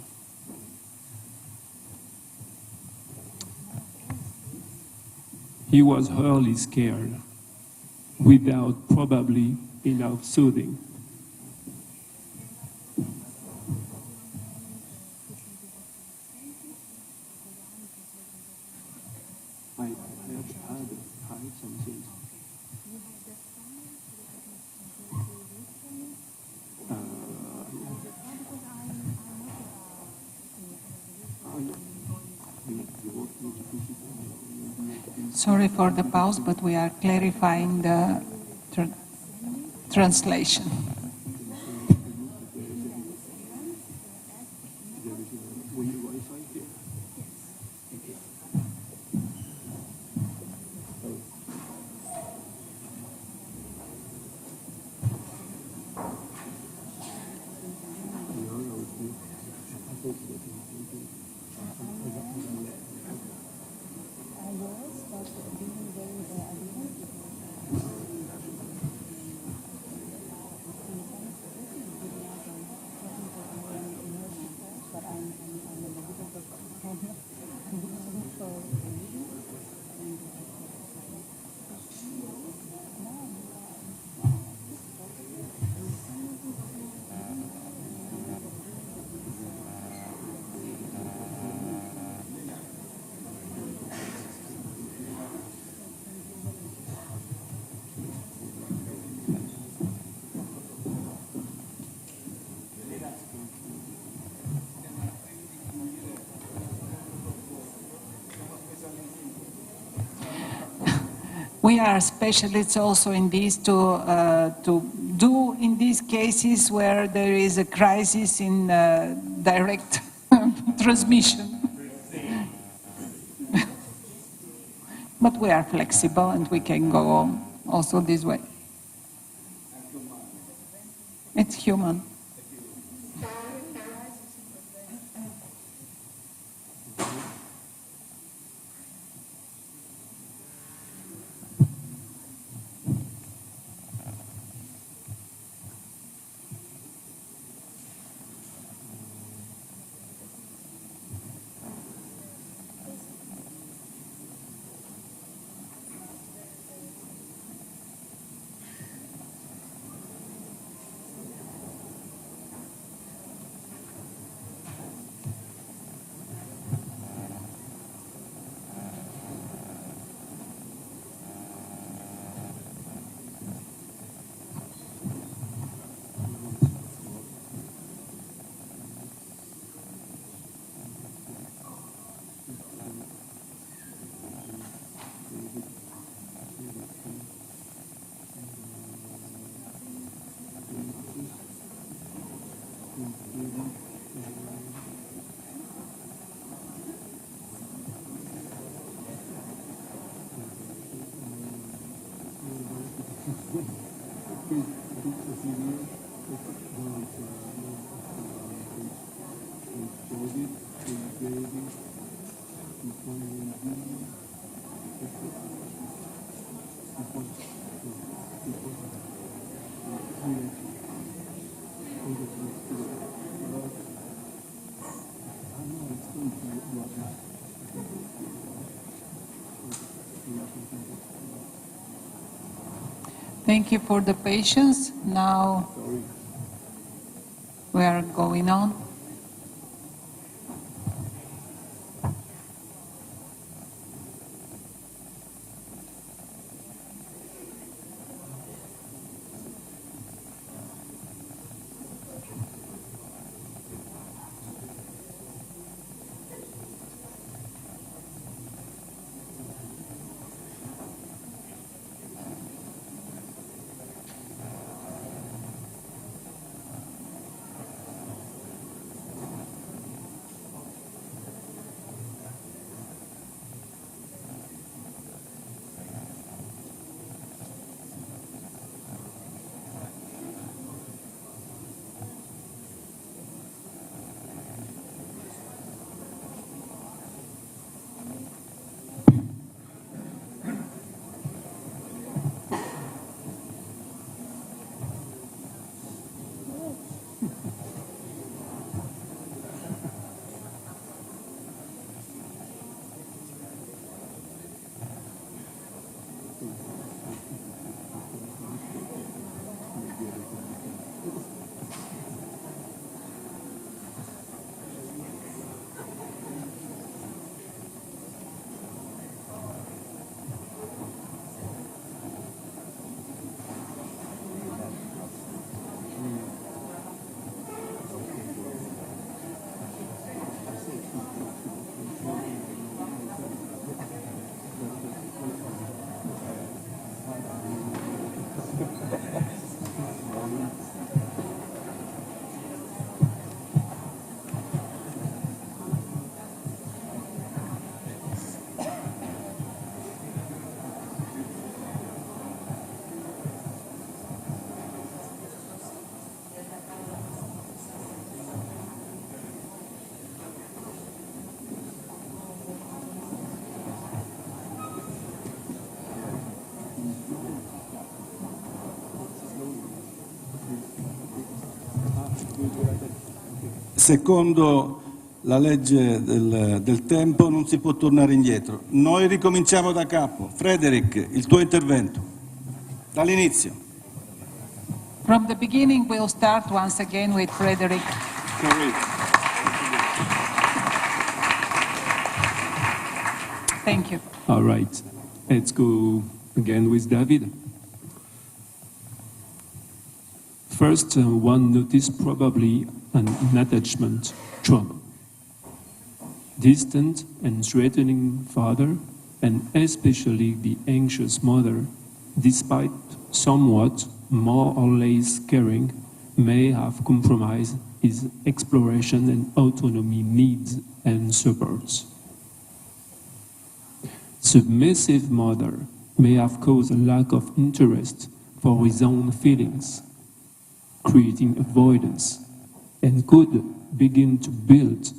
He was hardly scared, without probably enough soothing. I had something. Sorry for the pause, but we are clarifying the translation. We are specialists also in this to do in these cases where there is a crisis in direct transmission. But we are flexible and we can go on also this way. It's human. Thank you for the patience. Now we are going on. Secondo la legge del tempo non si può tornare indietro. Noi ricominciamo da capo. Frederick, il tuo intervento. Dall'inizio. From the beginning, we'll start once again with Frederick. Thank you. All right, let's go again with David. First, one noticed probably an attachment trauma. Distant and threatening father, and especially the anxious mother, despite somewhat more or less caring, may have compromised his exploration and autonomy needs and supports. Submissive mother may have caused a lack of interest for his own feelings, creating avoidance, and could begin to build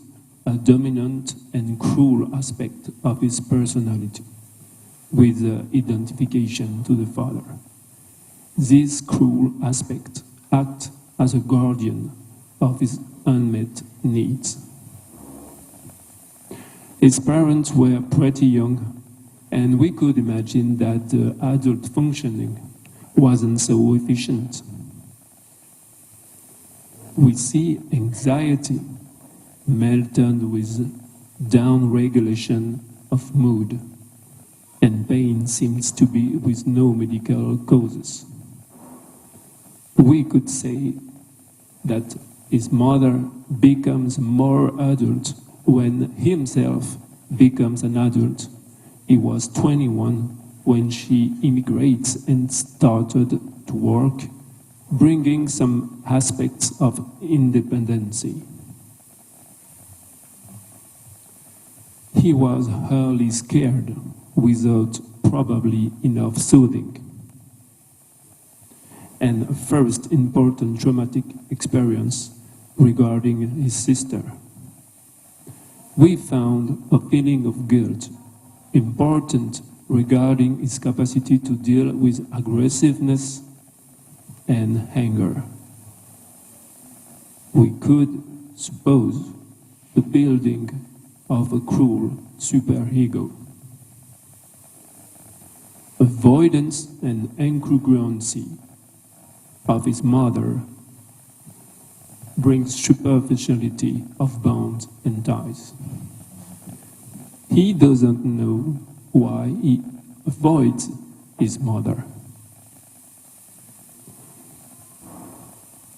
a dominant and cruel aspect of his personality, with identification to the father. This cruel aspect acts as a guardian of his unmet needs. His parents were pretty young, and we could imagine that adult functioning wasn't so efficient. We see anxiety melted with down-regulation of mood, and pain seems to be with no medical causes. We could say that his mother becomes more adult when himself becomes an adult. He was 21 when she immigrates and started to work, bringing some aspects of independency. He was hardly scared without probably enough soothing. And a first important traumatic experience regarding his sister. We found a feeling of guilt important regarding his capacity to deal with aggressiveness and anger. We could suppose the building of a cruel superego. avoidance and incongruency of his mother brings superficiality of bonds and ties. He doesn't know why he avoids his mother.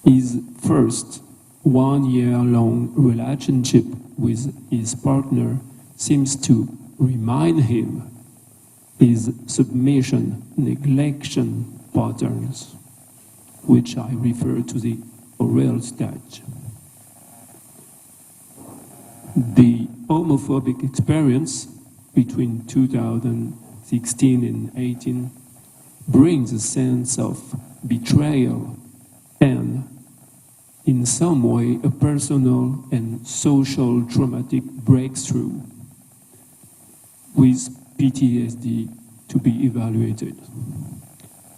His first 1 year long relationship with his partner seems to remind him his submission, neglection patterns, which I refer to the oral stage. The homophobic experience between 2016 and 18 brings a sense of betrayal and, in some way, a personal and social traumatic breakthrough with PTSD to be evaluated.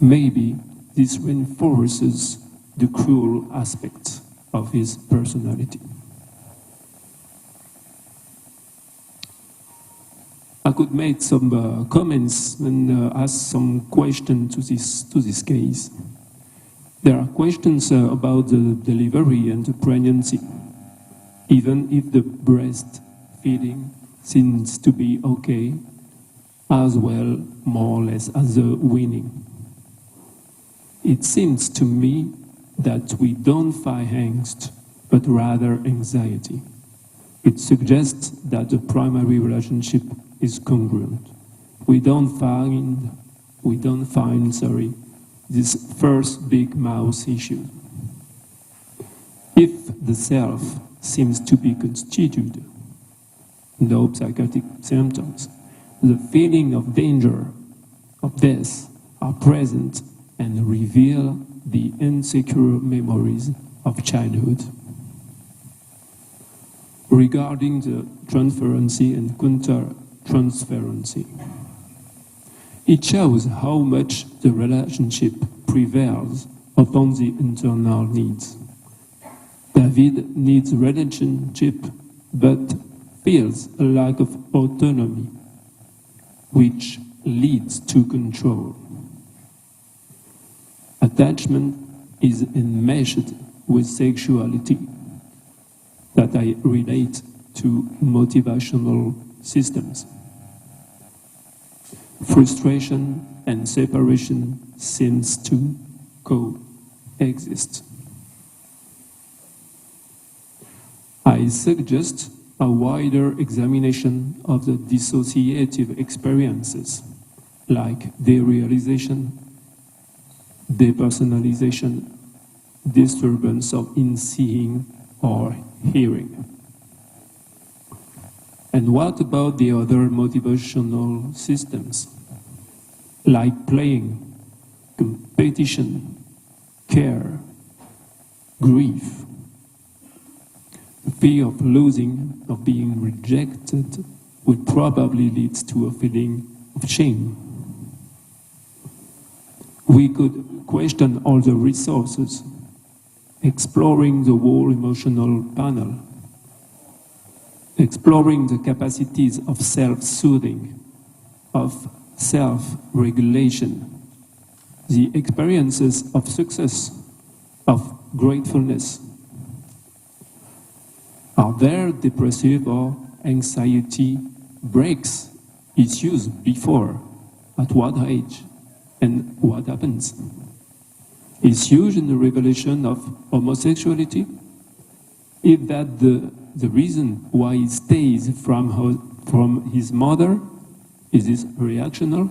Maybe this reinforces the cruel aspects of his personality. I could make some comments and ask some questions to this case. There are questions about the delivery and the pregnancy, even if the breastfeeding seems to be okay, as well, more or less, as a weaning. It seems to me that we don't find angst, but rather anxiety. It suggests that the primary relationship is congruent. We don't find, this first big mouse issue. If the self seems to be constituted, no psychotic symptoms, the feeling of danger, of death, are present and reveal the insecure memories of childhood. Regarding the transferency and counter-transferency, it shows how much the relationship prevails upon the internal needs. David needs relationship, but feels a lack of autonomy, which leads to control. Attachment is enmeshed with sexuality that I relate to motivational systems. Frustration and separation seems to coexist. I suggest a wider examination of the dissociative experiences, like derealization, depersonalization, disturbance of in-seeing or hearing. And what about the other motivational systems, like playing, competition, care, grief? The fear of losing, of being rejected, would probably lead to a feeling of shame. We could question all the resources, exploring the whole emotional panel, exploring the capacities of self-soothing, of self-regulation, the experiences of success, of gratefulness. Are there depressive or anxiety breaks issues before? At what age? And what happens? Issues in the revelation of homosexuality? Is that the reason why he stays from his mother? Is this reactional?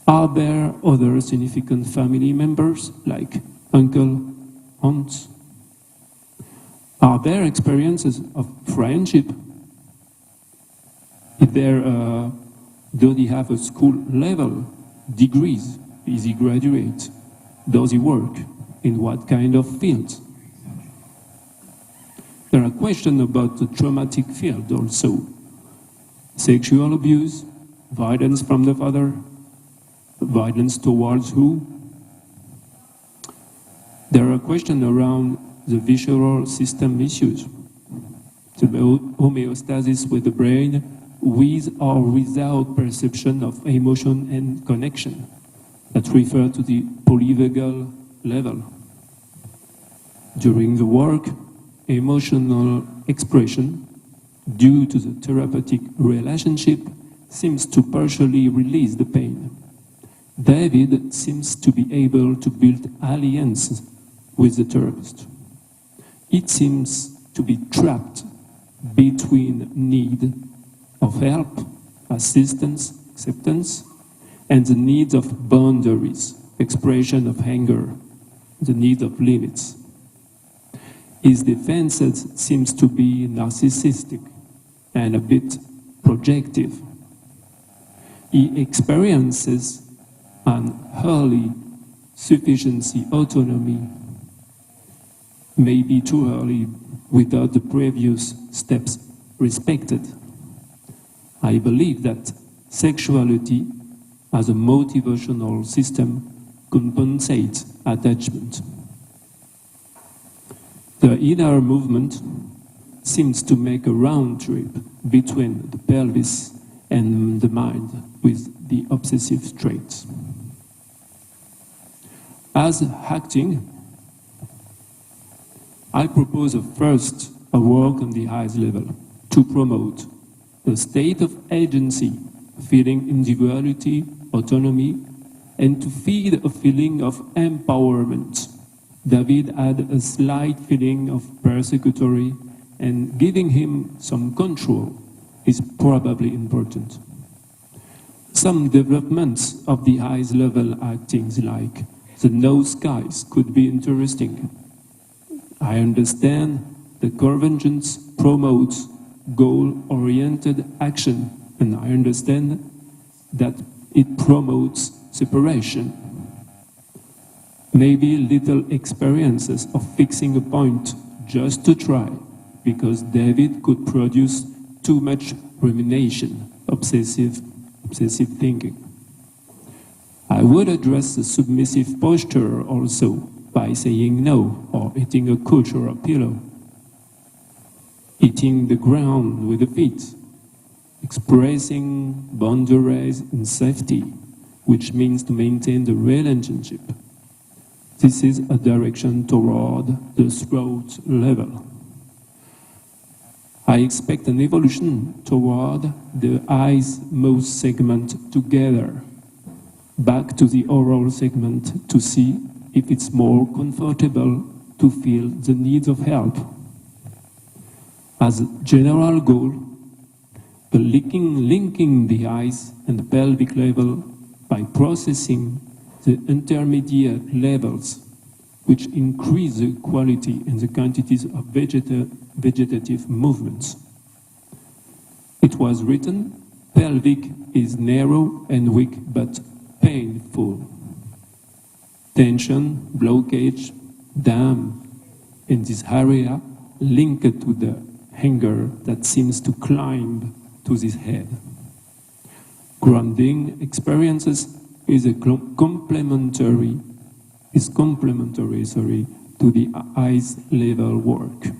Are there other significant family members, like uncle, aunts? Are there experiences of friendship? Is there, does he have a school level, degrees? Is he graduate? Does he work? In what kind of field? There are questions about the traumatic field also. Sexual abuse, violence from the father, violence towards who? There are questions around the visceral system issues, the homeostasis with the brain, with or without perception of emotion and connection, that refer to the polyvagal level. During the work, emotional expression, due to the therapeutic relationship, seems to partially release the pain. David seems to be able to build alliances with the therapist. It seems to be trapped between need of help, assistance, acceptance, and the need of boundaries, expression of anger, the need of limits. His defenses seems to be narcissistic and a bit projective. He experiences an early sufficiency autonomy, maybe too early without the previous steps respected. I believe that sexuality as a motivational system compensates attachment. The inner movement seems to make a round trip between the pelvis and the mind with the obsessive traits. As acting, I propose first a work on the highest level to promote a state of agency, feeling individuality, autonomy, and to feed a feeling of empowerment. David had a slight feeling of persecutory, and giving him some control is probably important. Some developments of the highest level actings, like the no skies, could be interesting. I understand the conventions promotes goal-oriented action, and I understand that it promotes separation. Maybe little experiences of fixing a point just to try, because David could produce too much rumination, obsessive thinking. I would address the submissive posture also by saying no, or eating a couch or a pillow, eating the ground with the feet, expressing boundaries and safety, which means to maintain the relationship. This is a direction toward the throat level. I expect an evolution toward the eyes-mouth segment together, back to the oral segment to see if it's more comfortable to feel the need of help. As a general goal, the linking the eyes and the pelvic level by processing the intermediate levels, which increase the quality and the quantities of vegetative movements. It was written, pelvic is narrow and weak but painful. Tension, blockage, dam in this area linked to the anger that seems to climb to this head. Grounding experiences is complementary to the eyes level work.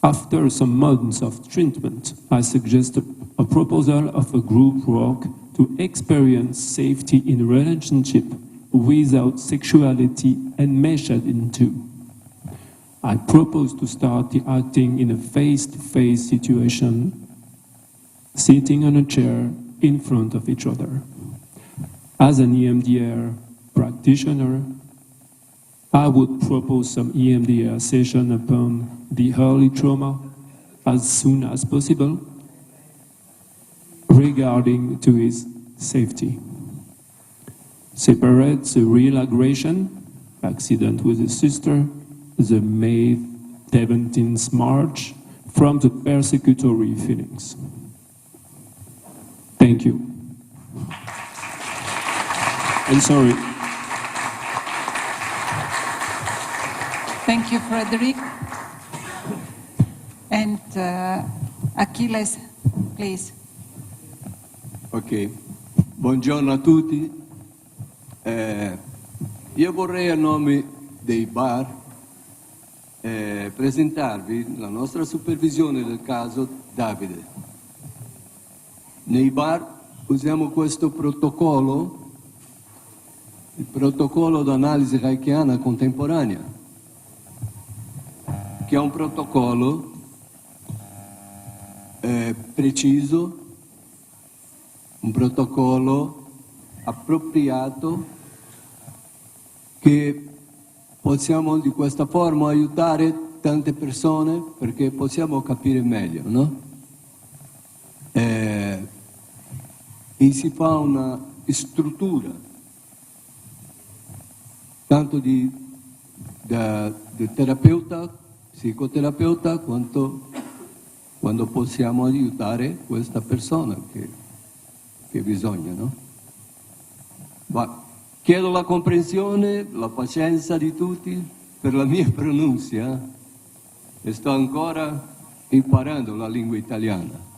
After some months of treatment, I suggest a proposal of a group work to experience safety in relationship without sexuality enmeshed into. I propose to start the acting in a face-to-face situation, sitting on a chair in front of each other. As an EMDR practitioner, I would propose some EMDR session upon the early trauma as soon as possible regarding to his safety. Separate the real aggression, accident with his sister, the May 17th March, from the persecutory feelings. Thank you. And sorry. Thank you, Frederick. And Achilles, please. Ok, buongiorno a tutti. Io vorrei a nome dei bar presentarvi la nostra supervisione del caso Davide. Nei bar usiamo questo protocollo, il protocollo d'analisi reichiana contemporanea, che è un protocollo preciso, un protocollo appropriato che possiamo di questa forma aiutare tante persone perché possiamo capire meglio, no? E si fa una struttura tanto di terapeuta, psicoterapeuta, quanto quando possiamo aiutare questa persona che bisogna, no? Ma chiedo la comprensione, la pazienza di tutti per la mia pronuncia e sto ancora imparando la lingua italiana.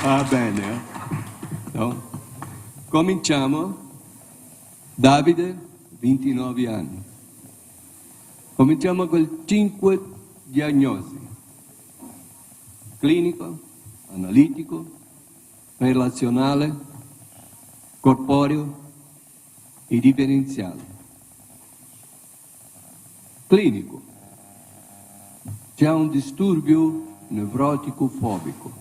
Va bene, no? Cominciamo. Davide, 29 anni. Cominciamo con 5 diagnosi: clinico, analitico, relazionale, corporeo e differenziale. Clinico. C'è un disturbio nevrotico-fobico.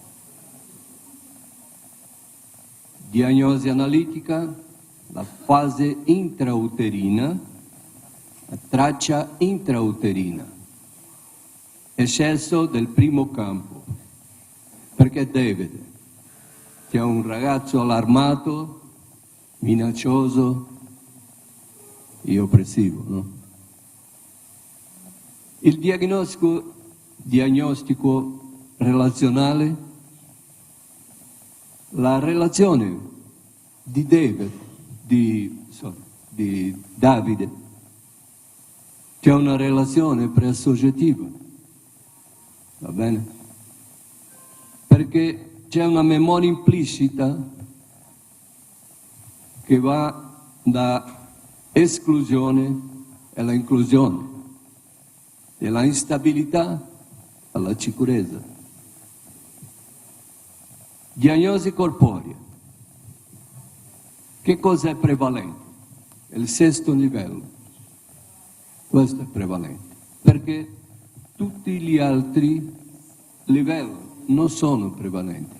Diagnosi analitica, la fase intrauterina, la traccia intrauterina, eccesso del primo campo, perché David c'è un ragazzo allarmato, minaccioso e oppressivo, no? Il diagnostico relazionale, la relazione di Davide, c'è una relazione preassociativa, va bene? Perché c'è una memoria implicita che va da esclusione alla inclusione, dalla instabilità alla sicurezza. Diagnosi corporea. Che cosa è prevalente? Il sesto livello. Questo è prevalente, perché tutti gli altri livelli non sono prevalenti.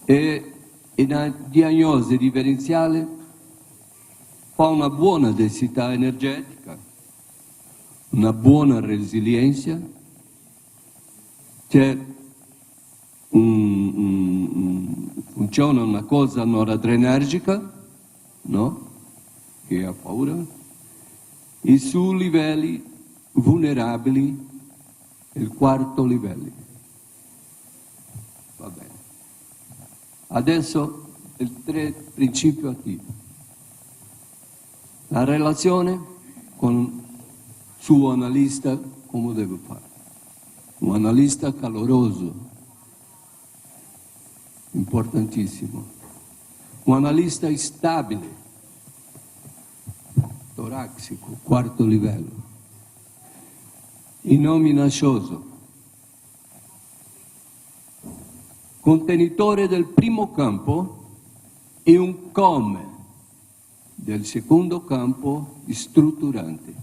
E la diagnosi differenziale fa una buona densità energetica, una buona resilienza, funziona una cosa noradrenergica, no? Che ha paura, e su livelli vulnerabili, il quarto livello. Va bene. Adesso il principio attivo. La relazione con suo analista, come deve fare? Un analista caloroso, importantissimo. Un analista stabile, toracico, quarto livello. E non minaccioso. Contenitore del primo campo e un come del secondo campo strutturante.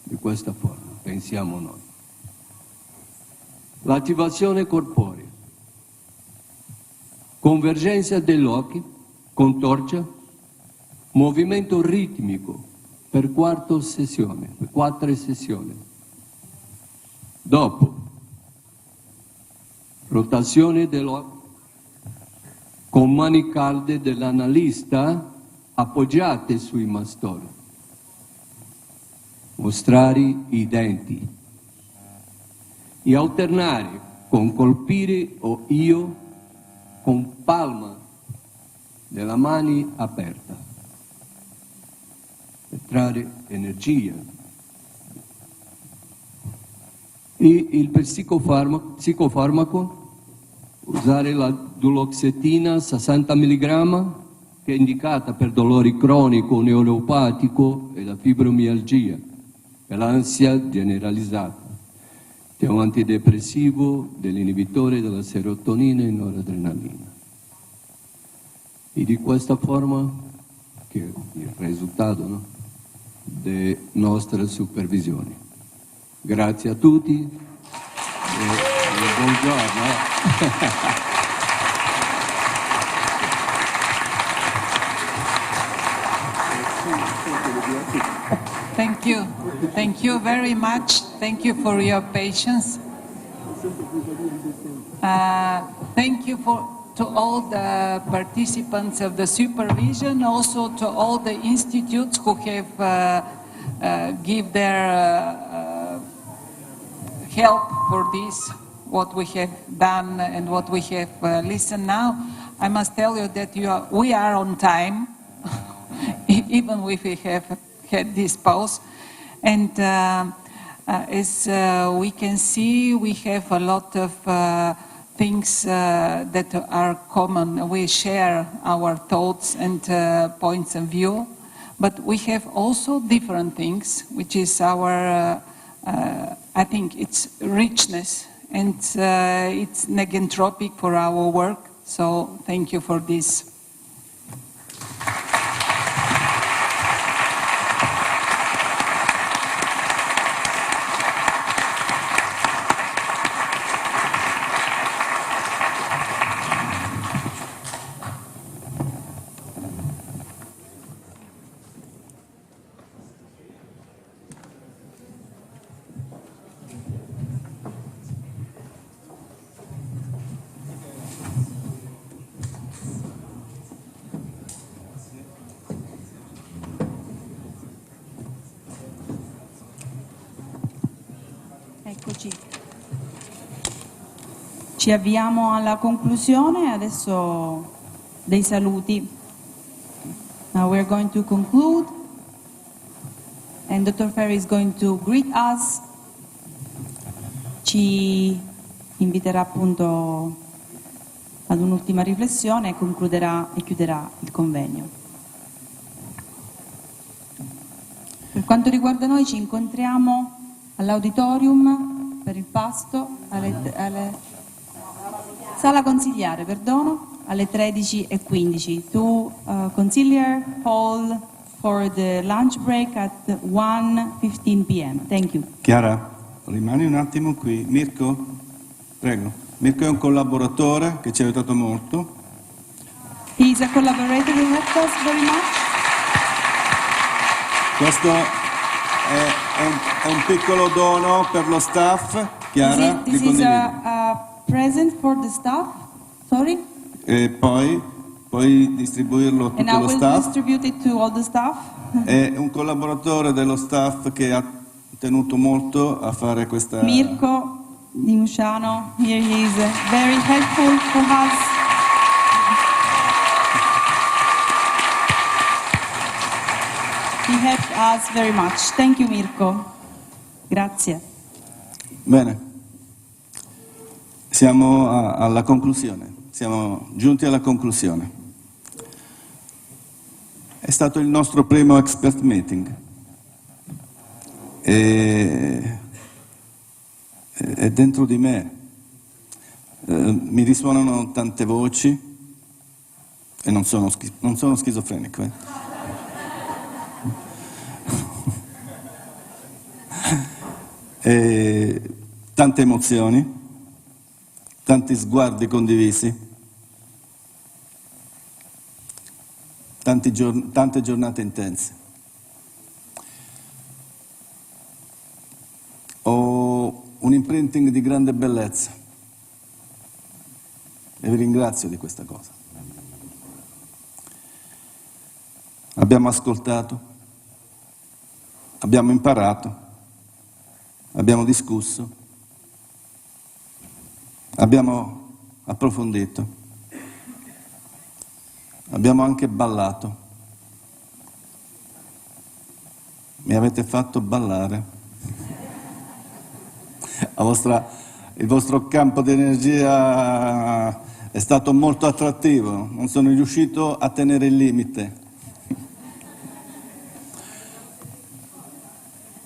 Di questa forma, pensiamo noi. L'attivazione corporea. Convergenza degli occhi, contorcia, movimento ritmico per 4 sessioni. Dopo, rotazione dell'occhio con mani calde dell'analista appoggiate sui mastori. Mostrare i denti e alternare con colpire o io con palma della mano aperta per trarre energia. E il psicofarmaco, usare la duloxetina 60 mg, che è indicata per dolore cronico, neuropatico e la fibromialgia. per l'ansia generalizzata, di un antidepressivo, dell'inibitore della serotonina e noradrenalina. E di questa forma, che è il risultato, no, delle nostre supervisioni. Grazie a tutti e buongiorno. Thank you very much. Thank you for your patience. Thank you to all the participants of the supervision, also to all the institutes who have give their help for this, what we have done and what we have listened now. I must tell you that we are on time, even if we have had this pause. And as we can see, we have a lot of things that are common. We share our thoughts and points of view, but we have also different things, which is our, I think it's richness, and it's negentropic for our work. So thank you for this. Eccoci. Ci avviamo alla conclusione, adesso dei saluti. Now we're going to conclude and Dr. Ferry is going to greet us. Ci inviterà appunto ad un'ultima riflessione e concluderà e chiuderà il convegno. Per quanto riguarda noi ci incontriamo all'auditorium per il pasto, sala consigliare, perdono, alle 13:15. To Consigliere Hall for the lunch break at 1:15 p.m. Thank you. Chiara, rimani un attimo qui. Mirko, prego. Mirko è un collaboratore che ci ha aiutato molto. He's a collaborator who helped us very much. Questo è un piccolo dono per lo staff, Chiara. This is a present for the staff. Sorry. E poi puoi distribuirlo a And tutto I lo will staff. distribute it to all the staff. È un collaboratore dello staff che ha tenuto molto a fare questa... Mirko di Musciano, here he is, very helpful for us. He helped us very much. Thank you, Mirko. Grazie. Bene, siamo alla conclusione, siamo giunti alla conclusione. È stato il nostro primo expert meeting e dentro di me mi risuonano tante voci e non sono schizofrenico. E tante emozioni, tanti sguardi condivisi, tante giornate intense. Ho un imprinting di grande bellezza e vi ringrazio di questa cosa. Abbiamo ascoltato, abbiamo imparato, abbiamo discusso, abbiamo approfondito, abbiamo anche ballato. Mi avete fatto ballare. Il vostro campo di energia è stato molto attrattivo, non sono riuscito a tenere il limite.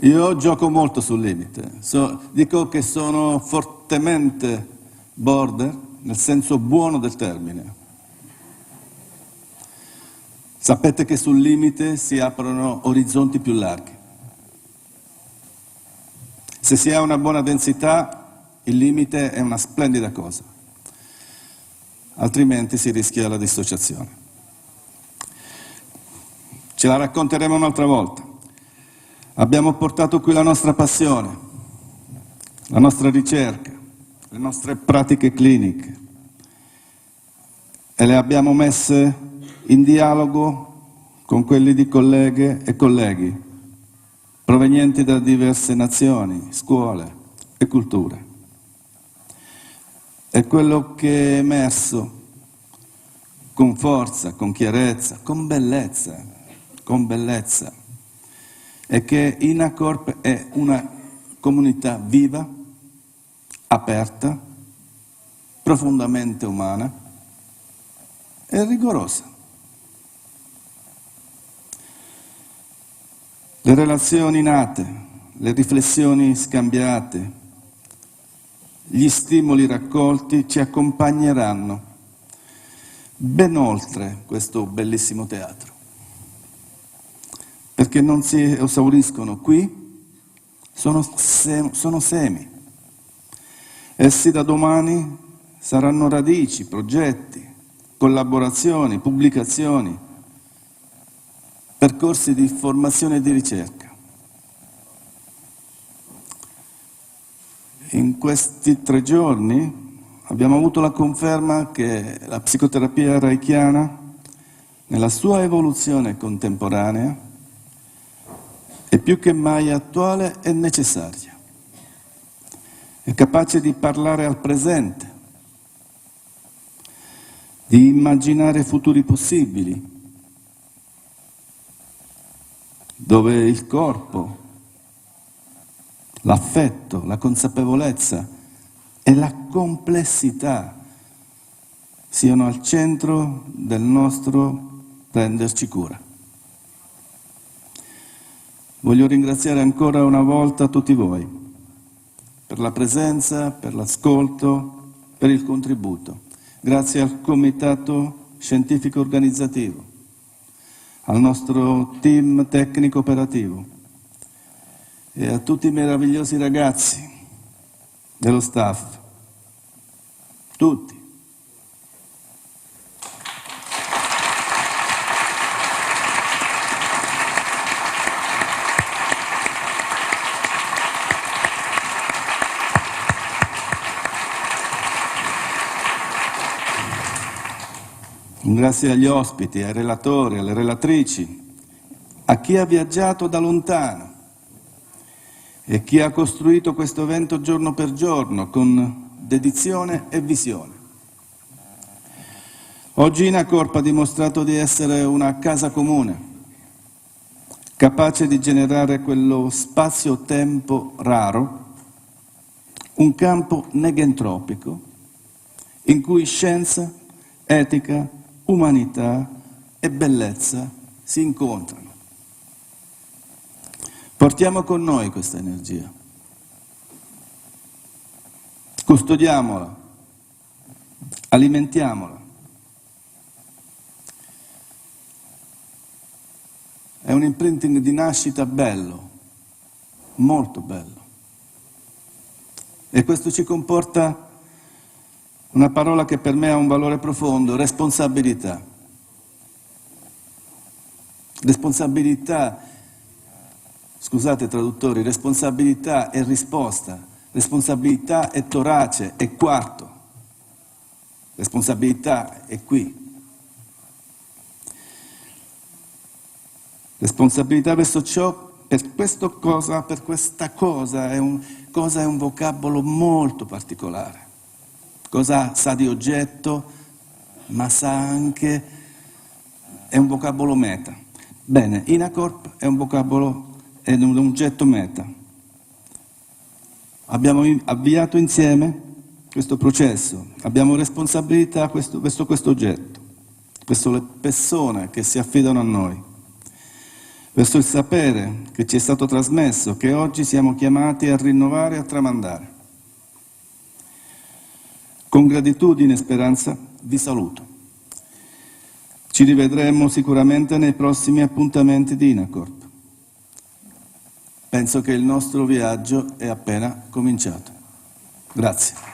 Io gioco molto sul limite, dico che sono fortemente border, nel senso buono del termine. Sapete che sul limite si aprono orizzonti più larghi. Se si ha una buona densità, il limite è una splendida cosa, altrimenti si rischia la dissociazione. Ce la racconteremo un'altra volta. Abbiamo portato qui la nostra passione, la nostra ricerca, le nostre pratiche cliniche e le abbiamo messe in dialogo con quelli di colleghe e colleghi provenienti da diverse nazioni, scuole e culture. E quello che è emerso con forza, con chiarezza, con bellezza, è che Inacorp è una comunità viva, aperta, profondamente umana e rigorosa. Le relazioni nate, le riflessioni scambiate, gli stimoli raccolti ci accompagneranno ben oltre questo bellissimo teatro, perché non si esauriscono qui, sono semi. Essi da domani saranno radici, progetti, collaborazioni, pubblicazioni, percorsi di formazione e di ricerca. In questi 3 giorni abbiamo avuto la conferma che la psicoterapia reichiana, nella sua evoluzione contemporanea, è più che mai attuale e necessaria. È capace di parlare al presente, di immaginare futuri possibili, dove il corpo, l'affetto, la consapevolezza e la complessità siano al centro del nostro prenderci cura. Voglio ringraziare ancora una volta tutti voi per la presenza, per l'ascolto, per il contributo. Grazie al Comitato Scientifico Organizzativo, al nostro team tecnico operativo e a tutti i meravigliosi ragazzi dello staff, tutti. Grazie agli ospiti, ai relatori, alle relatrici, a chi ha viaggiato da lontano e chi ha costruito questo evento giorno per giorno con dedizione e visione. Oggi Inacorp ha dimostrato di essere una casa comune, capace di generare quello spazio-tempo raro, un campo negentropico in cui scienza, etica, umanità e bellezza si incontrano. Portiamo con noi questa energia, custodiamola, alimentiamola. È un imprinting di nascita bello, molto bello. E questo ci comporta una parola che per me ha un valore profondo: responsabilità. Responsabilità, scusate traduttori, responsabilità è risposta, responsabilità è torace, è quarto, responsabilità è qui. Responsabilità verso ciò, per questa cosa è un vocabolo molto particolare. Cosa sa di oggetto, ma sa anche, è un vocabolo meta. Bene, Inacorp è un vocabolo, è un oggetto meta. Abbiamo avviato insieme questo processo, abbiamo responsabilità verso questo oggetto, verso le persone che si affidano a noi. verso il sapere che ci è stato trasmesso, che oggi siamo chiamati a rinnovare e a tramandare. Con gratitudine e speranza vi saluto. Ci rivedremo sicuramente nei prossimi appuntamenti di Inacorp. Penso che il nostro viaggio è appena cominciato. Grazie.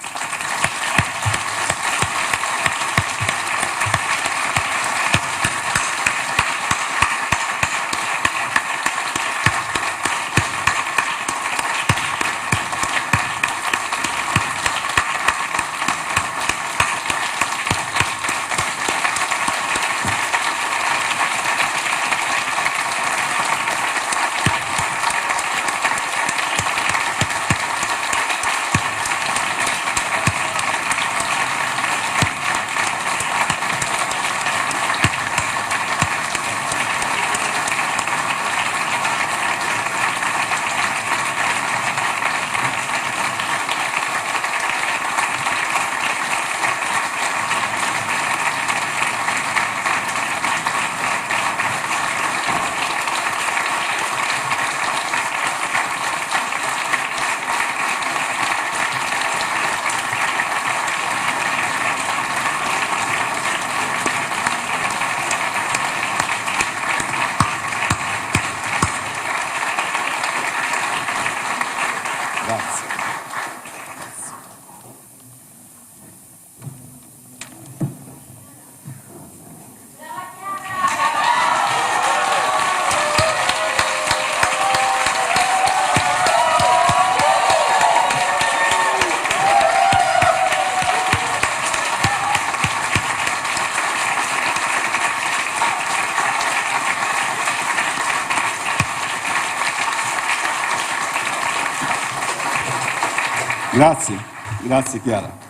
Grazie, grazie Chiara.